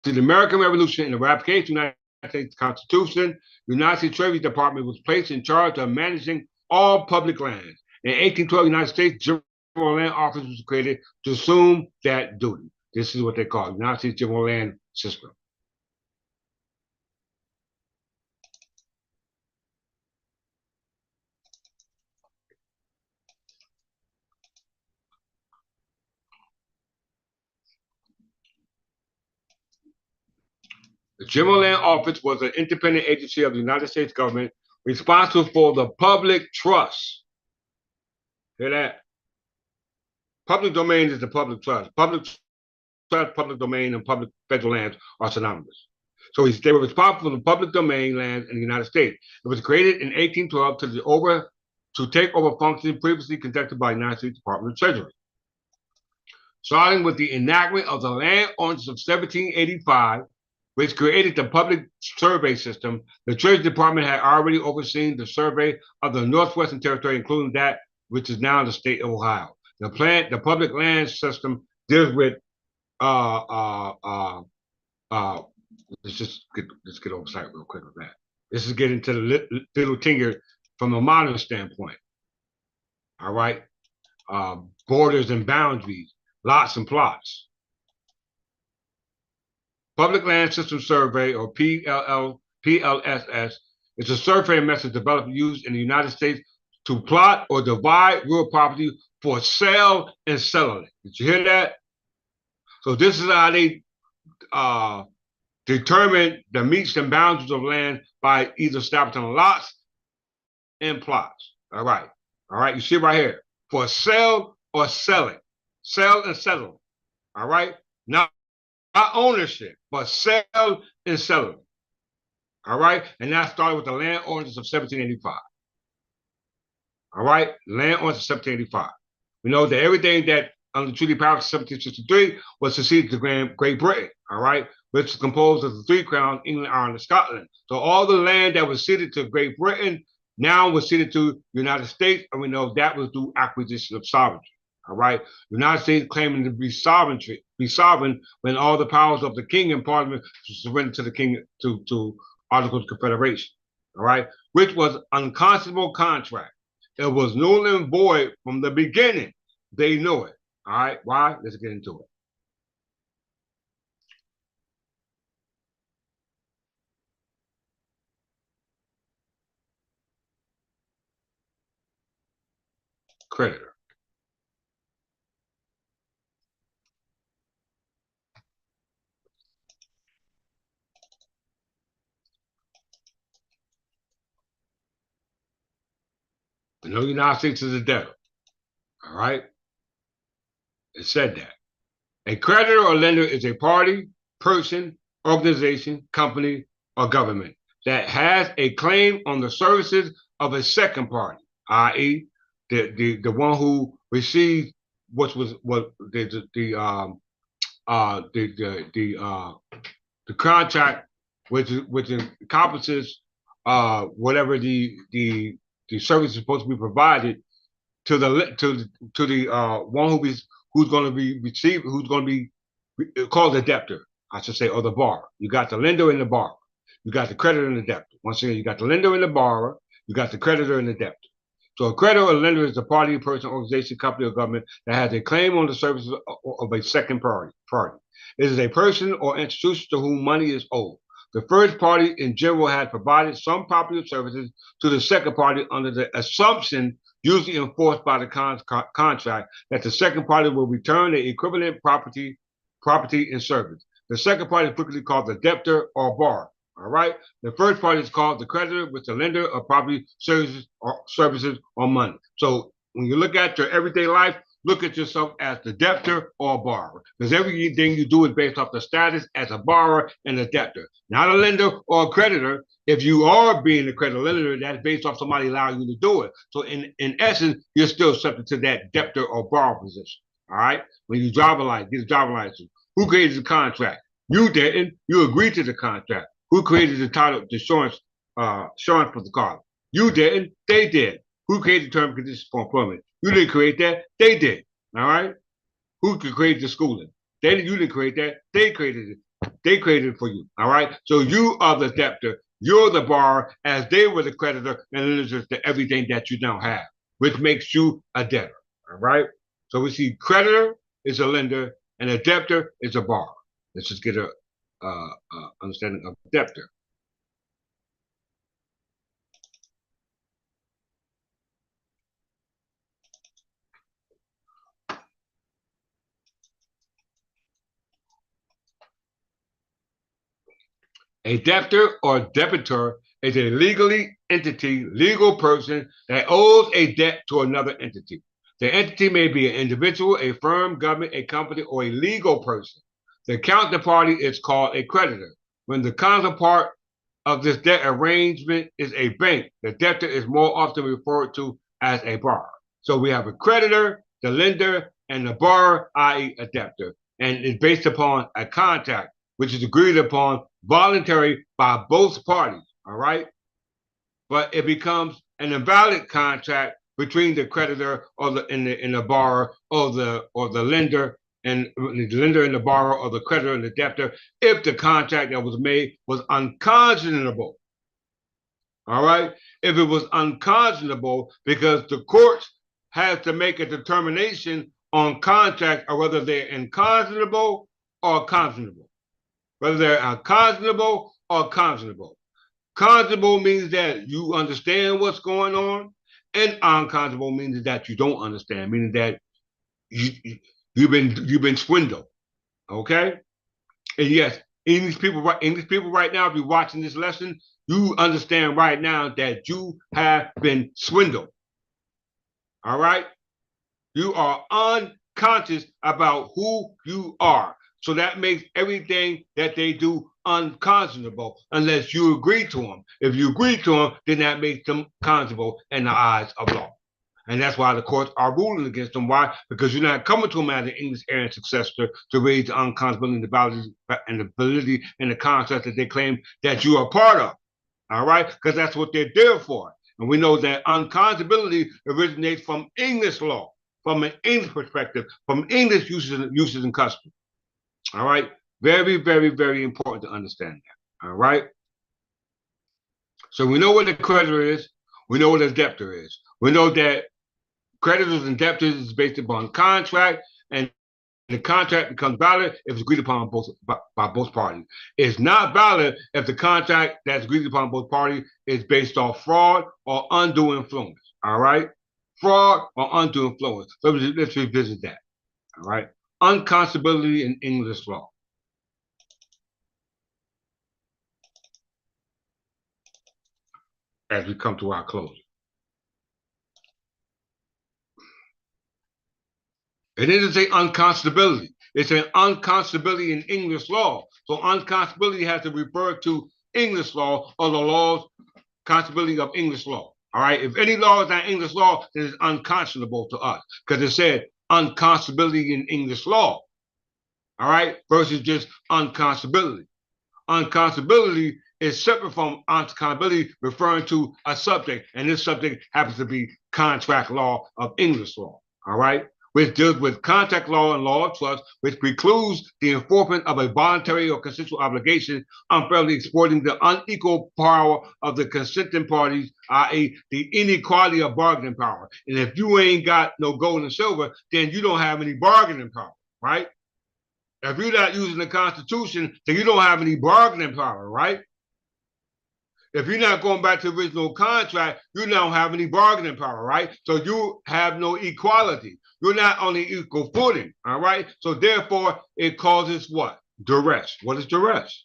the American Revolution and the ratification of the United States Constitution, the United States Treasury Department was placed in charge of managing all public lands. In 1812, the United States General Land Office was created to assume that duty. This is what they call the United States General Land System. The General Land Office was an independent agency of the United States government responsible for the public trust. Hear that? Public domain is the public trust. Public trust, public domain, and public federal lands are synonymous. So they were responsible for the public domain lands in the United States. It was created in 1812 to take over functions previously conducted by the United States Department of Treasury. Starting with the enactment of the Land Ordinance of 1785, which created the public survey system, the Treasury Department had already overseen the survey of the Northwestern Territory, including that which is now the state of Ohio. The public land system deals with let's get oversight real quick with that. This is getting to the little tinker from a modern standpoint. All right, borders and boundaries, lots and plots. Public Land System Survey, or PLSS, is a survey method developed and used in the United States to plot or divide real property for sale and selling it. Did you hear that? So this is how they determine the metes and boundaries of land by either establishing lots and plots. All right. You see right here. For sale or selling. Sell and settle. All right. Not ownership, but sell and selling. All right. And that started with the Land Ordinance of 1785. All right. Land Ordinance of 1785. We know that everything that under Treaty of Paris 1763 was seceded to Great Britain. All right. Which is composed of the three crowns, England, Ireland, and Scotland. So all the land that was ceded to Great Britain now was ceded to the United States, and we know that was through acquisition of sovereignty. All right, the United States claiming to be sovereign when all the powers of the king and parliament surrendered to the king to Articles of Confederation. All right, which was unconscionable contract. It was null and void from the beginning. They knew it. All right, why? Let's get into it. Creditor. We know the United States is a debtor. All right? It said that. A creditor or lender is a party, person, organization, company, or government that has a claim on the services of a second party, i.e., the one who received the contract, which encompasses whatever the service is supposed to be provided to the one who's going to be received, who's going to be called the debtor, I should say, or the borrower. You got the lender and the borrower. You got the creditor and the debtor. Once again, you got the lender and the borrower. You got the creditor and the debtor. So a creditor or lender is the party, person, organization, company, or government that has a claim on the services of a second party. It is a person or institution to whom money is owed. The first party in general has provided some property or services to the second party under the assumption, usually enforced by the contract, that the second party will return the equivalent property and service. The second party is typically called the debtor or borrower. All right. The first party is called the creditor, with the lender of property, services, or money. So when you look at your everyday life, look at yourself as the debtor or borrower, because everything you do is based off the status as a borrower and a debtor, not a lender or a creditor. If you are being a creditor lender, that's based off somebody allowing you to do it. So in essence, you're still subject to that debtor or borrower position. All right. When you drive a license, get a driver license. Who created the contract? You didn't. You agreed to the contract. Who created the title, the insurance for the car? You didn't. They did. Who created the term and conditions for employment? You didn't create that. They did. All right. Who could create the schooling? You didn't create that. They created it. They created it for you. All right. So you are the debtor. You're the borrower, as they were the creditor, and it is to everything that you now have, which makes you a debtor. All right. So we see creditor is a lender, and a debtor is a borrower. Let's just get a understanding of debtor. A debtor or debitor is a legal person that owes a debt to another entity. The entity may be an individual, a firm, government, a company, or a legal person. The counterparty is called a creditor. When the counterpart of this debt arrangement is a bank, the debtor is more often referred to as a borrower. So we have a creditor, the lender, and the borrower, i.e. a debtor, and it's based upon a contract, which is agreed upon voluntary by both parties, all right? But it becomes an invalid contract between the creditor or the borrower or the lender and the lender and the borrower or the creditor and the debtor if the contract that was made was unconscionable. All right? If it was unconscionable, because the courts have to make a determination on contract or whether they're unconscionable or conscionable. Whether they're unconscionable or conscionable. Conscionable means that you understand what's going on, and unconscionable means that you don't understand, meaning that you've been swindled. Okay? And yes, English people right now, if you're watching this lesson, you understand right now that you have been swindled. All right? You are unconscious about who you are. So that makes everything that they do unconscionable unless you agree to them. If you agree to them, then that makes them conscionable in the eyes of law. And that's why the courts are ruling against them. Why? Because you're not coming to them as an English heir successor to raise the unconscionability and the validity and the concept that they claim that you are part of. All right? Because that's what they're there for. And we know that unconscionability originates from English law, from an English perspective, from English uses and customs. All right? Very, very, very important to understand that. All right? So we know what the creditor is. We know what the debtor is. We know that creditors and debtors is based upon contract, and the contract becomes valid if it's agreed upon by both parties. It's not valid if the contract that's agreed upon both parties is based off fraud or undue influence. All right? Fraud or undue influence. So let's revisit that. All right? Unconscionability in English law. As we come to our closing. It isn't say unconscionability. It's an unconscionability in English law. So unconscionability has to refer to English law or the law's conscionability of English law. All right. If any law is not English law, then it's unconscionable to us because it said unconscionability in English law. All right. Versus just unconscionability. Unconscionability is separate from unconscionability, referring to a subject, and this subject happens to be contract law of English law. All right. Which deals with contract law and law of trust, which precludes the enforcement of a voluntary or consensual obligation, unfairly exploiting the unequal power of the consenting parties, i.e., the inequality of bargaining power. And if you ain't got no gold and silver, then you don't have any bargaining power, right? If you're not using the Constitution, then you don't have any bargaining power, right? If you're not going back to the original contract, you don't have any bargaining power, right? So you have no equality. You're not on the equal footing, all right? So therefore, it causes what? Duress. What is duress?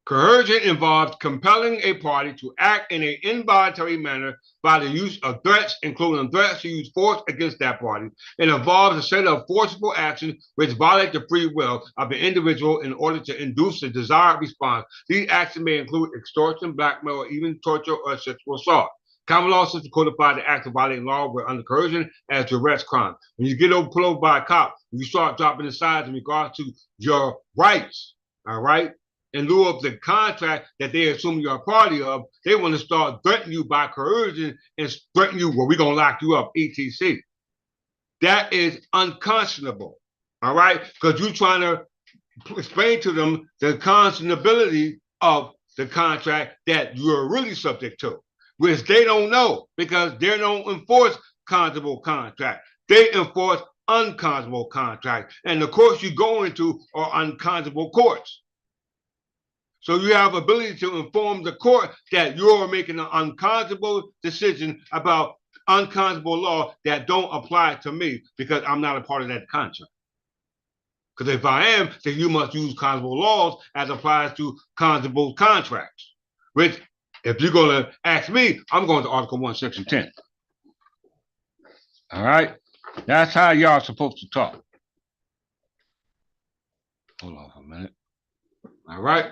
Coercion involves compelling a party to act in an involuntary manner by the use of threats, including threats to use force against that party. It involves a set of forcible actions which violate the free will of an individual in order to induce a desired response. These actions may include extortion, blackmail, or even torture or sexual assault. Common law systems codify the act of violating law under coercion as duress crime. When you get pulled over by a cop, you start dropping the sides in regards to your rights, all right? In lieu of the contract that they assume you're a party of, they want to start threatening you by coercion and threaten you, well, we're going to lock you up, etc. That is unconscionable, all right? Because you're trying to explain to them the conscionability of the contract that you're really subject to, which they don't know because they don't enforce conscionable contract. They enforce unconscionable contract. And the courts you go into are unconscionable courts. So you have ability to inform the court that you're making an unconscionable decision about unconscionable law that don't apply to me because I'm not a part of that contract. Because if I am, then you must use conscionable laws as applies to conscionable contracts, which if you're going to ask me, I'm going to Article 1, Section 10. All right? That's how y'all supposed to talk. Hold on for a minute. All right?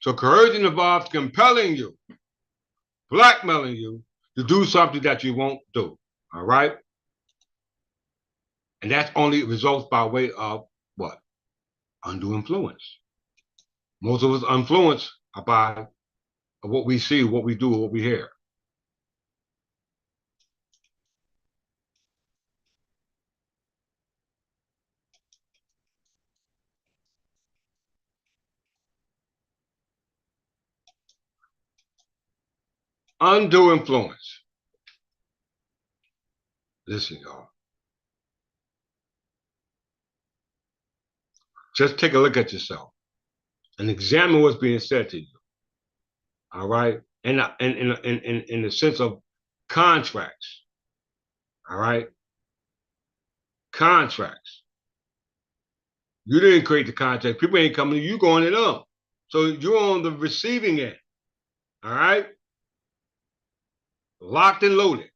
So coercion involves compelling you, blackmailing you to do something that you won't do. All right? And that only results by way of what? Undue influence. Most of us influenced by what we see, what we do, what we hear. Undue influence. Listen, y'all. Just take a look at yourself and examine what's being said to you. All right? And in the sense of contracts. All right? Contracts. You didn't create the contract. People ain't coming to you, going to them. So you're on the receiving end. All right? Locked and loaded.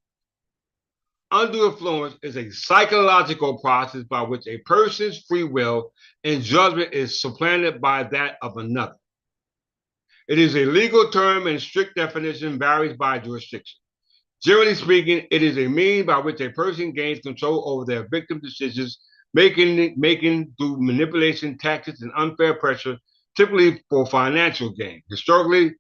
Undue influence is a psychological process by which a person's free will and judgment is supplanted by that of another. It is a legal term and strict definition varies by jurisdiction. Generally speaking, it is a means by which a person gains control over their victim decisions, making through manipulation, tactics, and unfair pressure, typically for financial gain. Historically,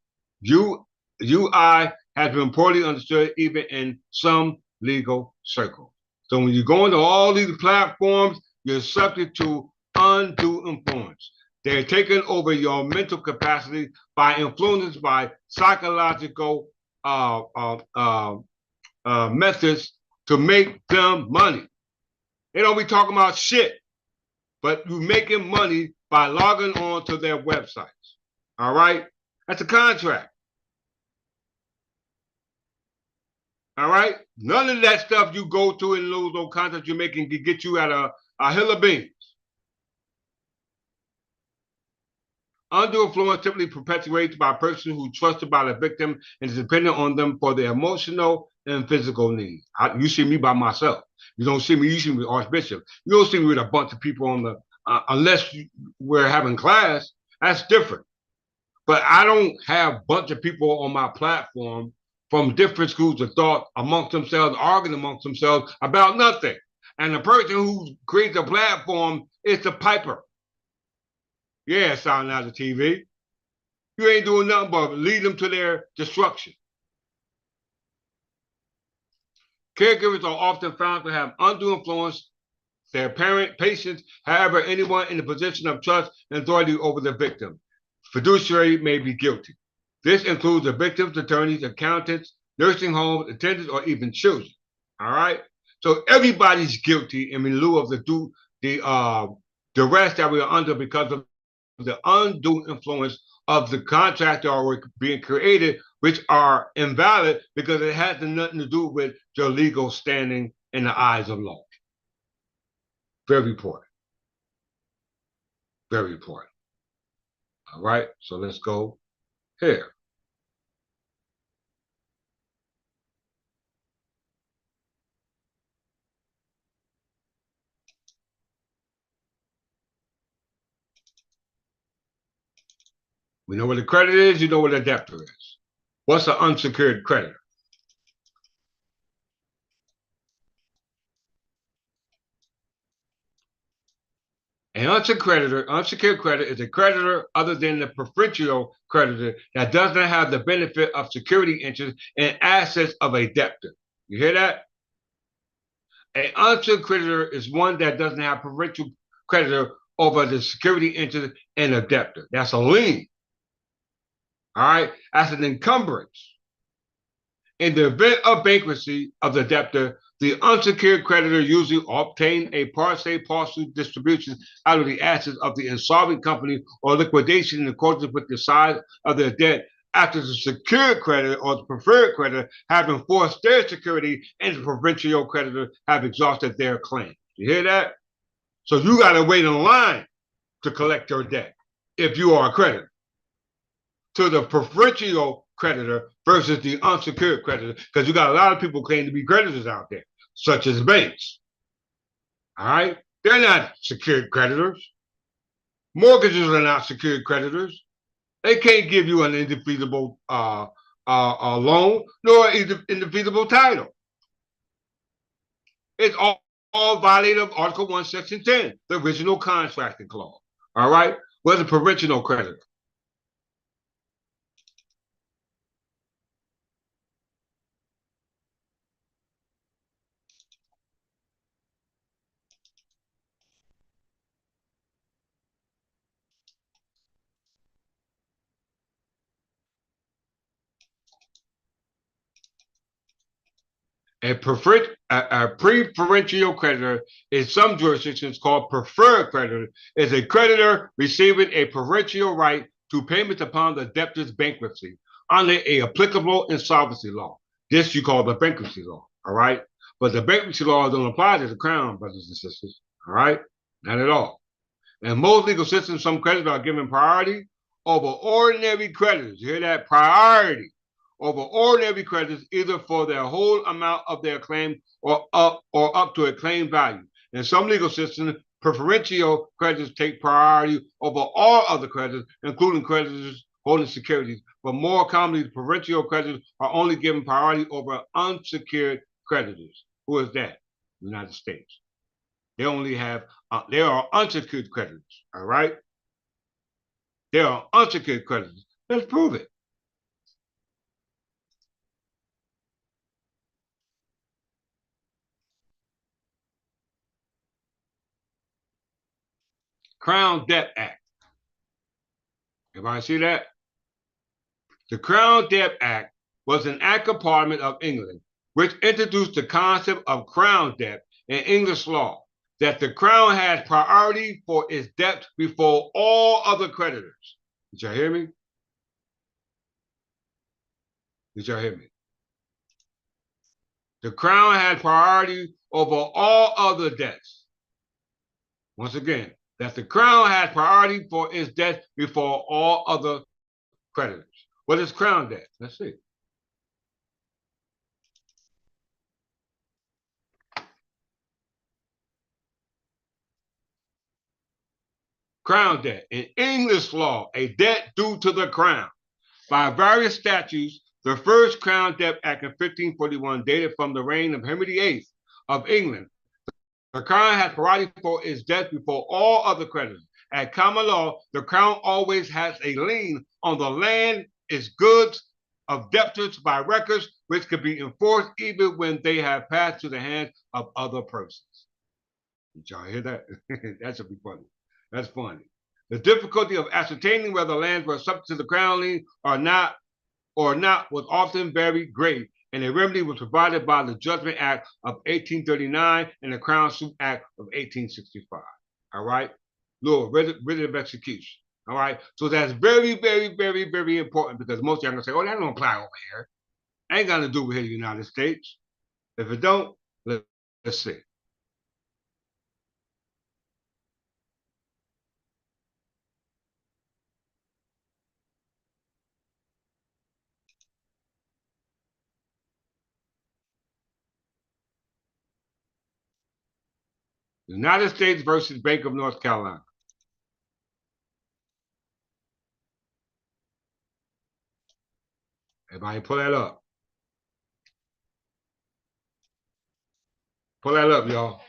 UI has been poorly understood even in some legal circles. So when you go into all these platforms, you're subject to undue influence. They're taking over your mental capacity by influenced by psychological methods to make them money. They don't be talking about shit, but you're making money by logging on to their websites. All right? That's a contract. All right? None of that stuff you go to in those contracts you're making can get you at a hill of beans. Undue influence typically perpetuated by a person who trusted by the victim and is dependent on them for their emotional and physical needs. You see me by myself. You don't see me. You see me with Archbishop. You don't see me with a bunch of people on the, unless we're having class. That's different. But I don't have a bunch of people on my platform from different schools of thought amongst themselves, arguing amongst themselves about nothing. And the person who creates a platform is the piper. Yeah, sound out of TV. You ain't doing nothing but lead them to their destruction. Caregivers are often found to have undue influence their parent, patients, however, anyone in the position of trust and authority over the victim. Fiduciary may be guilty. This includes the victims, attorneys, accountants, nursing homes, attendants, or even children. All right? So everybody's guilty in lieu of the rest that we are under because of the undue influence of the contract that are being created, which are invalid because it has nothing to do with your legal standing in the eyes of law. Very important. Very important. All right, so let's go here. We know what a creditor is, you know what a debtor is. What's an unsecured creditor? An unsecured creditor is a creditor other than the preferential creditor that does not have the benefit of security interest and assets of a debtor. You hear that? An unsecured creditor is one that doesn't have preferential creditor over the security interest in a debtor. That's a lien. All right? That's an encumbrance. In the event of bankruptcy of the debtor, The unsecured creditor usually obtain a par se partial distribution out of the assets of the insolvent company or liquidation in accordance with the size of their debt after the secured creditor or the preferred creditor have enforced their security and the provincial creditor have exhausted their claim. You hear that? So you got to wait in line to collect your debt if you are a creditor to the preferential creditor versus the unsecured creditor, because you got a lot of people claiming to be creditors out there, such as banks. All right? They're not secured creditors. Mortgages are not secured creditors. They can't give you an indefeasible loan nor an indefeasible title. It's all violated of Article 1, Section 10, the original contracting clause. All right? What's a provincial creditor? A preferential creditor in some jurisdictions called preferred creditor is a creditor receiving a preferential right to payment upon the debtor's bankruptcy under a applicable insolvency law. This you call the bankruptcy law, all right? But the bankruptcy law don't apply to the crown, brothers and sisters, all right? Not at all. In most legal systems, some creditors are given priority over ordinary creditors. You hear that? Priority over ordinary creditors, either for their whole amount of their claim or up to a claim value. In some legal systems, preferential creditors take priority over all other creditors, including creditors holding securities. But more commonly, the preferential creditors are only given priority over unsecured creditors. Who is that? The United States. They only have, they are unsecured creditors, all right? They are unsecured creditors. Let's prove it. Crown Debt Act. Everybody see that? The Crown Debt Act was an act of Parliament of England which introduced the concept of crown debt in English law, that the crown has priority for its debt before all other creditors. Did y'all hear me? Did y'all hear me? The crown has priority over all other debts. Once again, that the crown has priority for its debt before all other creditors. What is crown debt? Let's see. Crown debt. In English law, a debt due to the crown. By various statutes, the first Crown Debt Act of 1541 dated from the reign of Henry VIII of England. The crown has priority for its debt before all other creditors. At common law, the crown always has a lien on the land, its goods, of debtors by records, which can be enforced even when they have passed to the hands of other persons. Did y'all hear that? That should be funny. That's funny. The difficulty of ascertaining whether lands were subject to the crown lien or not was often very great, and a remedy was provided by the Judgment Act of 1839 and the Crown Suit Act of 1865. All right? Lord, writ of execution. All right? So that's very, very, very, very important, because most of y'all are going to say, oh, that don't apply over here. Ain't got to do with here in the United States. If it don't, let's see. United States versus Bank of North Carolina. Everybody pull that up. Pull that up, y'all.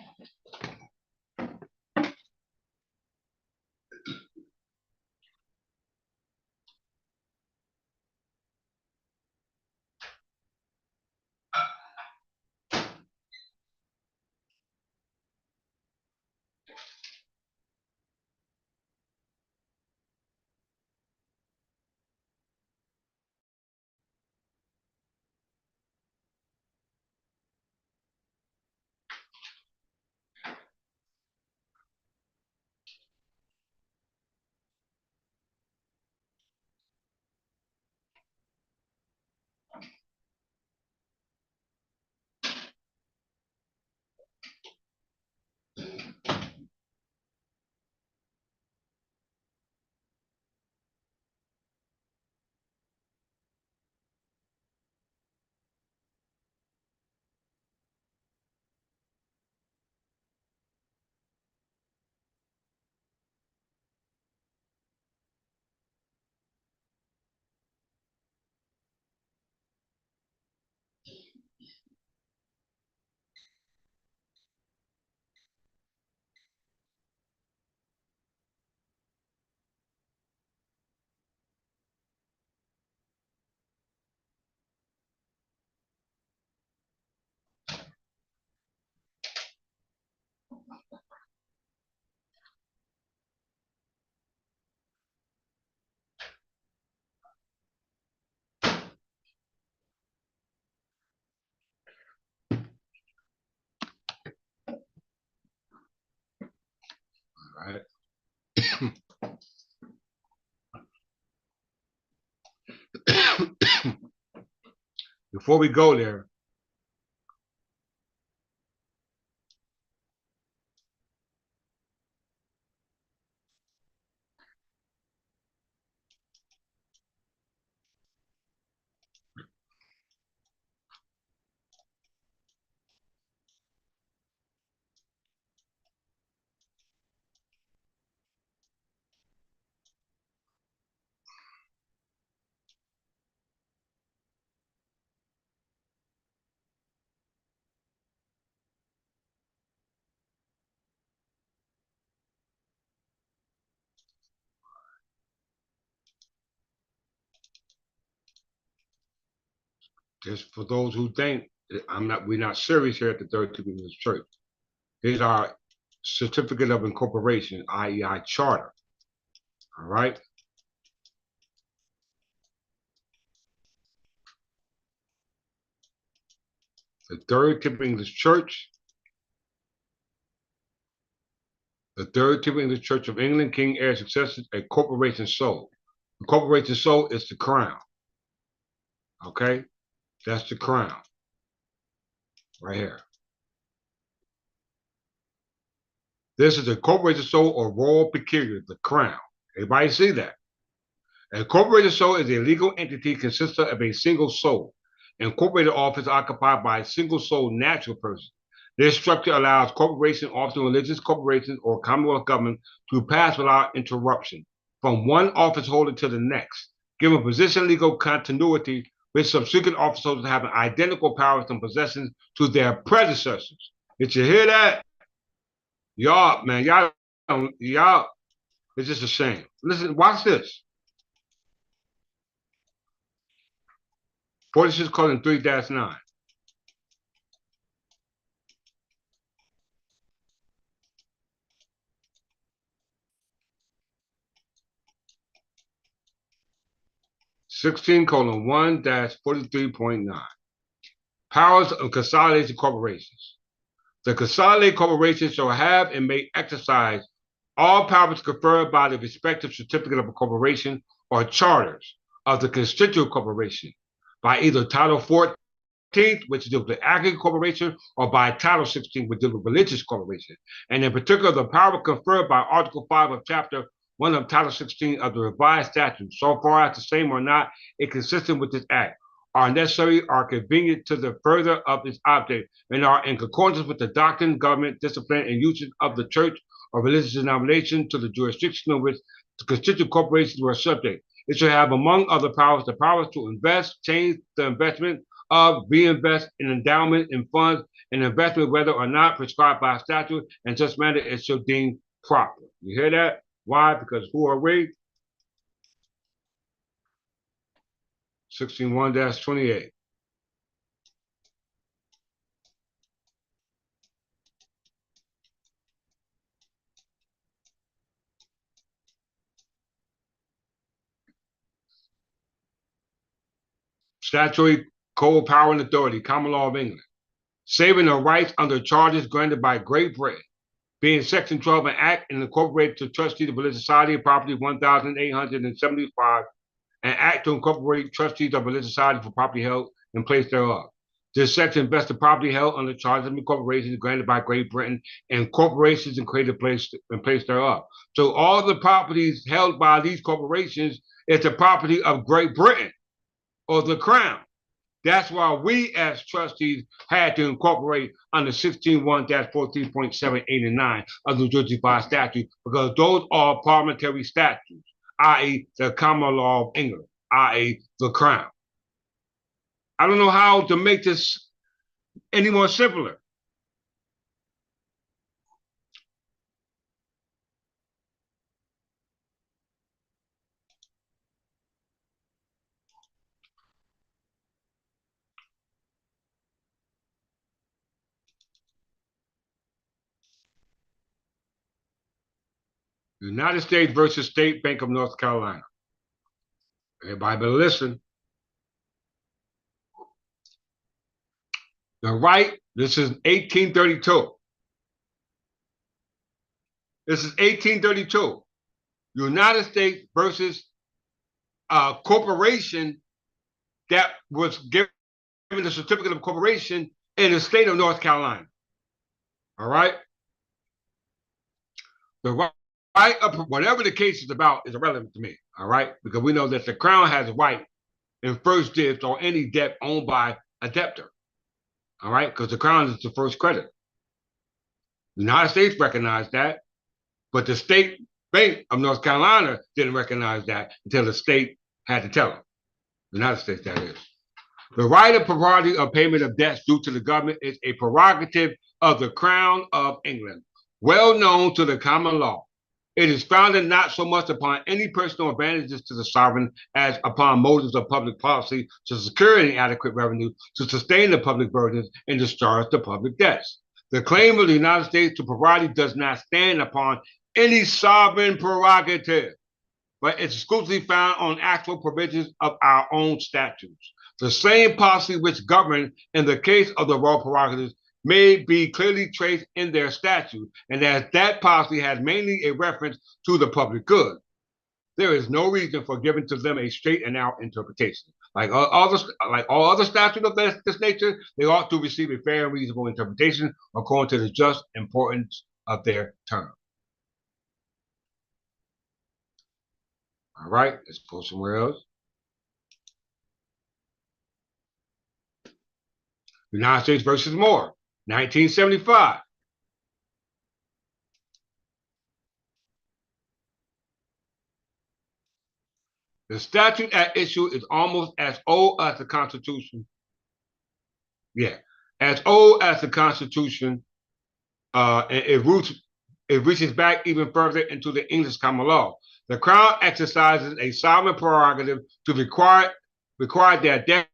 before we go there, just for those who think we're not serious here at the Third Temple Church. Here's our certificate of incorporation, i.e., our charter. All right. The Third Temple English Church. The Third Temple English Church of England, King, heir, successors, a corporation sole. The corporation sole is the crown. Okay, that's the crown right here. This is a corporation sole or royal peculiar, the crown. Everybody see that? A corporation sole is a legal entity consisting of a single soul. Incorporated office occupied by a single sole natural person. This structure allows corporation, often religious corporations or commonwealth government, to pass without interruption from one office holder to the next, giving position legal continuity with subsequent office holders having identical powers and possessions to their predecessors. Did you hear that? Y'all, man, y'all, it's just a shame. Listen, watch this. 46 colon 3-9. (16 colon 1-43.9). Powers of consolidated corporations. The consolidated corporation shall have and may exercise all powers conferred by the respective certificate of incorporation or charters of the constituent corporation by either Title 14, which deals with aggregate corporation, or by Title 16, which deals with religious corporation. And in particular, the power conferred by Article 5 of Chapter 1 of Title 16 of the revised statute, so far as the same or not inconsistent with this act, are necessary, are convenient to the further of its object, and are in concordance with the doctrine, government, discipline, and usage of the church or religious denomination to the jurisdiction of which the constituent corporations were subject. It shall have, among other powers, the powers to invest, change the investment of, reinvest in endowment in funds, and investment whether or not prescribed by statute, and such manner it shall deem proper. You hear that? Why? Because who are we? 61-28. Statutory code, power, and authority, common law of England. Saving the rights under charges granted by Great Britain, being Section 12 an act and incorporated to trustees of religious society and property 1875, an act to incorporate trustees of religious society for property held in place thereof. This section invests the property held under charges of incorporations granted by Great Britain and corporations and created in place thereof. So all the properties held by these corporations is the property of Great Britain or the crown. That's why we as trustees had to incorporate under 16(1-14.7, 8, and 9 of the New Jersey statute, because those are parliamentary statutes, i.e. the common law of England, i.e. the crown. I don't know how to make this any more simpler. United States versus State Bank of North Carolina. Everybody better listen. The right, this is 1832. This is 1832. United States versus a corporation that was given the certificate of incorporation in the state of North Carolina. All right? The right of whatever the case is about is irrelevant to me. All right? Because we know that the Crown has a right in first dibs on any debt owned by a debtor. All right? Because the Crown is the first creditor. The United States recognized that, but the state bank of North Carolina didn't recognize that until the state had to tell them. The United States, that is. The right of prerogative of payment of debts due to the government is a prerogative of the Crown of England, well known to the common law. It is founded not so much upon any personal advantages to the sovereign as upon motives of public policy to secure any adequate revenue to sustain the public burdens and discharge the public debts. The claim of the United States to prerogative does not stand upon any sovereign prerogative, but it's exclusively found on actual provisions of our own statutes. The same policy which governed in the case of the royal prerogatives may be clearly traced in their statute, and as that policy has mainly a reference to the public good, there is no reason for giving to them a straight and out interpretation. Like all other statutes of this nature, they ought to receive a fair and reasonable interpretation according to the just importance of their term. All right, let's go somewhere else. United States versus Moore, 1975. The statute at issue is almost as old as the Constitution. Yeah, as old as the Constitution. And it reaches back even further into the English common law. The Crown exercises a sovereign prerogative to require their debts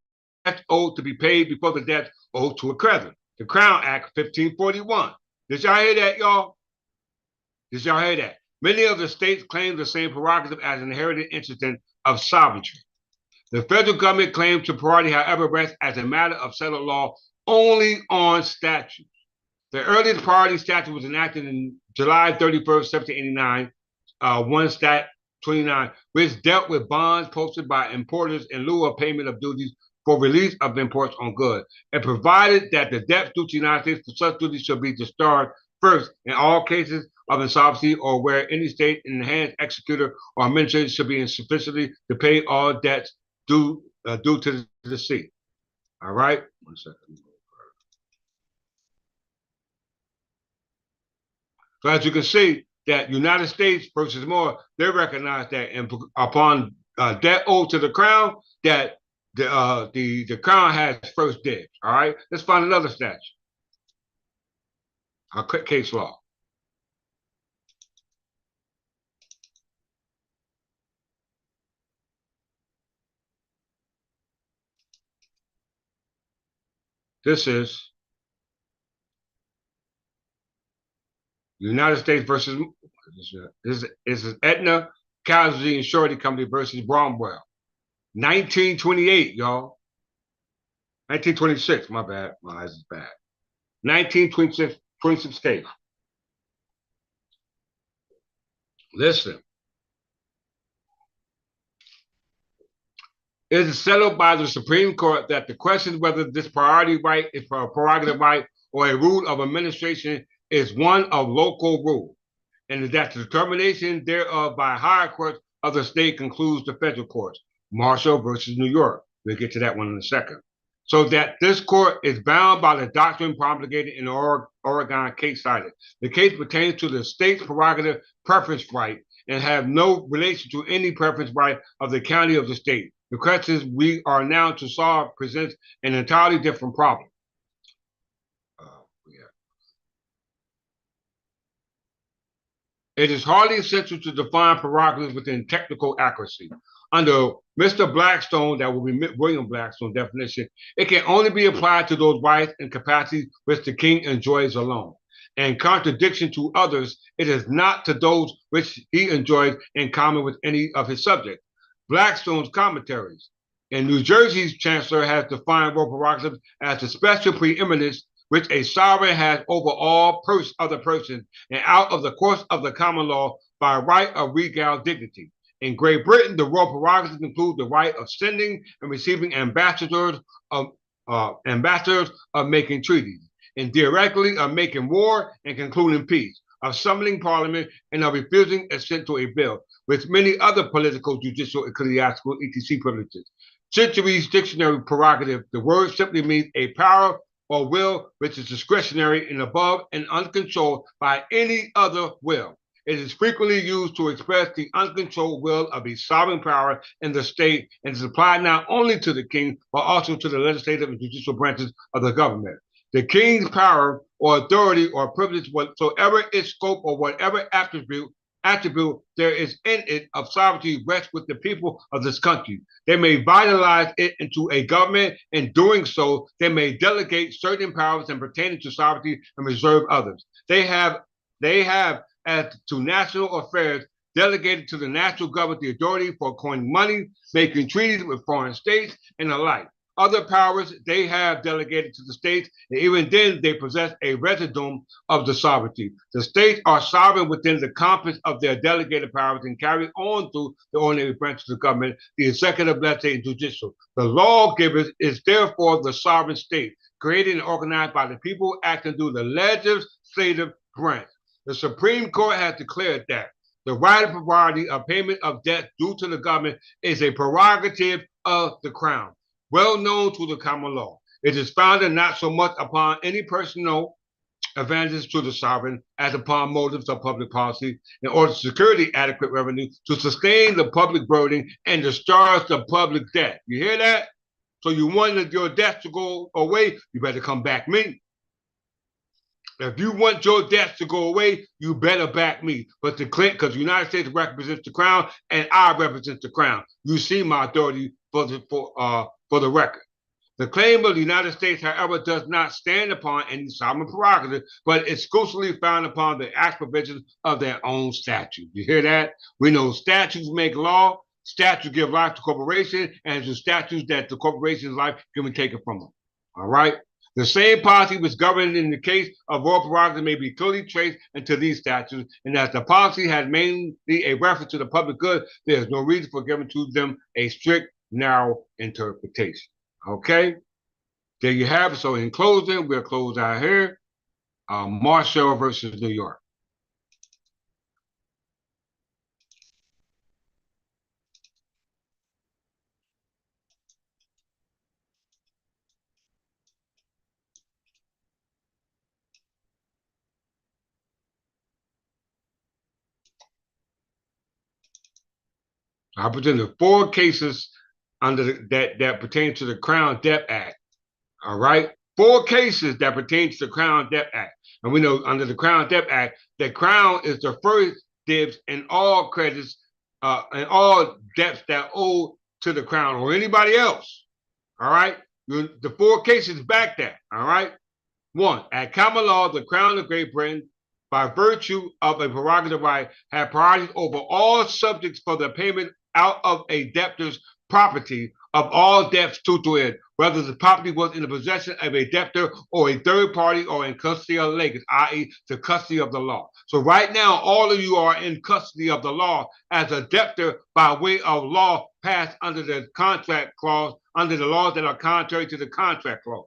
owed to be paid before the debts owed to a creditor. The Crown Act 1541. Did y'all hear that, y'all? Did y'all hear that? Many of the states claim the same prerogative as an inherited incident of sovereignty. The federal government claims to prerogative, however, rests as a matter of settled law only on statute. The earliest priority statute was enacted in July 31st, 1789, 1 Stat 29, which dealt with bonds posted by importers in lieu of payment of duties for release of imports on goods, and provided that the debts due to the United States for such duties should be discharged first in all cases of insolvency or where any state enhanced executor or administrator should be insufficiently to pay all debts due to the deceit. All right, 1 second. So as you can see, that United States versus Moore, they recognize that, and upon debt owed to the Crown, that the Crown has first dibs. All right, let's find another statute. Our case law. This is United States versus, this is Aetna Casualty and Surety Company versus Bromwell. 1928, y'all. 1926, my bad. My eyes is bad. 1926 case. Listen. It is settled by the Supreme Court that the question whether this priority right is for a prerogative right or a rule of administration is one of local rule, and that the determination thereof by higher courts of the state concludes the federal courts. Marshall versus New York. We'll get to that one in a second. So that this court is bound by the doctrine promulgated in the Oregon case cited. The case pertains to the state's prerogative preference right and have no relation to any preference right of the county of the state. The questions we are now to solve presents an entirely different problem. It is hardly essential to define prerogatives within technical accuracy. Under Mr. Blackstone, that will be William Blackstone's definition, it can only be applied to those rights and capacities which the king enjoys alone. In contradiction to others, it is not to those which he enjoys in common with any of his subjects. Blackstone's commentaries. And New Jersey's chancellor has defined royal prerogatives as the special preeminence which a sovereign has over all other persons and out of the course of the common law by right of regal dignity. In Great Britain, the royal prerogatives include the right of sending and receiving ambassadors ambassadors of making treaties, indirectly of making war and concluding peace, of summoning parliament, and of refusing assent to a bill, with many other political, judicial, ecclesiastical, etc. privileges. Century's dictionary prerogative, the word simply means a power or will which is discretionary and above and uncontrolled by any other will. It is frequently used to express the uncontrolled will of a sovereign power in the state and is applied not only to the king, but also to the legislative and judicial branches of the government. The king's power or authority or privilege, whatsoever its scope or whatever attribute there is in it of sovereignty rests with the people of this country. They may vitalize it into a government. In doing so, they may delegate certain powers and pertaining to sovereignty and reserve others. They have as to national affairs delegated to the national government the authority for coining money, making treaties with foreign states, and the like. Other powers they have delegated to the states, and even then they possess a residuum of the sovereignty. The states are sovereign within the compass of their delegated powers and carry on through the ordinary branches of government, the executive, legislative, and judicial. The lawgivers is therefore the sovereign state, created and organized by the people acting through the legislative branch. The Supreme Court has declared that the right of priority of payment of debt due to the government is a prerogative of the crown, well known to the common law. It is founded not so much upon any personal advantages to the sovereign as upon motives of public policy in order to secure the adequate revenue to sustain the public burden and discharge the public debt. You hear that? So you wanted your debt to go away, you better come back me. If you want your debts to go away, you better back me. But because the United States represents the crown and I represent the crown. You see my authority for the record. The claim of the United States, however, does not stand upon any sovereign prerogative, but exclusively found upon the act provisions of their own statute. You hear that? We know statutes make law, statutes give life to corporations, and it's the statutes that the corporation's life can be taken from them. All right? The same policy which governed in the case of royal prerogative may be clearly traced into these statutes, and as the policy has mainly a reference to the public good, there is no reason for giving to them a strict, narrow interpretation. Okay? There you have it. So in closing, we'll close out here. Marshall versus New York. I presented 4 cases under that pertain to the Crown Debt Act. All right, 4 cases that pertain to the Crown Debt Act, and we know under the Crown Debt Act, the Crown is the first dibs in all credits and all debts that owe to the Crown or anybody else. All right, the 4 cases back that. All right, 1, at common law, the Crown of Great Britain, by virtue of a prerogative right, had priority over all subjects for the payment out of a debtor's property of all debts due to it, whether the property was in the possession of a debtor or a third party or in custody of legis, i.e. the custody of the law. So right now, all of you are in custody of the law as a debtor by way of law passed under the contract clause, under the laws that are contrary to the contract clause.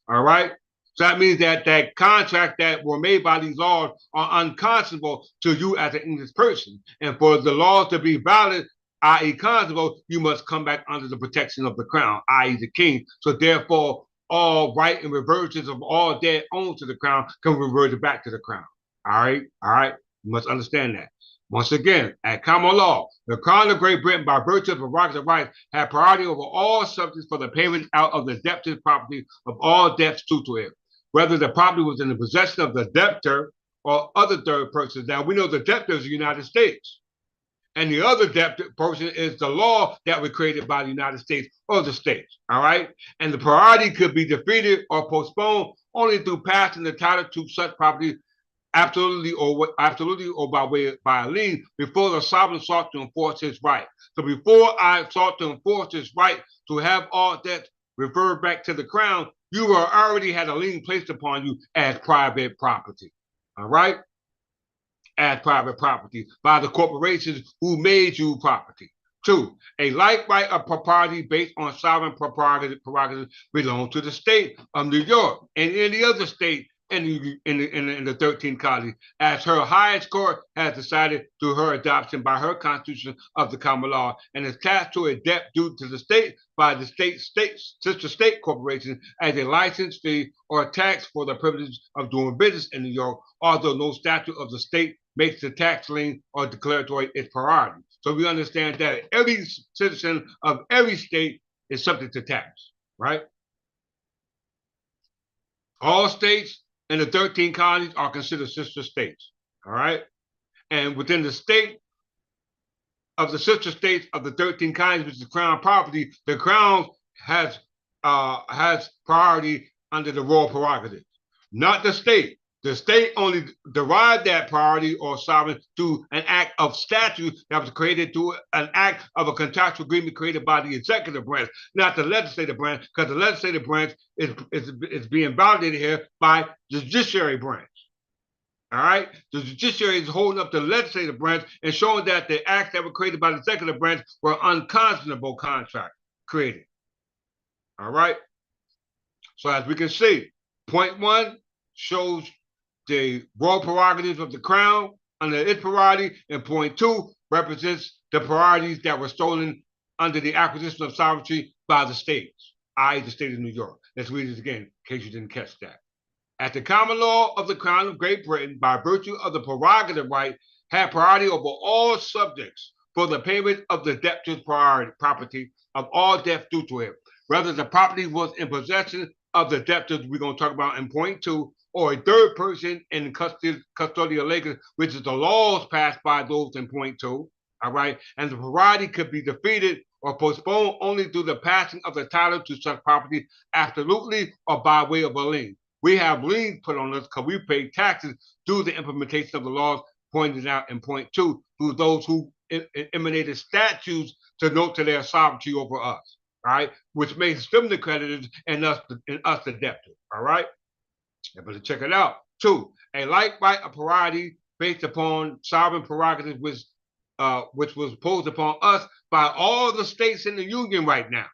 All right? So that means that contract that were made by these laws are unconscionable to you as an English person. And for the laws to be valid, i.e. conscionable, you must come back under the protection of the crown, i.e. the king. So therefore, all right and reversions of all debt owed to the crown can revert back to the crown. All right? You must understand that. Once again, at common law, the Crown of Great Britain, by virtue of prerogative rights, had priority over all subjects for the payment out of the debtor's property of all debts due to it, whether the property was in the possession of the debtor or other third persons. Now, we know the debtor is the United States. And the other debtor person is the law that was created by the United States or the states, all right? And the priority could be defeated or postponed only through passing the title to such property absolutely or by a lien before the sovereign sought to enforce his right. So before I sought to enforce his right to have all debts referred back to the crown, you already had a lien placed upon you as private property, all right? As private property by the corporations who made you property. 2, a like right of property based on sovereign prerogative belongs to the state of New York and any other state in the 13 colonies, as her highest court has decided through her adoption by her constitution of the common law and attached to a debt due to the state by the sister state corporation as a license fee or tax for the privilege of doing business in New York, although no statute of the state makes the tax lien or declaratory its priority. So we understand that every citizen of every state is subject to tax, right? All states in the 13 colonies are considered sister states, all right? And within the state of the sister states of the 13 colonies, which is crown property, the crown has priority under the royal prerogative, not the state. The state only derived that priority or sovereign through an act of statute that was created through an act of a contractual agreement created by the executive branch, not the legislative branch, because the legislative branch is being validated here by the judiciary branch. All right, the judiciary is holding up the legislative branch and showing that the acts that were created by the executive branch were unconscionable contracts created. All right, so as we can see, point 1 shows the royal prerogatives of the crown under its prerogative, and point 2 represents the priorities that were stolen under the acquisition of sovereignty by the states, i.e. the state of New York. Let's read it again in case you didn't catch that. At the common law of the Crown of Great Britain, by virtue of the prerogative right, had priority over all subjects for the payment of the debtor's property of all debts due to him, whether the property was in possession of the debtors we're going to talk about in point 2, or a third person in custodia legis, which is the laws passed by those in point 2, all right? And the priority could be defeated or postponed only through the passing of the title to such property, absolutely or by way of a lien. We have liens put on us because we pay taxes through the implementation of the laws pointed out in point 2 through those who emanated statutes to note to their sovereignty over us, right? Which makes them the creditors and us the debtors, all right? But check it out. 2, a like right of priority based upon sovereign prerogative which was imposed upon us by all the states in the union right now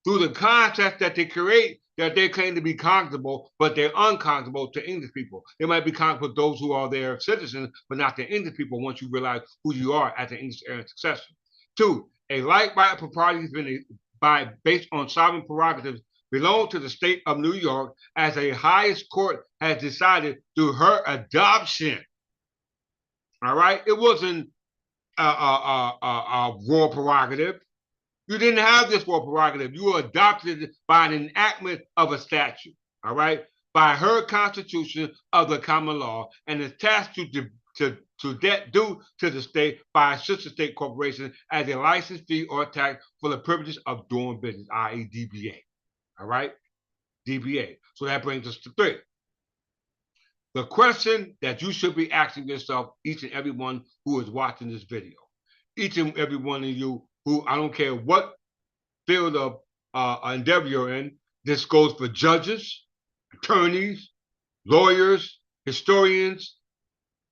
through the contracts that they create that they claim to be conscionable, but they're unconscionable to English people. They might be conscionable to those who are their citizens, but not the English people once you realize who you are as an English heir and successor. 2, a like right of property has been based on sovereign prerogatives belong to the state of New York as a highest court has decided through her adoption. All right? It wasn't a royal prerogative. You didn't have this royal prerogative. You were adopted by an enactment of a statute, all right, by her constitution of the common law and attached to debt due to the state by a sister state corporation as a license fee or tax for the privilege of doing business, i.e. DBA, all right, DBA. So that brings us to 3. The question that you should be asking yourself, each and every one who is watching this video, each and every one of you who, I don't care what field of endeavor you're in, this goes for judges, attorneys, lawyers, historians,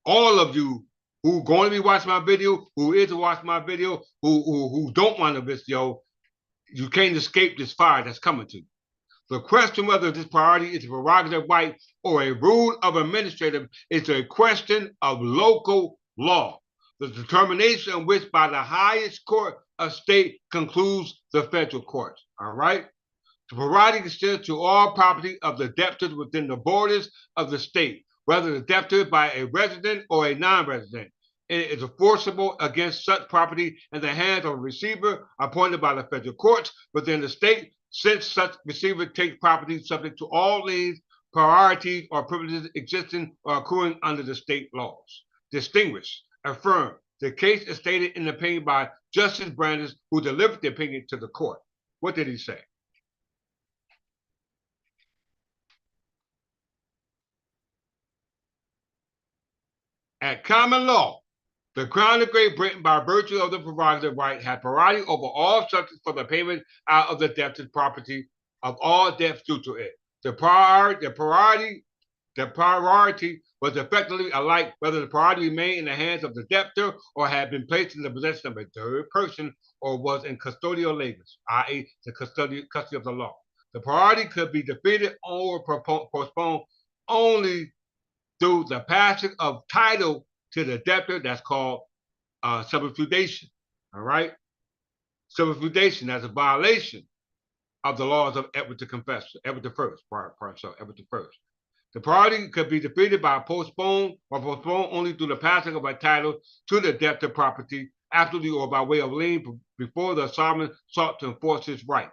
all of you who are going to be watching my video, who is watching my video, who don't want a video, you can't escape this fire that's coming to you. The question whether this priority is a prerogative right or a rule of administrative is a question of local law, the determination of which by the highest court of state concludes the federal court, all right? The priority extends to all property of the debtors within the borders of the state, whether the debtor by a resident or a non-resident. It is enforceable against such property in the hands of a receiver appointed by the federal courts within the state, since such receiver takes property subject to all liens, priorities, or privileges existing or accruing under the state laws. Distinguish, affirm. The case is stated in the opinion by Justice Brandes, who delivered the opinion to the court. What did he say? At common law, the Crown of Great Britain, by virtue of the prerogative right, had priority over all subjects for the payment out of the debtor's property of all debts due to it. The priority The priority was effectively alike whether the priority remained in the hands of the debtor or had been placed in the possession of a third person or was in custodial legis, i.e., the custody of the law. The priority could be defeated or postponed only through the passage of title to the debtor. That's called substitution. All right? Substitution as a violation of the laws of Edward the Confessor, Edward the First, Edward the First. The priority could be defeated by postponed only through the passing of a title to the debtor property, absolutely or by way of lien before the sovereign sought to enforce his right.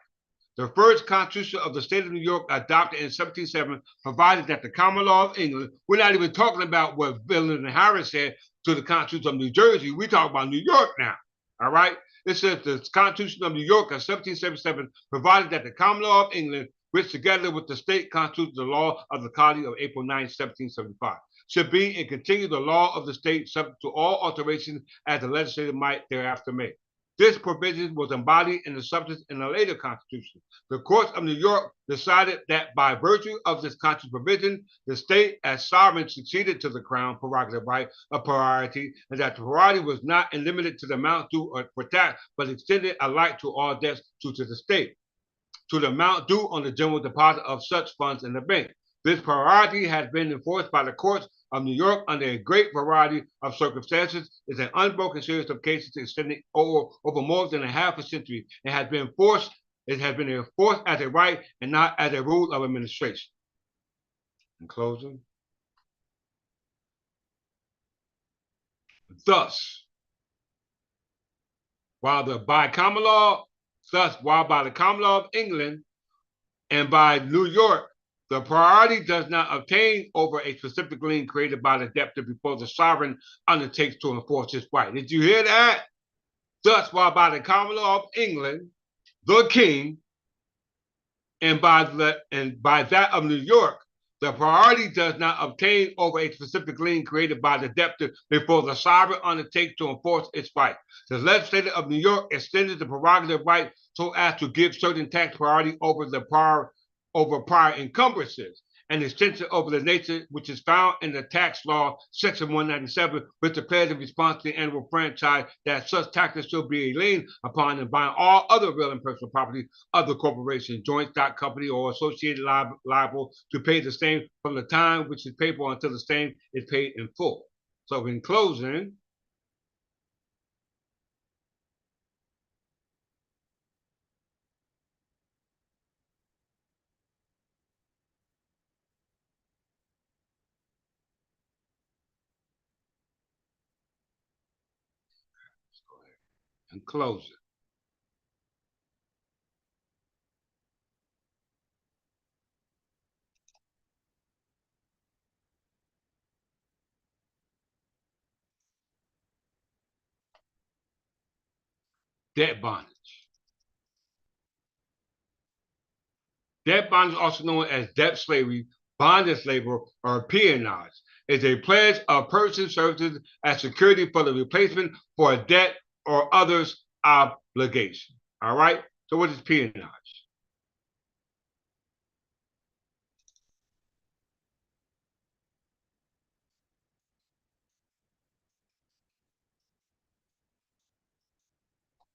The first Constitution of the State of New York, adopted in 1707, provided that the common law of England, we're not even talking about what Billings and Harris said to the Constitution of New Jersey. We talk about New York now, all right? It says the Constitution of New York of 1777 provided that the common law of England, which together with the state constitutes the law of the colony of April 9, 1775, should be and continue the law of the state subject to all alterations as the legislature might thereafter make. This provision was embodied in the substance in a later constitution. The courts of New York decided that by virtue of this constitutional provision, the state as sovereign succeeded to the crown prerogative right of priority, and that the priority was not limited to the amount due for tax, but extended alike to all debts due to the state, to the amount due on the general deposit of such funds in the bank. This priority has been enforced by the courts of New York under a great variety of circumstances. It's an unbroken series of cases extending over more than a half a century. It has been enforced as a right and not as a rule of administration. In closing, thus, while by the common law of England and by New York, the priority does not obtain over a specific lien created by the debtor before the sovereign undertakes to enforce his right. Did you hear that? Thus, while by the common law of England, the king, and by that of New York, the priority does not obtain over a specific lien created by the debtor before the sovereign undertakes to enforce its right. The legislature of New York extended the prerogative right so as to give certain tax priority over prior encumbrances, and extension over the nature which is found in the tax law, section 197, which declares in response to the annual franchise that such taxes shall be a lien upon and by all other real and personal property of the corporation, joint stock company, or associated liable to pay the same from the time which is payable until the same is paid in full. So in closing, debt bondage. Debt bondage, also known as debt slavery, bondage labor, or peonage, is a pledge of person services as security for the replacement for a debt or others' obligation. All right? So what is peonage?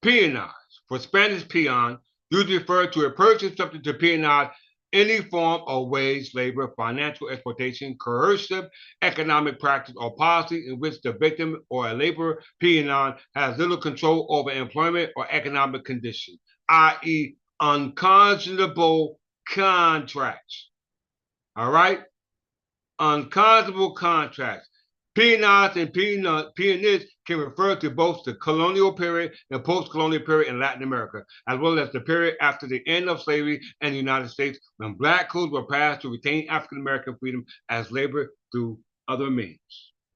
Peonage, for Spanish peon, usually referred to a person subject to peonage, any form of wage labor, financial exploitation, coercive economic practice, or policy in which the victim or a laborer peon has little control over employment or economic condition, i.e., unconscionable contracts. All right? Unconscionable contracts. Peonage and peonage can refer to both the colonial period and post-colonial period in Latin America, as well as the period after the end of slavery in the United States, when black codes were passed to retain African American freedom as labor through other means.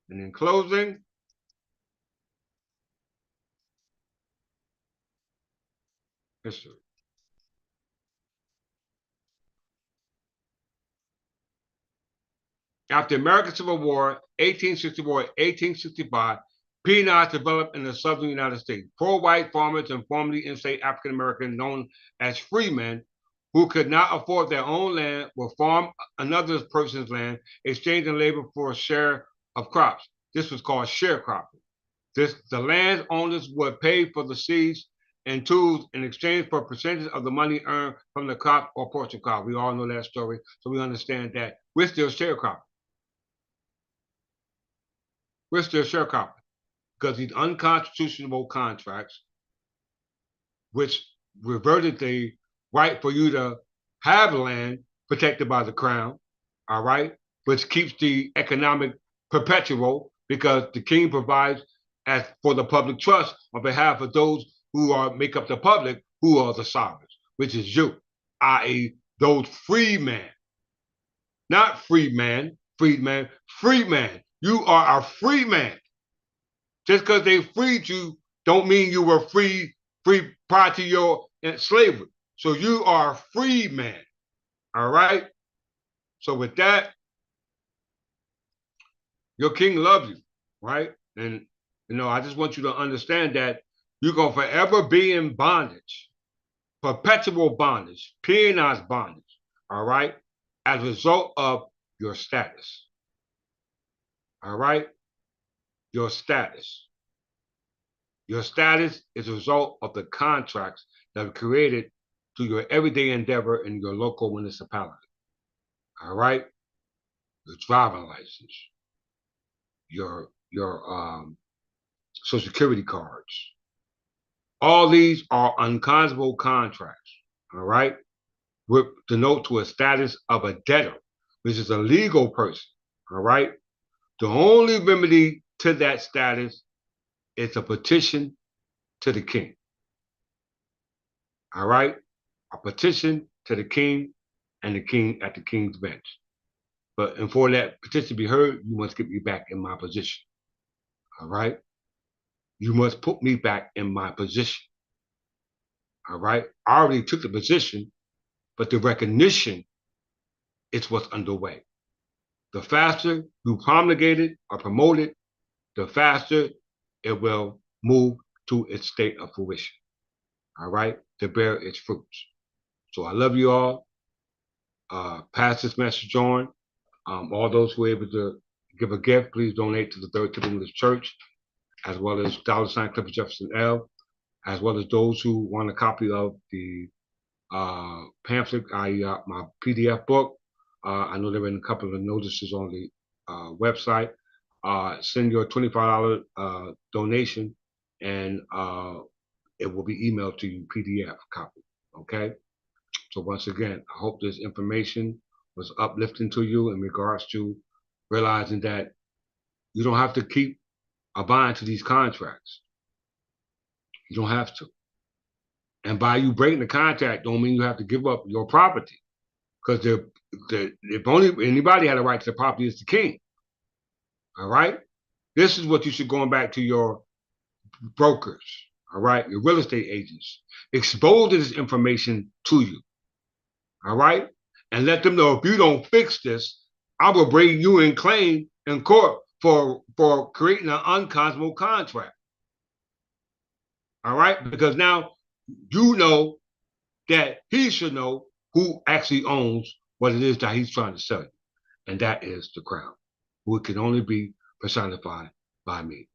And in closing, history. After the American Civil War, 1864-1865, peonage developed in the southern United States. Poor white farmers and formerly enslaved African Americans, known as freemen, who could not afford their own land will farm another person's land, exchanging labor for a share of crops. This was called sharecropping. The landowners would pay for the seeds and tools in exchange for a percentage of the money earned from the crop or portion crop. We all know that story, so we understand that we're still sharecropping. We're still sharecropping because these unconstitutional contracts, which reverted the right for you to have land protected by the crown, all right, which keeps the economic perpetual because the king provides as for the public trust on behalf of those who make up the public, who are the sovereigns, which is you, i.e., those free men, not freedman, freedman, free man. You are a free man. Just because they freed you, don't mean you were free prior to your slavery. So you are a free man. All right. So with that, your king loves you, right? And I just want you to understand that you're gonna forever be in bondage, perpetual bondage, peonage bondage, all right, as a result of your status. All right, your status. Your status is a result of the contracts that are created through your everyday endeavor in your local municipality. All right, your driving license, your social security cards. All these are unconscionable contracts. All right, with denote to a status of a debtor, which is a legal person. All right, the only remedy to that status is a petition to the king. All right, a petition to the king and the king at the king's bench. And for that petition to be heard, you must get me back in my position. All right, you must put me back in my position. All right, I already took the position, but the recognition is what's underway. The faster you promulgate it or promote it, the faster it will move to its state of fruition. All right, to bear its fruits. So I love you all. Pass this message on. All those who are able to give a gift, please donate to the Third Temple English Church, as well as $ Clifford Jefferson L, as well as those who want a copy of the pamphlet, i.e. my PDF book. I know there have been a couple of notices on the website. Send your $25 donation, and it will be emailed to you PDF copy. Okay. So once again, I hope this information was uplifting to you in regards to realizing that you don't have to keep abiding to these contracts. You don't have to. And by you breaking the contract, don't mean you have to give up your property. Because if only anybody had a right to the property, it's the king. All right? This is what you should going back to your brokers, all right, your real estate agents. Expose this information to you. All right? And let them know if you don't fix this, I will bring you in claim in court for creating an unconscionable contract. All right? Because now you know that he should know who actually owns what it is that he's trying to sell you. And that is the crown, who can only be personified by me,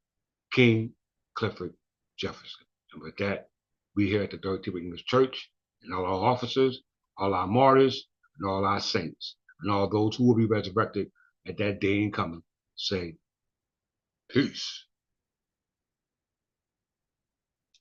King Clifford Jefferson. And with that, we here at the Third Temple English Church, and all our officers, all our martyrs, and all our saints, and all those who will be resurrected at that day and coming, say, peace.